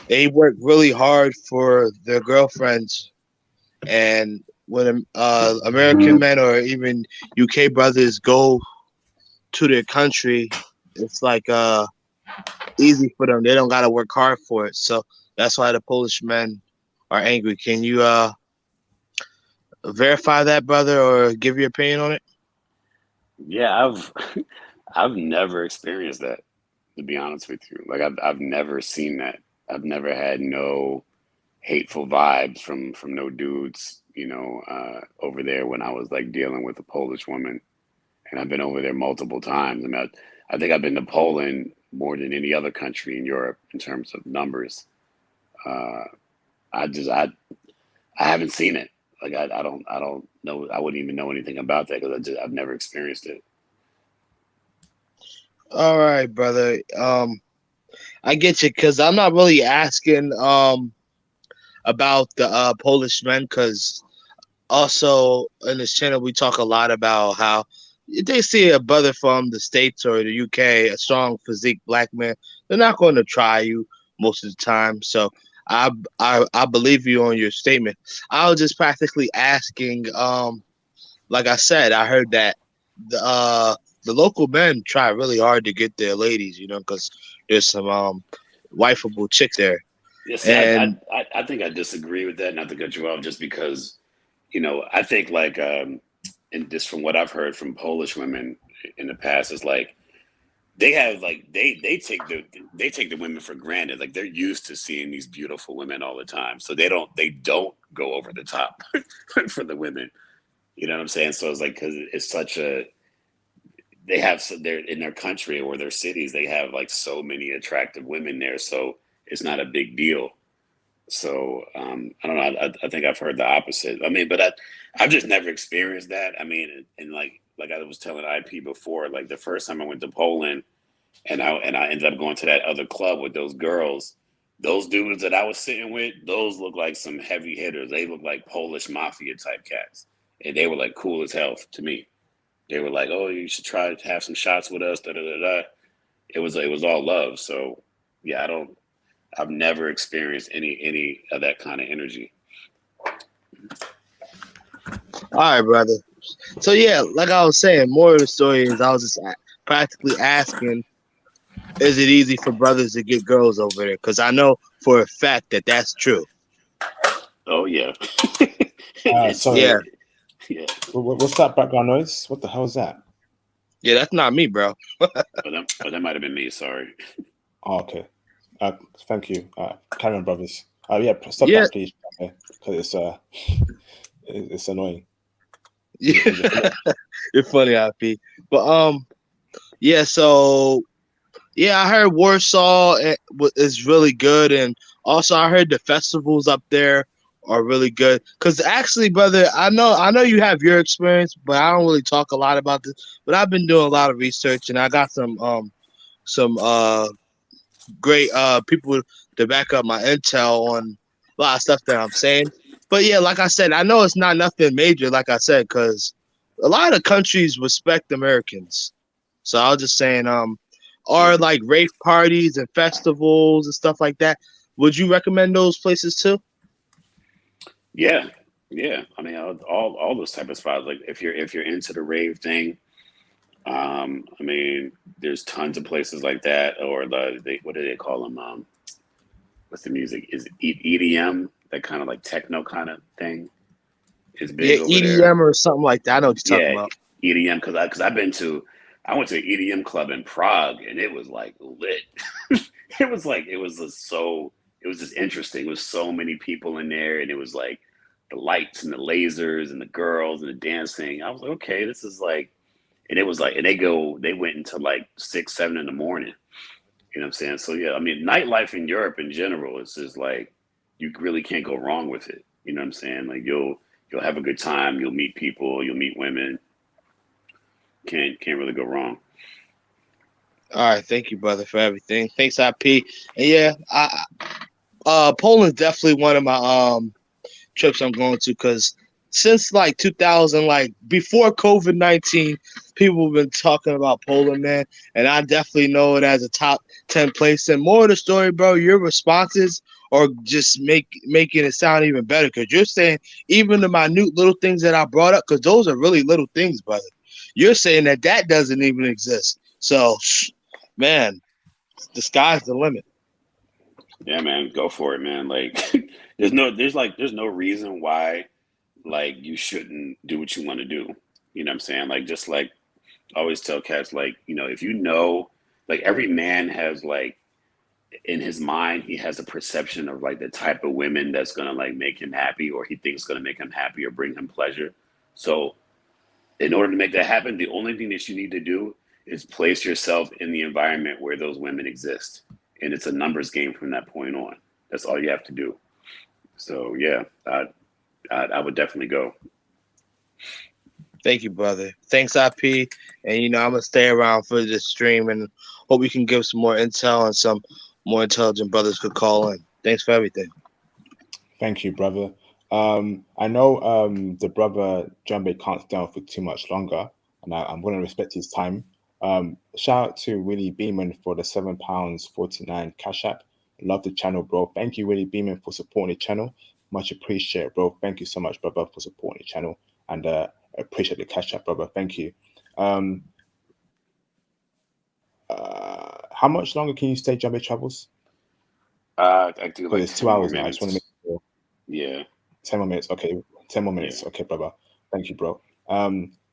they work really hard for their girlfriends, and when American men or even UK brothers go to their country, it's like easy for them. They don't gotta work hard for it. So that's why the Polish men are angry. Can you verify that, brother, or give your opinion on it? Yeah, I've never experienced that, to be honest with you. Like I've never seen that. I've never had no hateful vibes from no dudes, over there when I was like dealing with a Polish woman. And I've been over there multiple times. I mean, I think I've been to Poland more than any other country in Europe in terms of numbers. Uh, I haven't seen it. Like I don't know. I wouldn't even know anything about that because I've never experienced it. All right, brother. I get you because I'm not really asking about the Polish men because also in this channel we talk a lot about how if they see a brother from the States or the UK, a strong physique black man, they're not going to try you most of the time. So I believe you on your statement. I was just practically asking, like I said, I heard that the local men try really hard to get their ladies, because there's some wifeable chicks there. Yeah, see, And I think I disagree with that. Not to cut you off, just because I think like and just from what I've heard from Polish women in the past is like they have like they take the women for granted. Like they're used to seeing these beautiful women all the time, so they don't go over the top for the women. You know what I'm saying? So it's like because it's such a they have they're in their country or their cities they have like so many attractive women there, so it's not a big deal. So I don't know. I think I've heard the opposite. I mean, but I've just never experienced that. I mean, and like I was telling IP before, like the first time I went to Poland, and I ended up going to that other club with those girls. Those dudes that I was sitting with, those look like some heavy hitters. They look like Polish mafia type cats, and they were like cool as hell to me. They were like, "Oh, you should try to have some shots with us." Da da da da. It was all love. So yeah, I've never experienced any of that kind of energy. all right, brother. So yeah, like I was saying, more of the story is I was just practically asking, is it easy for brothers to get girls over there? Because I know for a fact that that's true. Oh yeah, Sorry, Yeah, what's that background noise? What the hell is that? yeah, that's not me, bro. that might have been me. Sorry. Oh, okay. Thank you. Carry on, brothers. Yeah, stop Yeah, that, please, because it's annoying. yeah, you're funny, IP. But yeah. So yeah, I heard Warsaw is really good, and also I heard the festivals up there are really good. Cause actually, brother, I know you have your experience, but I don't really talk a lot about this. But I've been doing a lot of research, and I got some great people to back up my intel on a lot of stuff that I'm saying. But yeah, like I said, I know it's not nothing major, like I said, because a lot of countries respect Americans. So I was just saying, are like rave parties and festivals and stuff like that. Would you recommend those places too? Yeah, yeah. I mean, all those type of spots. Like if you're into the rave thing, I mean, there's tons of places like that. Or what do they call them? What's the music? Is it EDM? That kind of like techno kind of thing is Yeah, big over there. EDM or something like that. I know what you're talking Yeah, about. EDM because I went to an EDM club in Prague and it was like lit. It was just interesting. It was so many people in there and it was like the lights and the lasers and the girls and the dancing. I was like, okay, this is like, and it was like, and they went until like 6, 7 in the morning. You know what I'm saying? So yeah, I mean, nightlife in Europe in general is just like you really can't go wrong with it. You know what I'm saying? Like you'll have a good time. You'll meet people. You'll meet women. Can't really go wrong. All right, thank you, brother, for everything. Thanks, IP. And yeah, Poland's definitely one of my trips I'm going to because since like 2000, like before COVID-19, people have been talking about Poland, man, and I definitely know it as a top 10 place. And more of the story, bro, your responses or just making it sound even better. Because you're saying even the minute little things that I brought up, because those are really little things, brother. You're saying that doesn't even exist. So, man, the sky's the limit. Yeah, man, go for it, man. Like, there's no reason why, like, you shouldn't do what you want to do. You know what I'm saying? Like, just like I always tell cats, like, if you know, like, every man has, like, in his mind, he has a perception of, like, the type of women that's gonna, like, make him happy, or he thinks gonna make him happy or bring him pleasure. So, in order to make that happen, the only thing that you need to do is place yourself in the environment where those women exist, and it's a numbers game from that point on. That's all you have to do. So yeah, I would definitely go. Thank you, brother. Thanks, IP. And I'm gonna stay around for this stream and hope we can give some more intel and some more intelligent brothers could call in. Thanks for everything. Thank you, brother. I know the brother Jumbe can't stay on for too much longer, and I'm going to respect his time. Shout out to Willie Beeman for the £7.49 cash app. Love the channel, bro. Thank you, Willie Beeman, for supporting the channel. Much appreciated, bro. Thank you so much, brother, for supporting the channel, and appreciate the cash app, brother. Thank you. How much longer can you stay, Jumbe Travels? I do Because like it's 10 2 more hours now. I just want to minutes. make sure. Yeah. 10 more minutes. Okay. 10 more minutes. Yeah. Okay, brother. Thank you, bro.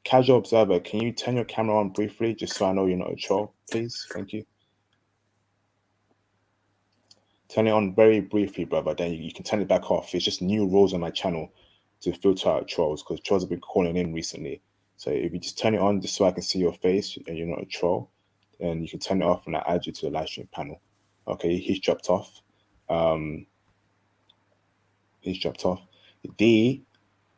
Casual observer, can you turn your camera on briefly just so I know you're not a troll, please? Thank you. Turn it on very briefly, brother. Then you can turn it back off. It's just new rules on my channel to filter out trolls because trolls have been calling in recently. So if you just turn it on just so I can see your face and you're not a troll, and you can turn it off and I add you to the live stream panel. Okay, he's dropped off. He's dropped off. D,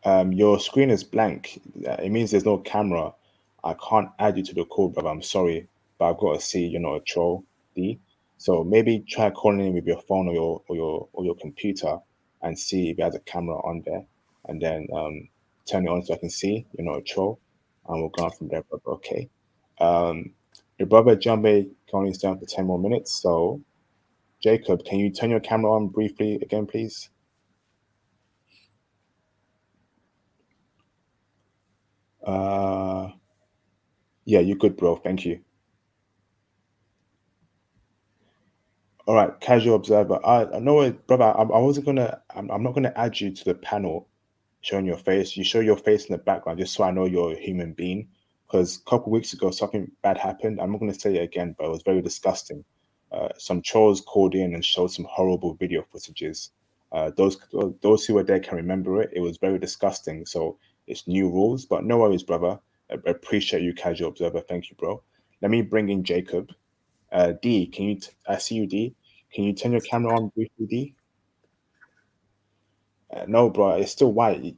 your screen is blank. It means there's no camera. I can't add you to the call, brother. I'm sorry, but I've got to see you're not a troll. D. So maybe try calling in with your phone or your computer and see if it has a camera on there, and then turn it on so I can see you're not a troll, and we'll go on from there, brother. Okay. Um, your brother Jumbe can only stay on for 10 more minutes. So Jacob, can you turn your camera on briefly again, please? Yeah, you're good, bro. Thank you. All right, casual observer. I know it, brother. I wasn't gonna. I'm not gonna add you to the panel showing your face. You show your face in the background just so I know you're a human being. Because a couple of weeks ago, something bad happened. I'm not gonna say it again, but it was very disgusting. Some trolls called in and showed some horrible video footages. Those who were there can remember it. It was very disgusting. So it's new rules, but no worries, brother. I appreciate you, casual observer. Thank you, bro. Let me bring in Jacob. D, can you? I see you, D. Can you turn your camera on briefly, D? No, bro, it's still white.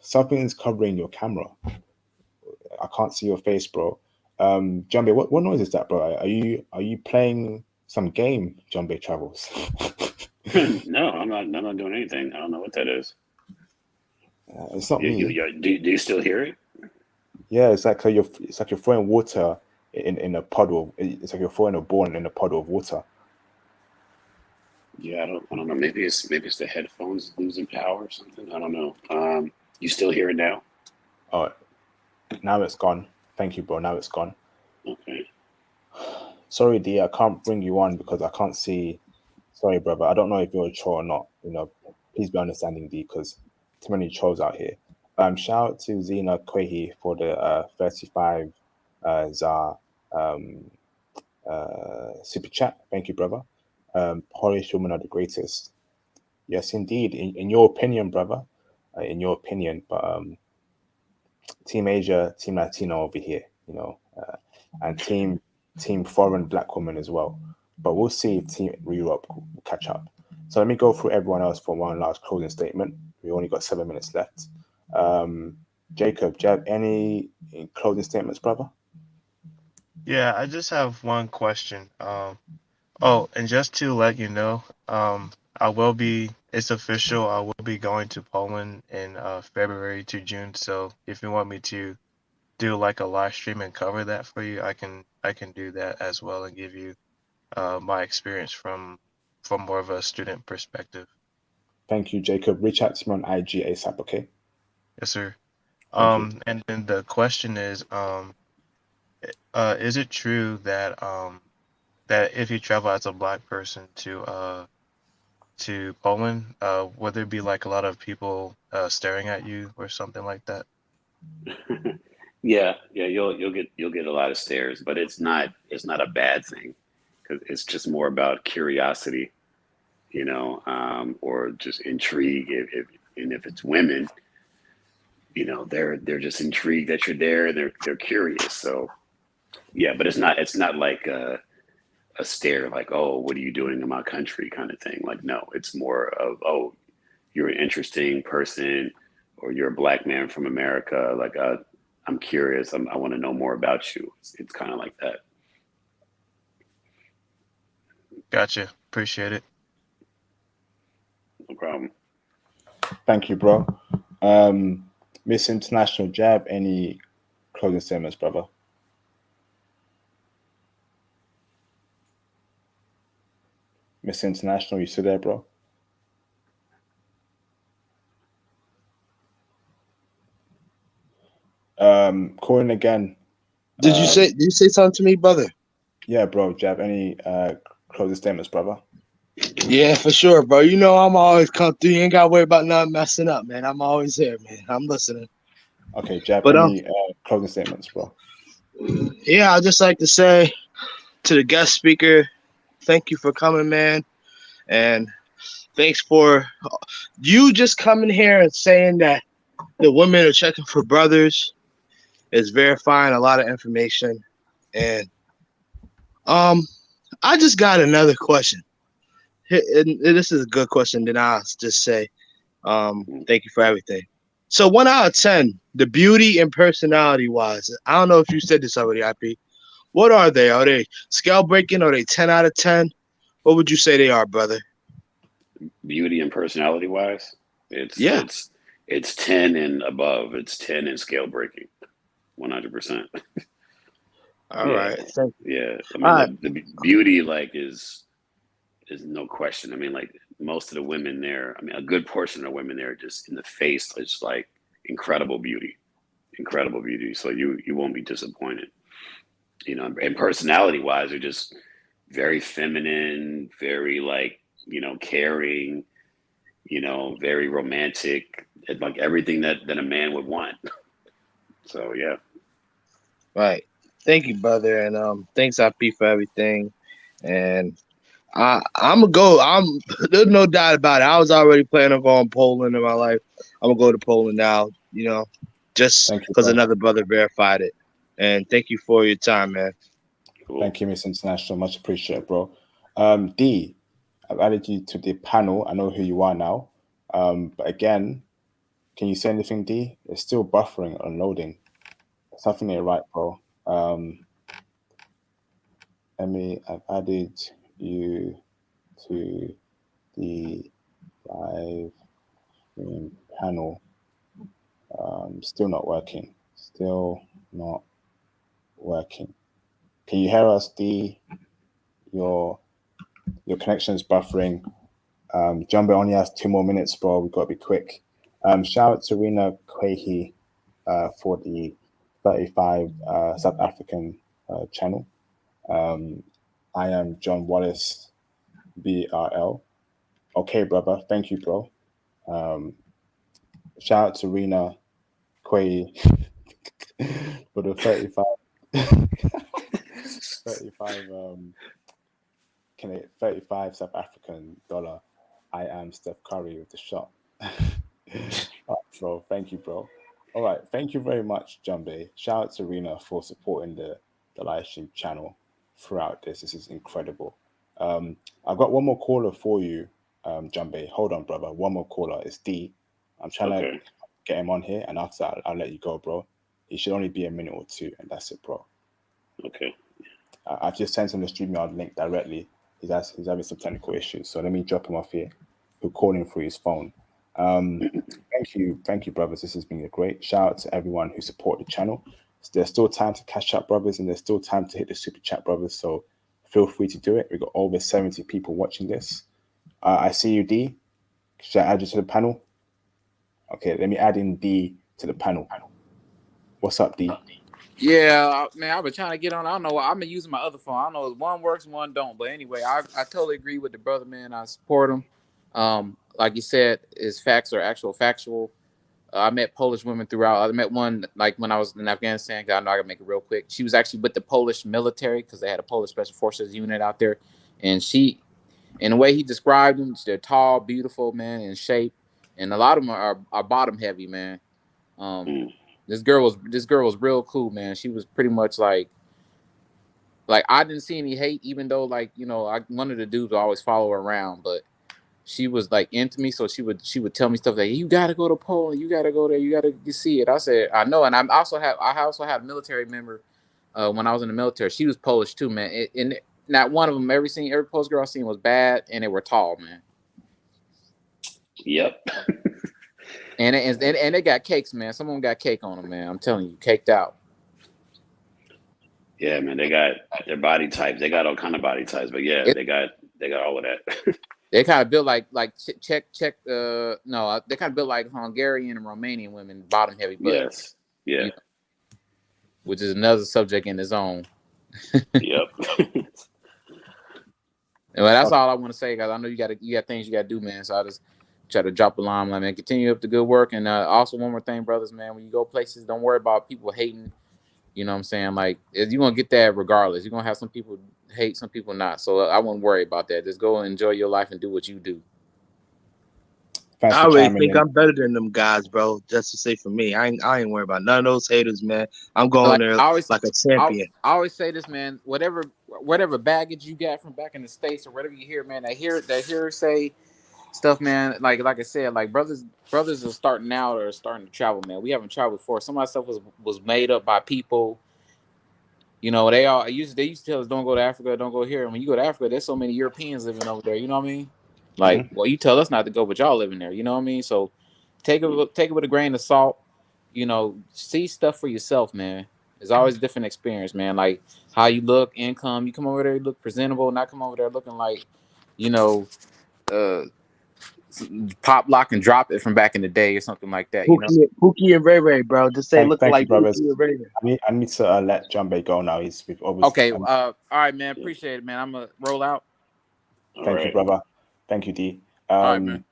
Something's covering your camera. I can't see your face, bro. Jumbe, what noise is that, bro? Are you playing some game, Jumbe Travels? No, I'm not doing anything. I don't know what that is. It's not me. Do you still hear it? Yeah, it's like you're throwing water in a puddle. It's like you're throwing a ball in a puddle of water. Yeah, I don't know. Maybe it's the headphones losing power or something. I don't know. You still hear it now? Oh, now it's gone. Thank you, bro. Now it's gone. Okay. Sorry, D, I can't bring you on because I can't see. Sorry, brother. I don't know if you're a troll or not. Please be understanding, D, because too many trolls out here. Shout out to Zena Kwehi for the 35 ZAR super chat. Thank you, brother. Polish women are the greatest. Yes, indeed. In your opinion, brother. In your opinion, but Team Asia, Team Latino over here. And Team Foreign Black woman as well. But we'll see if Team Europe will catch up. So let me go through everyone else for one last closing statement. We only got 7 minutes left. Jacob, do you have any closing statements, brother? Yeah, I just have one question. Oh, and just to let you know, it's official, I will be going to Poland in February to June. So if you want me to do like a live stream and cover that for you, I can do that as well and give you my experience from from more of a student perspective. Thank you, Jacob. Reach out to me on IG ASAP, okay? Yes, sir. Thank you. And then the question is it true that that if you travel as a Black person to Poland, would there be like a lot of people staring at you or something like that? Yeah, you'll get a lot of stares, but it's not a bad thing because it's just more about curiosity, or just intrigue. If it's women, they're just intrigued that you're there. They're curious. So yeah, but it's not like a stare like, oh, what are you doing in my country kind of thing. Like, no, it's more of, oh, you're an interesting person, or you're a Black man from America. Like, I'm curious. I want to know more about you. It's kind of like that. Gotcha. Appreciate it. No problem. Thank you, bro. Miss International, do you have any closing statements, brother? Miss International, you still there, bro? Calling again. Did you say something to me, brother? Yeah, bro. Do you have any closing statements, brother? Yeah, for sure, bro. You know I'm always come through. You ain't gotta worry about nothing messing up, man. I'm always here, man. I'm listening. Okay, do you have But any closing statements, bro? yeah, I'd just like to say to the guest speaker, thank you for coming, man. And thanks for you just coming here and saying that the women are checking for brothers is verifying a lot of information. And I just got another question. And this is a good question. Then I'll just say, thank you for everything. So 1 out of 10, the beauty and personality wise, I don't know if you said this already, IP. What are they? Are they scale breaking? Are they 10 out of 10? What would you say they are, brother? Beauty and personality wise, it's 10 and above. It's 10 and scale breaking, 100%. All right. Yeah. I mean, like, the beauty, like, is no question. I mean, like, most of the women there, I mean, a good portion of women there, just in the face, it's like incredible beauty. So you won't be disappointed. And personality wise, they're just very feminine, very, like, caring, very romantic, like everything that a man would want. So yeah. Right. Thank you, brother. And thanks, IP, for everything. And I'm gonna go. There's no doubt about it. I was already planning on going to Poland in my life. I'm gonna go to Poland now, just because another brother verified it. And thank you for your time, man. Cool. Thank you, Miss International. Much appreciated, bro. D, I've added you to the panel. I know who you are now. But again, can you say anything, D? It's still buffering, unloading. Something ain't right, bro. I've added you to the live stream panel. Still not working. Can you hear us, D? Your connection is buffering. Jumbo only has 2 more minutes, bro. We've got to be quick. Shout out to Rena Kwehi for the 35 South African channel. I am John Wallace, BRL. Okay, brother. Thank you, bro. Shout out to Rena Kwehi for the 35 35 South African dollar. I am Steph Curry with the shot. So thank you, bro. All right, thank you very much, Jumbe. Shout out to Rena for supporting the live stream channel throughout this. This is incredible. I've got one more caller for you, Jumbe. Hold on, brother. One more caller. It's D. I'm trying to get him on here, and after that, I'll let you go, bro. He should only be a minute or two, and that's it, bro. Okay. I've just sent him the StreamYard link directly. He's having some technical issues, so let me drop him off here. He'll call him through his phone. Thank you, brothers. This has been a great shout out to everyone who supported the channel. There's still time to cash out, brothers, and there's still time to hit the super chat, brothers. So feel free to do it. We've got over 70 people watching this. I see you, D. Should I add you to the panel? Okay, let me add in D to the panel. What's up, D? Yeah, man, I've been trying to get on. I don't know. I've been using my other phone. I don't know if one works, one don't. But anyway, I totally agree with the brother, man. I support him. Like you said, his facts are actual factual. I met Polish women throughout. I met one like when I was in Afghanistan. I know I gotta make it real quick. She was actually with the Polish military because they had a Polish special forces unit out there, and she, in the way he described them, they're tall, beautiful, man, in shape, and a lot of them are bottom heavy, man. Um, this girl was real cool, man. She was pretty much like I didn't see any hate, even though like one of the dudes would always follow her around, but she was like into me, so she would tell me stuff like you gotta go to Poland, you gotta go there, you gotta see it. I said I know, and I also had a military member when I was in the military. She was Polish too, man. And not one of them every Polish girl I seen was bad, and they were tall, man. Yep. And they got cakes, man. Some of them got cake on them, man. I'm telling you, caked out. Yeah, man. They got their body types. They got all kind of body types, but yeah, they got all of that. They kind of built like Czech. No, they kind of built like Hungarian and Romanian women, bottom heavy. But, yes. Yeah. Which is another subject in its own. Yep. Well, that's all I want to say, guys. I know you got things you got to do, man. So I just try to drop a line, man. Continue up the good work, and also one more thing, brothers, man. When you go places, don't worry about people hating. You know what I'm saying? Like, you're gonna get that regardless. You're gonna have some people hate, some people not. So I wouldn't worry about that. Just go and enjoy your life and do what you do. Thanks I for already chiming think in. I'm better than them guys, bro. Just to say for me, I ain't worried about none of those haters, man. I'm going Like, there like a champion. I always say this, man. Whatever baggage you got from back in the States or whatever you hear, man. I hear say stuff, man. Like I said, like brothers are starting out or starting to travel, man. We haven't traveled before. Some of that stuff was made up by people. You know, they used to tell us don't go to Africa, don't go here. And when you go to Africa, there's so many Europeans living over there. You know what I mean? Like, well, you tell us not to go, but y'all living there. You know what I mean? So take it with a grain of salt. You know, see stuff for yourself, man. It's always a different experience, man. Like how you look, income. You come over there, you look presentable, not come over there looking like, you know, pop, lock, and drop it from back in the day or something like that. You know, Pookie and Ray Ray, bro. Just say look Thank like you, brothers. Pookie and Ray Ray. I need to let Jumbe go now. We've obviously. okay. All right, man. Appreciate it, man. I'm gonna roll out. Thank you, brother. Thank you, D. All right, man.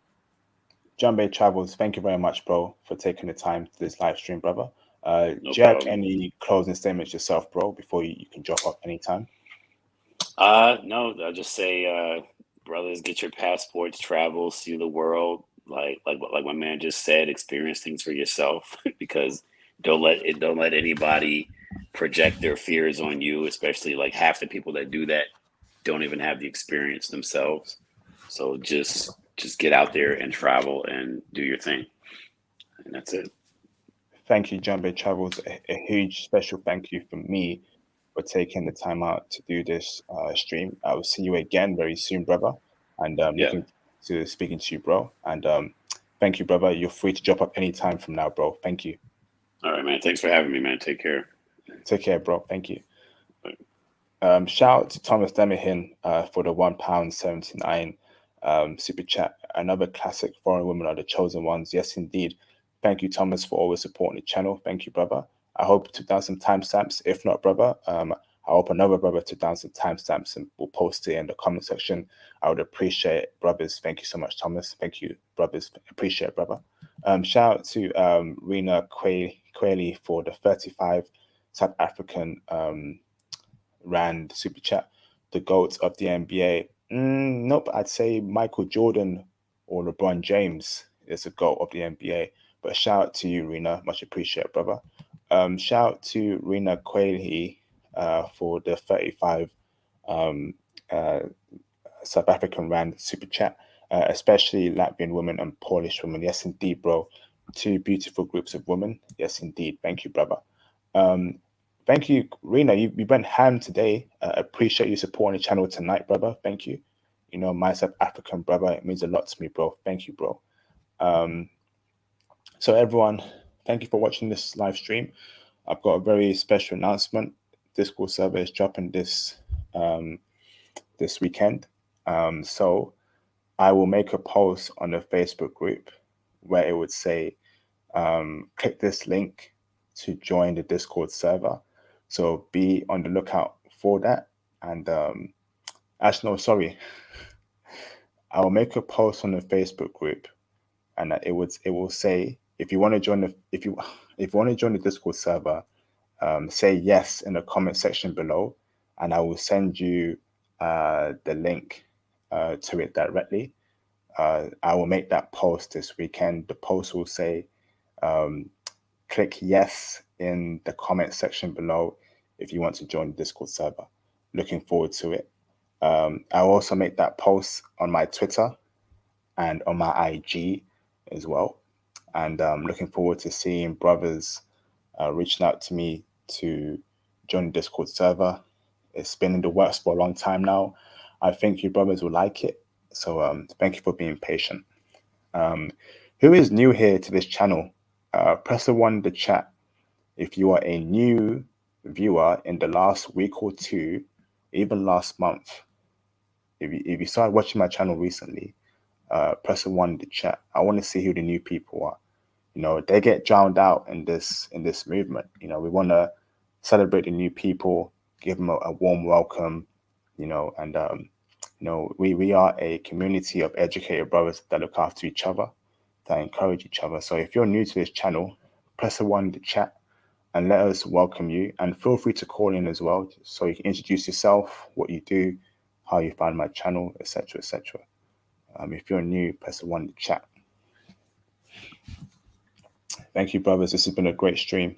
Jumbe Travels, thank you very much, bro, for taking the time to this live stream, brother. Do you have any closing statements yourself, bro, before you can drop off anytime? No, I'll just say, brothers, get your passports, travel, see the world. Like my man just said, experience things for yourself because don't let anybody project their fears on you, especially like half the people that do that don't even have the experience themselves. So just get out there and travel and do your thing. And that's it. Thank you, Jumbe Travels. A huge special thank you from me for taking the time out to do this stream. I will see you again very soon, brother. And looking to speaking to you, bro. And thank you, brother. You're free to drop up anytime from now, bro. Thank you. All right, man. Thanks for having me, man. Take care. Take care, bro. Thank you. Shout out to Thomas Demihin for the £1.79 super chat. Another classic. Foreign women are the chosen ones. Yes, indeed. Thank you, Thomas, for always supporting the channel. Thank you, brother. I hope to down some timestamps. If not, brother, I hope another brother to down some timestamps and we'll post it in the comment section. I would appreciate it, brothers. Thank you so much, Thomas. Thank you, brothers. Appreciate it, brother. Shout out to Rena Quayle for the 35 South African Rand super chat. The GOAT of the NBA. Nope, I'd say Michael Jordan or LeBron James is the GOAT of the NBA. But shout out to you, Rena. Much appreciated, brother. Shout out to Rena Quayle for the 35 South African Rand super chat, especially Latvian women and Polish women. Yes, indeed, bro. Two beautiful groups of women. Yes, indeed. Thank you, brother. Thank you, Rena. You went ham today. Appreciate you supporting the channel tonight, brother. Thank you. You know, my South African brother, it means a lot to me, bro. Thank you, bro. So everyone, thank you for watching this live stream. I've got a very special announcement. Discord server is dropping this this weekend. So I will make a post on the Facebook group where it would say, click this link to join the Discord server. So be on the lookout for that. And actually, no, sorry. I will make a post on the Facebook group, and it will say, if you want to join if you want to join the Discord server, say yes in the comment section below, and I will send you the link to it directly. I will make that post this weekend. The post will say, click yes in the comment section below if you want to join the Discord server. Looking forward to it. I'll also make that post on my Twitter and on my IG as well. And looking forward to seeing brothers reaching out to me to join the Discord server. It's been in the works for a long time now. I think you brothers will like it. So thank you for being patient. Who is new here to this channel? Press the one in the chat if you are a new viewer in the last week or two, even last month. If you started watching my channel recently, press the one in the chat. I want to see who the new people are. You know, they get drowned out in this movement. You know, we want to celebrate the new people, give them a warm welcome. You know, and you know, we are a community of educated brothers that look after each other, that encourage each other. So if you're new to this channel, press the one in the chat and let us welcome you. And feel free to call in as well, so you can introduce yourself, what you do, how you found my channel, etc., etc. If you're new, press the one in the chat. Thank you, brothers. This has been a great stream.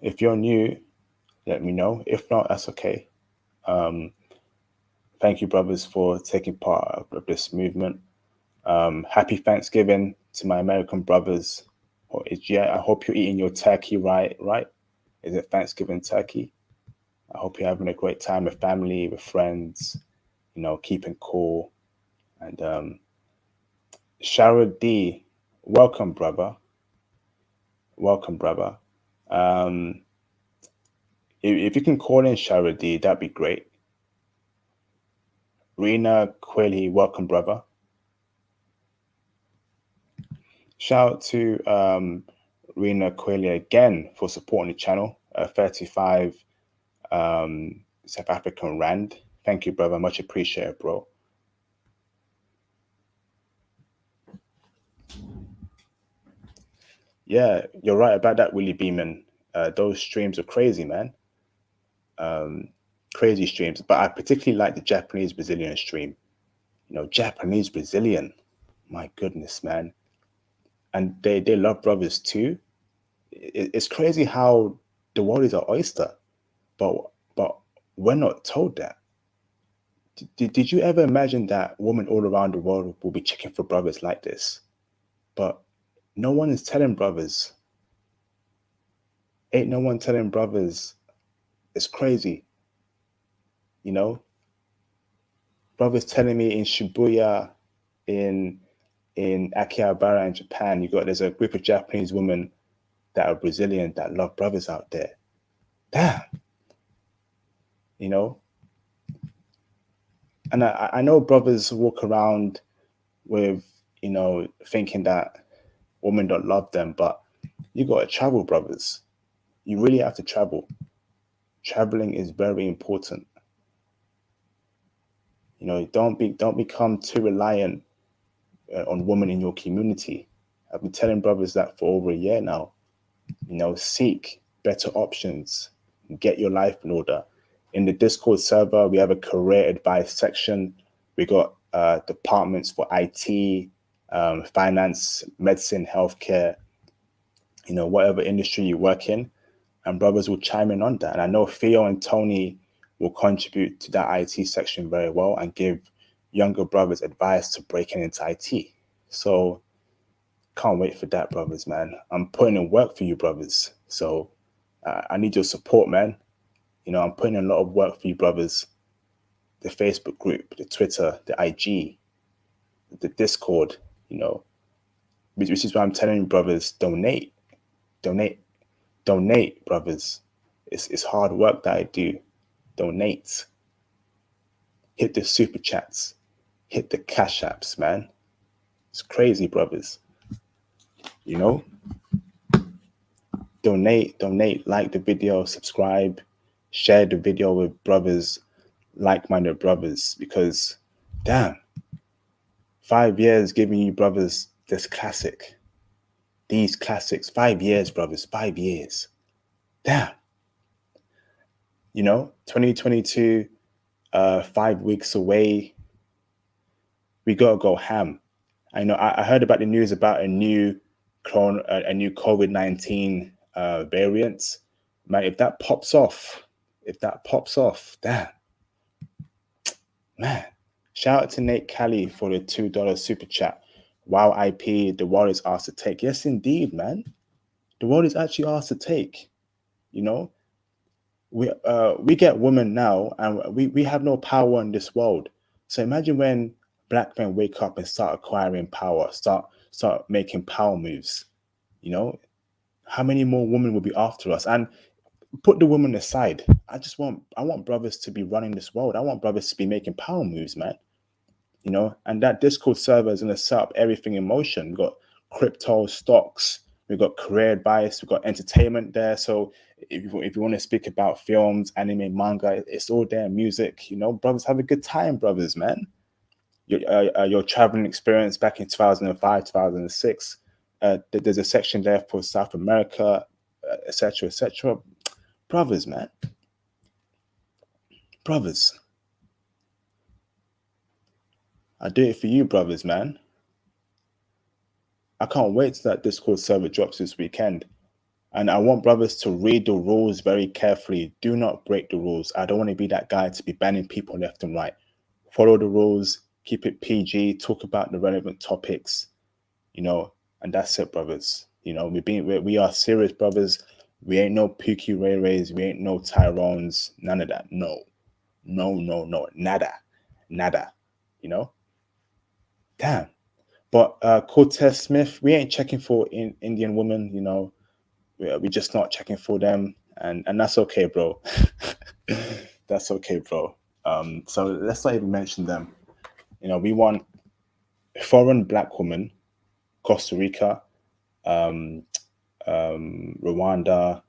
If you're new, let me know. If not, that's okay. Thank you, brothers, for taking part of this movement. Happy Thanksgiving to my American brothers. I hope you're eating your turkey right. Is it Thanksgiving turkey? I hope you're having a great time with family, with friends, you know, keeping cool. And Sharad D, welcome, brother. Welcome, brother. If you can call in Sharad D, that'd be great. Rena Quilly, welcome, brother. Shout out to Rena Quilly again for supporting the channel. 35 South African Rand. Thank you, brother. Much appreciated, bro. Yeah, you're right about that, Willie Beeman. Those streams are crazy, man. Crazy streams. But I particularly like the Japanese Brazilian stream. You know, Japanese Brazilian. My goodness, man. And they love brothers too. It's crazy how the world is an oyster, but we're not told that. Did you ever imagine that women all around the world will be checking for brothers like this? But no one is telling brothers. Ain't no one telling brothers. It's crazy. You know? Brothers telling me in Shibuya, in Akihabara in Japan, there's a group of Japanese women that are Brazilian that love brothers out there. Damn. You know? And I know brothers walk around with, you know, thinking that women don't love them, but you got to travel, brothers. You really have to travel. Traveling is very important. You know, don't become too reliant on women in your community. I've been telling brothers that for over a year now. You know, seek better options. Get your life in order. In the Discord server, we have a career advice section. We got departments for IT, finance, medicine, healthcare, you know, whatever industry you work in, and brothers will chime in on that. And I know Theo and Tony will contribute to that IT section very well and give younger brothers advice to breaking into IT. So can't wait for that, brothers, man. I'm putting in work for you, brothers. So I need your support, man. You know, I'm putting in a lot of work for you, brothers. The Facebook group, the Twitter, the IG, the Discord, you know, which is why I'm telling you, brothers, donate, brothers. It's hard work that I do. Donate. Hit the super chats. hit the cash apps, man. It's crazy, brothers. You know, donate, like the video, subscribe, share the video with brothers, like-minded brothers, because damn, 5 years giving you brothers these classics, 5 years, brothers, 5 years. Damn. 2022, 5 weeks away. We gotta go ham. I know I heard about the news about a new COVID-19 variant. Man, if that pops off, damn, man. Shout out to Nate Cali for the $2 super chat. Wow, IP, the world is ours to take. Yes, indeed, man. The world is actually ours to take. We get women now, and we have no power in this world. So imagine when black men wake up and start acquiring power, start making power moves. How many more women will be after us? And put the women aside. I want brothers to be running this world. I want brothers to be making power moves, man. And that Discord server is going to set up everything in motion. We've got crypto, stocks, we've got career advice, we've got entertainment there. So if you want to speak about films, anime, manga, it's all there. Music, brothers have a good time, brothers, man. Your traveling experience back in 2005, 2006. There's a section there for South America, etc., etc. Brothers, man. Brothers. I do it for you, brothers, man. I can't wait till that Discord server drops this weekend. And I want brothers to read the rules very carefully. Do not break the rules. I don't want to be that guy to be banning people left and right. Follow the rules, keep it PG, talk about the relevant topics, and that's it, brothers. We are serious brothers. We ain't no Pookie Ray Rays. We ain't no Tyrones. None of that. No. Nada. Damn. But Cortez Smith, we ain't checking for Indian women, we're just not checking for them, and that's okay, bro. That's okay, bro. So let's not even mention them. We want foreign black women, Costa Rica, Rwanda,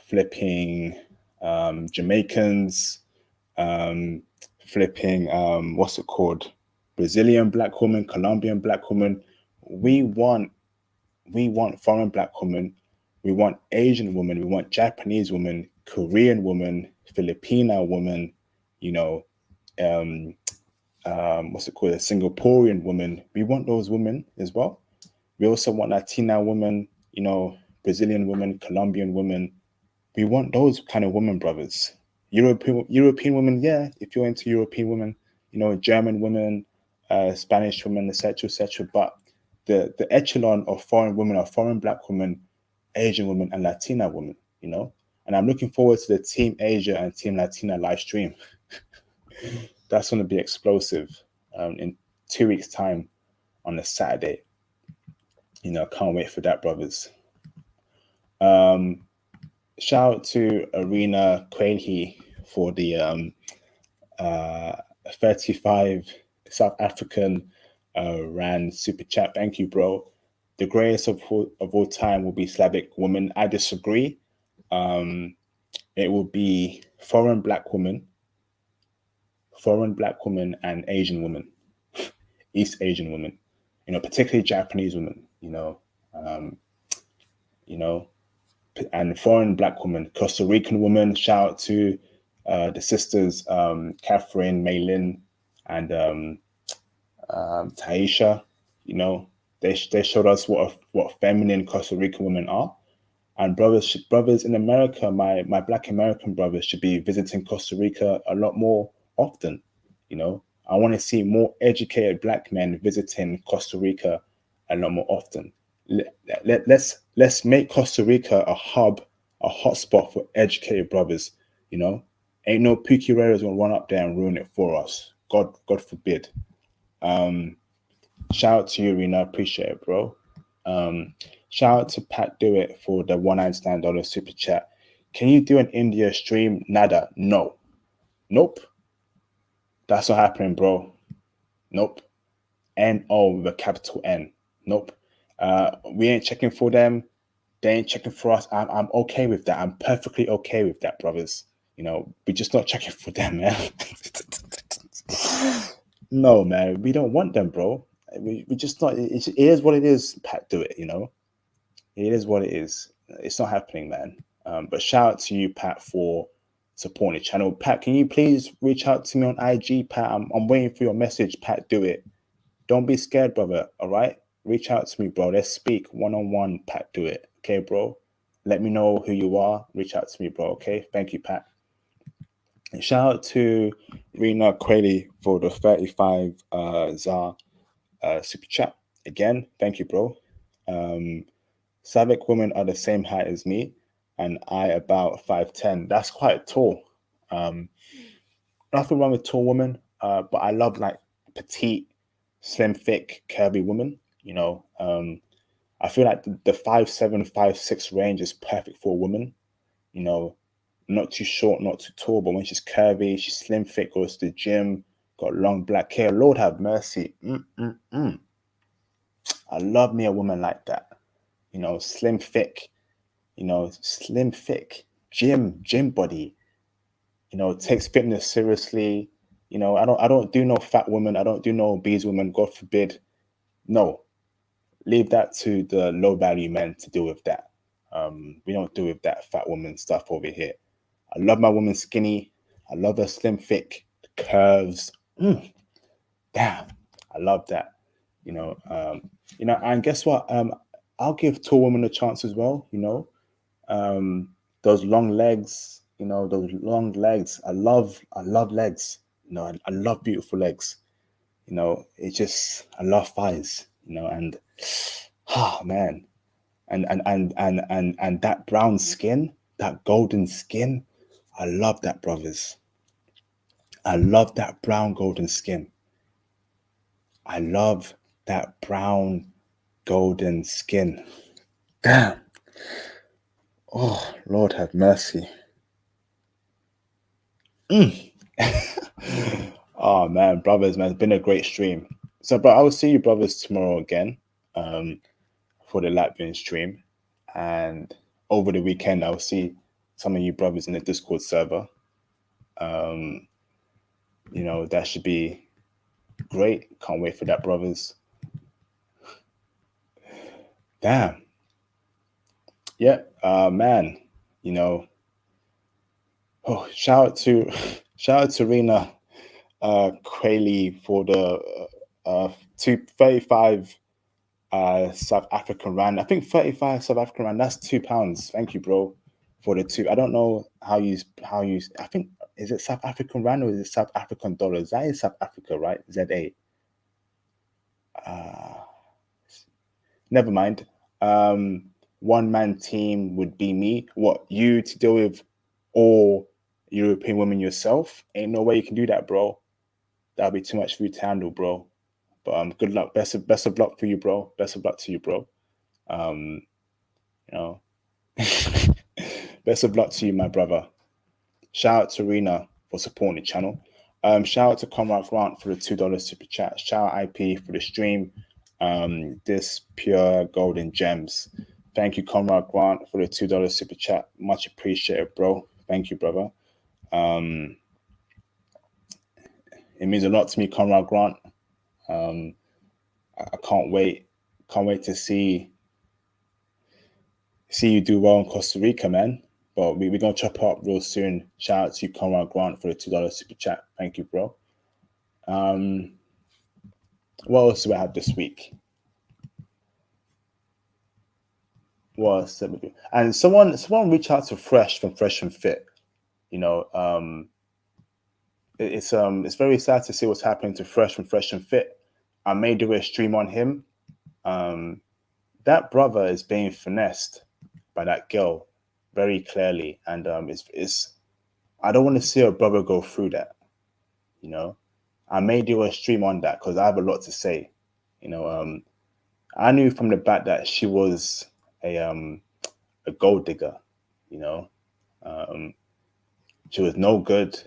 flipping Jamaicans, flipping what's it called? Brazilian black woman, Colombian black woman. We want foreign black women. We want Asian women. We want Japanese women, Korean women, Filipino women. What's it called? A Singaporean woman. We want those women as well. We also want Latina women. Brazilian women, Colombian women. We want those kind of women, brothers. European women, yeah. If you're into European women, German women, Spanish women, etc., etc. But the echelon of foreign women are foreign black women, Asian women, and Latina women. And I'm looking forward to the Team Asia and Team Latina live stream. That's going to be explosive in 2 weeks' time on a Saturday. Can't wait for that, brothers. Shout out to Arena Quayle for the 35 South African Rand super chat. Thank you, bro. The greatest of all time will be Slavic woman. I disagree. It will be foreign black woman, and Asian woman, East Asian woman. Particularly Japanese women. And foreign black women, Costa Rican women. Shout out to the sisters Catherine, Maylin, and Taisha. They showed us what feminine Costa Rican women are. And brothers in America, my black American brothers should be visiting Costa Rica a lot more often. I want to see more educated black men visiting Costa Rica a lot more often. Let's make Costa Rica a hub, a hotspot for educated brothers. Ain't no Pookie Raiders gonna run up there and ruin it for us. God forbid. Shout out to you, Rena. Appreciate it, bro. Shout out to Pat Do It for the $199 super chat. Can you do an India stream? Nada. No. Nope. That's not happening, bro. Nope. NO with a capital N. Nope. We ain't checking for them. They ain't checking for us. I'm okay with that. I'm perfectly okay with that, brothers. You know, we're just not checking for them, man. No, man, we don't want them, bro. We just not. It is what it is. Pat, do it. You know, it is what it is. It's not happening, man. But shout out to you, Pat, for supporting the channel. Pat, can you please reach out to me on IG, Pat? I'm waiting for your message, Pat. Do it. Don't be scared, brother. All right, reach out to me, bro. Let's speak one-on-one, Pat. Do it, okay, bro. Let me know who you are. Reach out to me, bro. Okay, thank you, Pat. And shout out to Rena Quayle for the 35 ZAR super chat. Again, thank you, bro. Slavic women are the same height as me, and I about 5'10". That's quite tall. Nothing wrong with tall women, but I love like petite, slim, thick, curvy women. You know, I feel like the 5'7", 5'6" range is perfect for a woman. You know, not too short, not too tall, but when she's curvy, she's slim, thick, goes to the gym, got long black hair. Lord have mercy. I love me a woman like that. You know, slim, thick. You know, slim, thick, gym body. You know, takes fitness seriously. You know, I don't do no fat women. I don't do no obese women. God forbid. No, leave that to the low value men to deal with that. We don't deal with that fat woman stuff over here. I love my woman skinny. I love her slim, thick, curves. Damn, I love that. You know, and guess what? I'll give tall women a chance as well. You know, those long legs. You know, those long legs. I love legs. You know, I love beautiful legs. You know, I love thighs. You know, and oh man, and that brown skin, that golden skin. I love that, brothers. I love that brown golden skin. I love that brown golden skin. Damn. Oh, Lord have mercy. Oh man, brothers, man, it's been a great stream. So, bro, I will see you, brothers, tomorrow again, for the Latvian stream, and over the weekend I'll see some of you brothers in the Discord server. You know, that should be great. Can't wait for that, brothers. Damn. Yeah, man. You know, oh, shout out to Rena Quayle for the 235 South African rand. I think 35 South African rand. That's £2. Thank you, bro, for the two. I don't know how you. I think, is it South African rand or is it South African dollars? That is South Africa, right? ZA. Never mind. One man team would be me. What, you to deal with all European women yourself? Ain't no way you can do that, bro. That'll be too much for you to handle, bro. But good luck. Best of luck for you, bro. Best of luck to you, bro. You know, best of luck to you, my brother. Shout out to Rena for supporting the channel. Shout out to Conrad Grant for the $2 super chat. Shout out IP for the stream. This pure golden gems. Thank you, Conrad Grant, for the $2 super chat. Much appreciated, bro. Thank you, brother. It means a lot to me, Conrad Grant. I can't wait. Can't wait to see you do well in Costa Rica, man. But we're gonna chop up real soon. Shout out to Conrad Grant for the $2 super chat. Thank you, bro. What else do I have this week? What else did we do? And someone reach out to Fresh from Fresh and Fit. You know, it's very sad to see what's happening to Fresh from Fresh and Fit. I may do a stream on him. That brother is being finessed by that girl very clearly, and it's I don't want to see a brother go through that. You know, I may do a stream on that because I have a lot to say. You know, I knew from the back that she was a gold digger. You know, she was no good,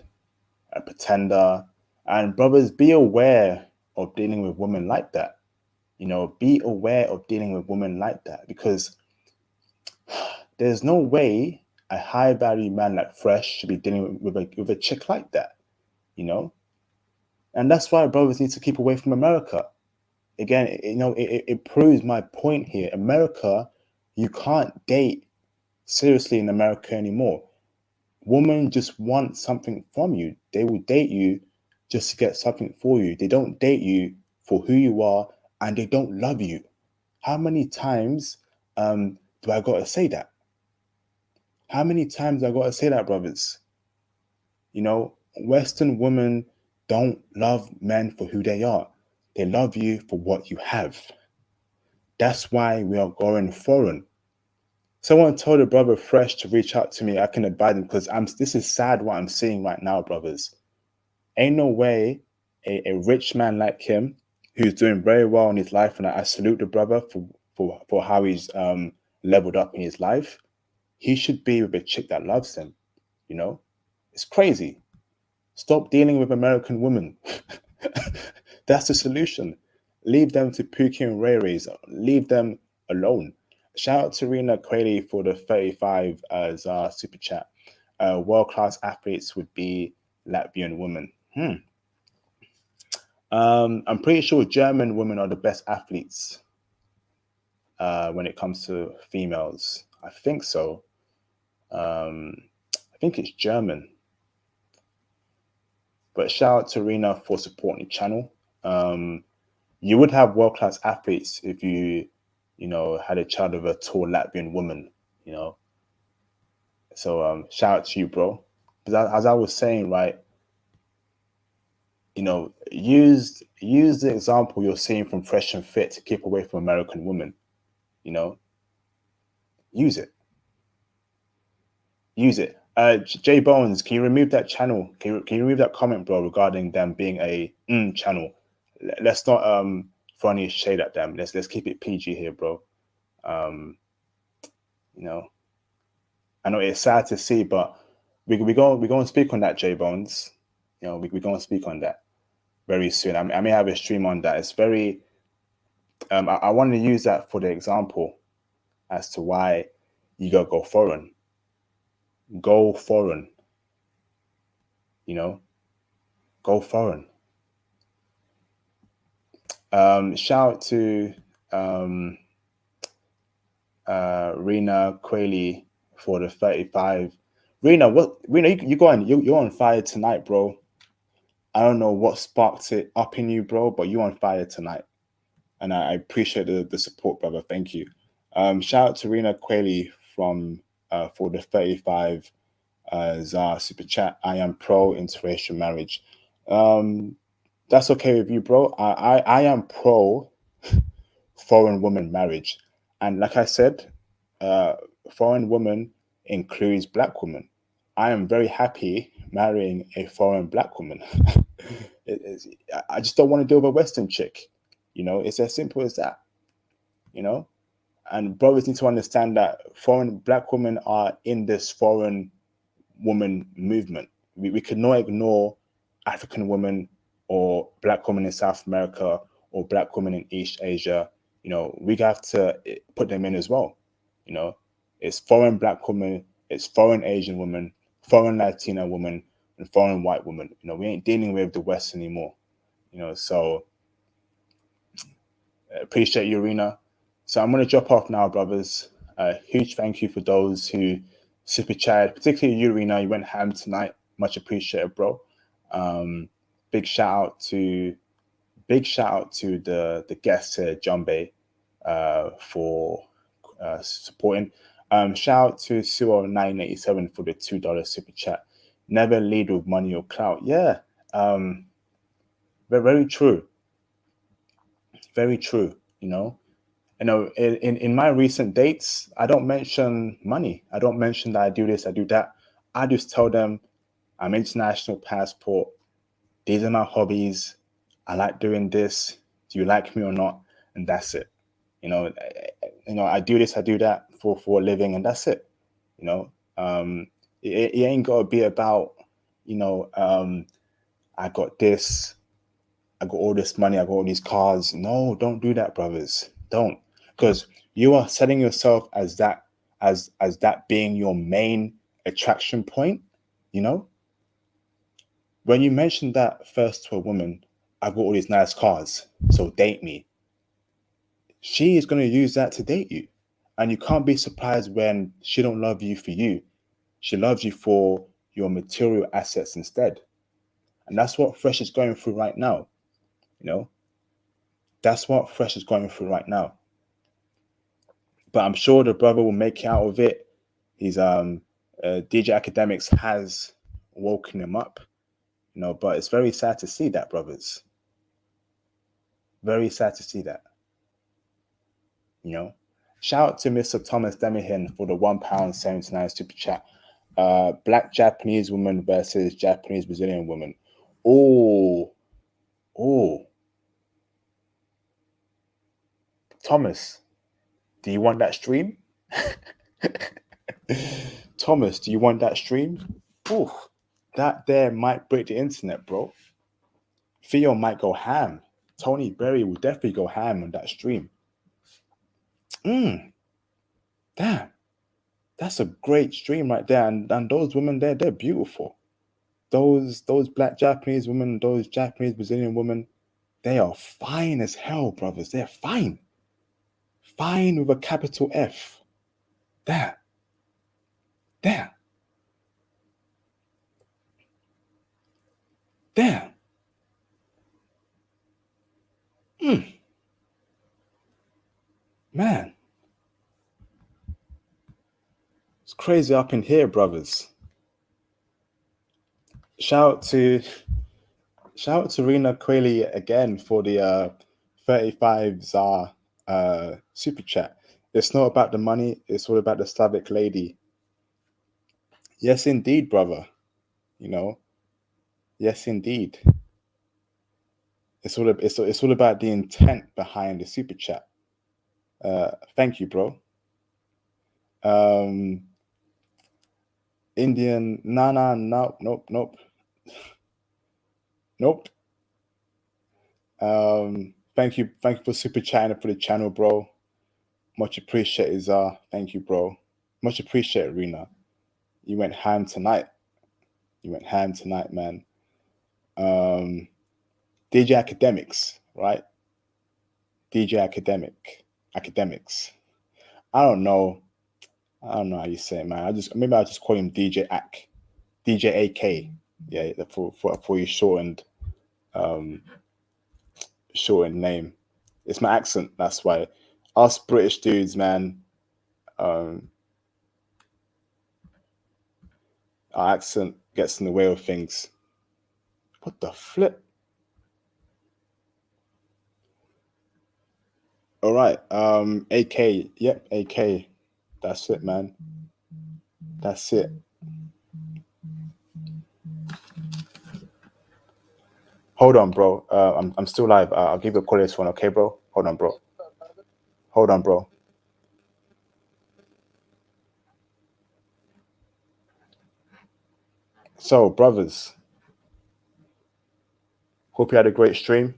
a pretender, And brothers, be aware of dealing with women like that. Be aware of dealing with women like that, because there's no way a high value man like Fresh should be dealing with a chick like that, and that's why brothers need to keep away from America. Again, it proves my point here. America, you can't date seriously in America anymore. Women just want something from you. They will date you just to get something for you. They don't date you for who you are, and they don't love you. How many times do I got to say that? How many times I got to say that, brothers? Western women don't love men for who they are. They love you for what you have. That's why we are going foreign. Someone told a brother Fresh to reach out to me. I can advise him, because this is sad what I'm seeing right now, brothers. Ain't no way a rich man like him, who's doing very well in his life, and I salute the brother for how he's leveled up in his life. He should be with a chick that loves him. It's crazy. Stop dealing with American women. That's the solution. Leave them to Pookie and Ray Rays. Leave them alone. Shout out to Rena Quayle for the 35 Zara super chat. World-class athletes would be Latvian women. I'm pretty sure German women are the best athletes when it comes to females. I think so. I think it's German. But shout out to Rena for supporting the channel. You would have world-class athletes if you had a child of a tall Latvian woman, So shout out to you, bro. Because as I was saying, right, use the example you're seeing from Fresh and Fit to keep away from American women. Use it. Use it. J Bones, can you remove that channel? Can you remove that comment, bro, regarding them being a channel? Let's not throw any shade at them. Let's keep it PG here, bro. I know it's sad to see, but we go and speak on that, J Bones. We go and speak on that very soon. I may have a stream on that. It's very. I want to use that for the example as to why you gotta go foreign. Go foreign. Go foreign. Shout out to Rena Quayle for the 35. Rena, you go on. You're on fire tonight, bro. I don't know what sparked it up in you, bro, but you're on fire tonight, and I appreciate the support, brother. Thank you. Shout out to Rena Quayle from for the 35 Zara super chat. I am pro interracial marriage. That's okay with you, bro. I am pro foreign woman marriage, and like I said, foreign woman includes black women. I am very happy marrying a foreign black woman. I just don't want to deal with a Western chick. It's as simple as that. And brothers need to understand that foreign black women are in this foreign woman movement. We cannot ignore African women or black women in South America or black women in East Asia. We have to put them in as well. It's foreign black women, it's foreign Asian women, foreign Latina women, and foreign white women. We ain't dealing with the West anymore. So appreciate you, Rena. So I'm going to drop off now, brothers. Huge thank you for those who super chatted, particularly you, Rena. You went ham tonight. Much appreciated, bro. Big shout out to the guests here, John Bay, for supporting. Shout out to Suo987 for the $2 super chat. Never lead with money or clout. Yeah, very true. Very true. In my recent dates, I don't mention money. I don't mention that I do this, I do that. I just tell them I'm international passport. These are my hobbies. I like doing this. Do you like me or not? And that's it. I do this, I do that for a living, and that's it. It ain't got to be about, I got this, I got all this money, I got all these cars. No, don't do that, brothers. Don't. Because you are setting yourself as that, as that being your main attraction point, you know? When you mention that first to a woman, I got all these nice cars, so date me. She is going to use that to date you. And you can't be surprised when she don't love you for you. She loves you for your material assets instead. And that's what Fresh is going through right now. You know, that's what Fresh is going through right now. But I'm sure the brother will make it out of it. He's DJ Academics has woken him up, you know, but it's very sad to see that, brothers. Very sad to see that. You know. Shout out to Mr. Thomas Demihin for the £1.79 super chat. Black Japanese woman versus Japanese Brazilian woman. Oh, Thomas, do you want that stream? Thomas, do you want that stream? Ooh, that there might break the internet, bro. Theo might go ham. Tony Berry will definitely go ham on that stream. Damn. That's a great stream right there. And those women there, they're beautiful. Those black Japanese women, those Japanese Brazilian women, they are fine as hell, brothers. They're fine. Fine with a capital F. Damn. Man. It's crazy up in here, brothers. Shout out to Rena Quayle again for the 35 ZAR super chat. It's not about the money, it's all about the Slavic lady. Yes, indeed, brother. You know, yes, indeed. It's all about the intent behind the super chat. Thank you, bro. Indian, nope. Thank you for super chatting for the channel, bro. Much appreciated, Zar. Thank you, bro. Much appreciated, Rena. You went ham tonight. Man. DJ Academics, right? DJ Academics. I don't know how you say it, man. I'll just call him DJ AK. Yeah, for your shortened name. It's my accent, that's why. Us British dudes, man, our accent gets in the way of things. What the flip? All right, AK. Yep, AK. That's it, man. That's it. Hold on, bro. I'm still live. I'll give you a call this one, okay, bro? Hold on, bro. So, brothers, hope you had a great stream.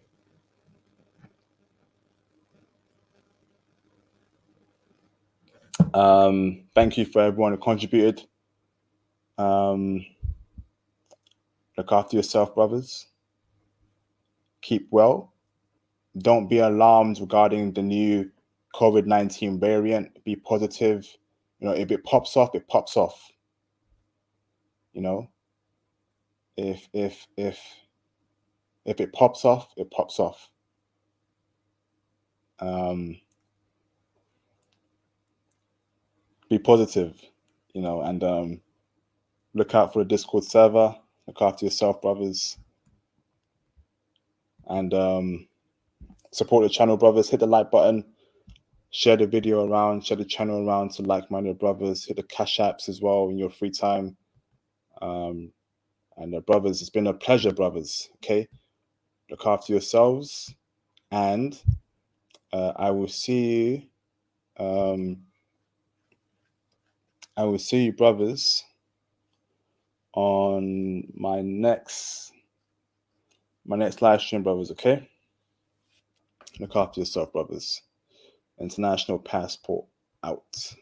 Thank you for everyone who contributed. Look after yourself, brothers. Keep well. Don't be alarmed regarding the new COVID-19 variant. Be positive. You know, if it pops off, it pops off. You know, if it pops off, it pops off. Be positive, you know, and look out for the Discord server. Look after yourself, brothers. And support the channel, brothers. Hit the like button. Share the video around. Share the channel around to like-minded brothers. Hit the cash apps as well in your free time. And brothers, it's been a pleasure, brothers. Okay, look after yourselves, and I will see you. I will see you, brothers, on my next my next live stream, brothers, okay? Look after yourself, brothers. International passport out.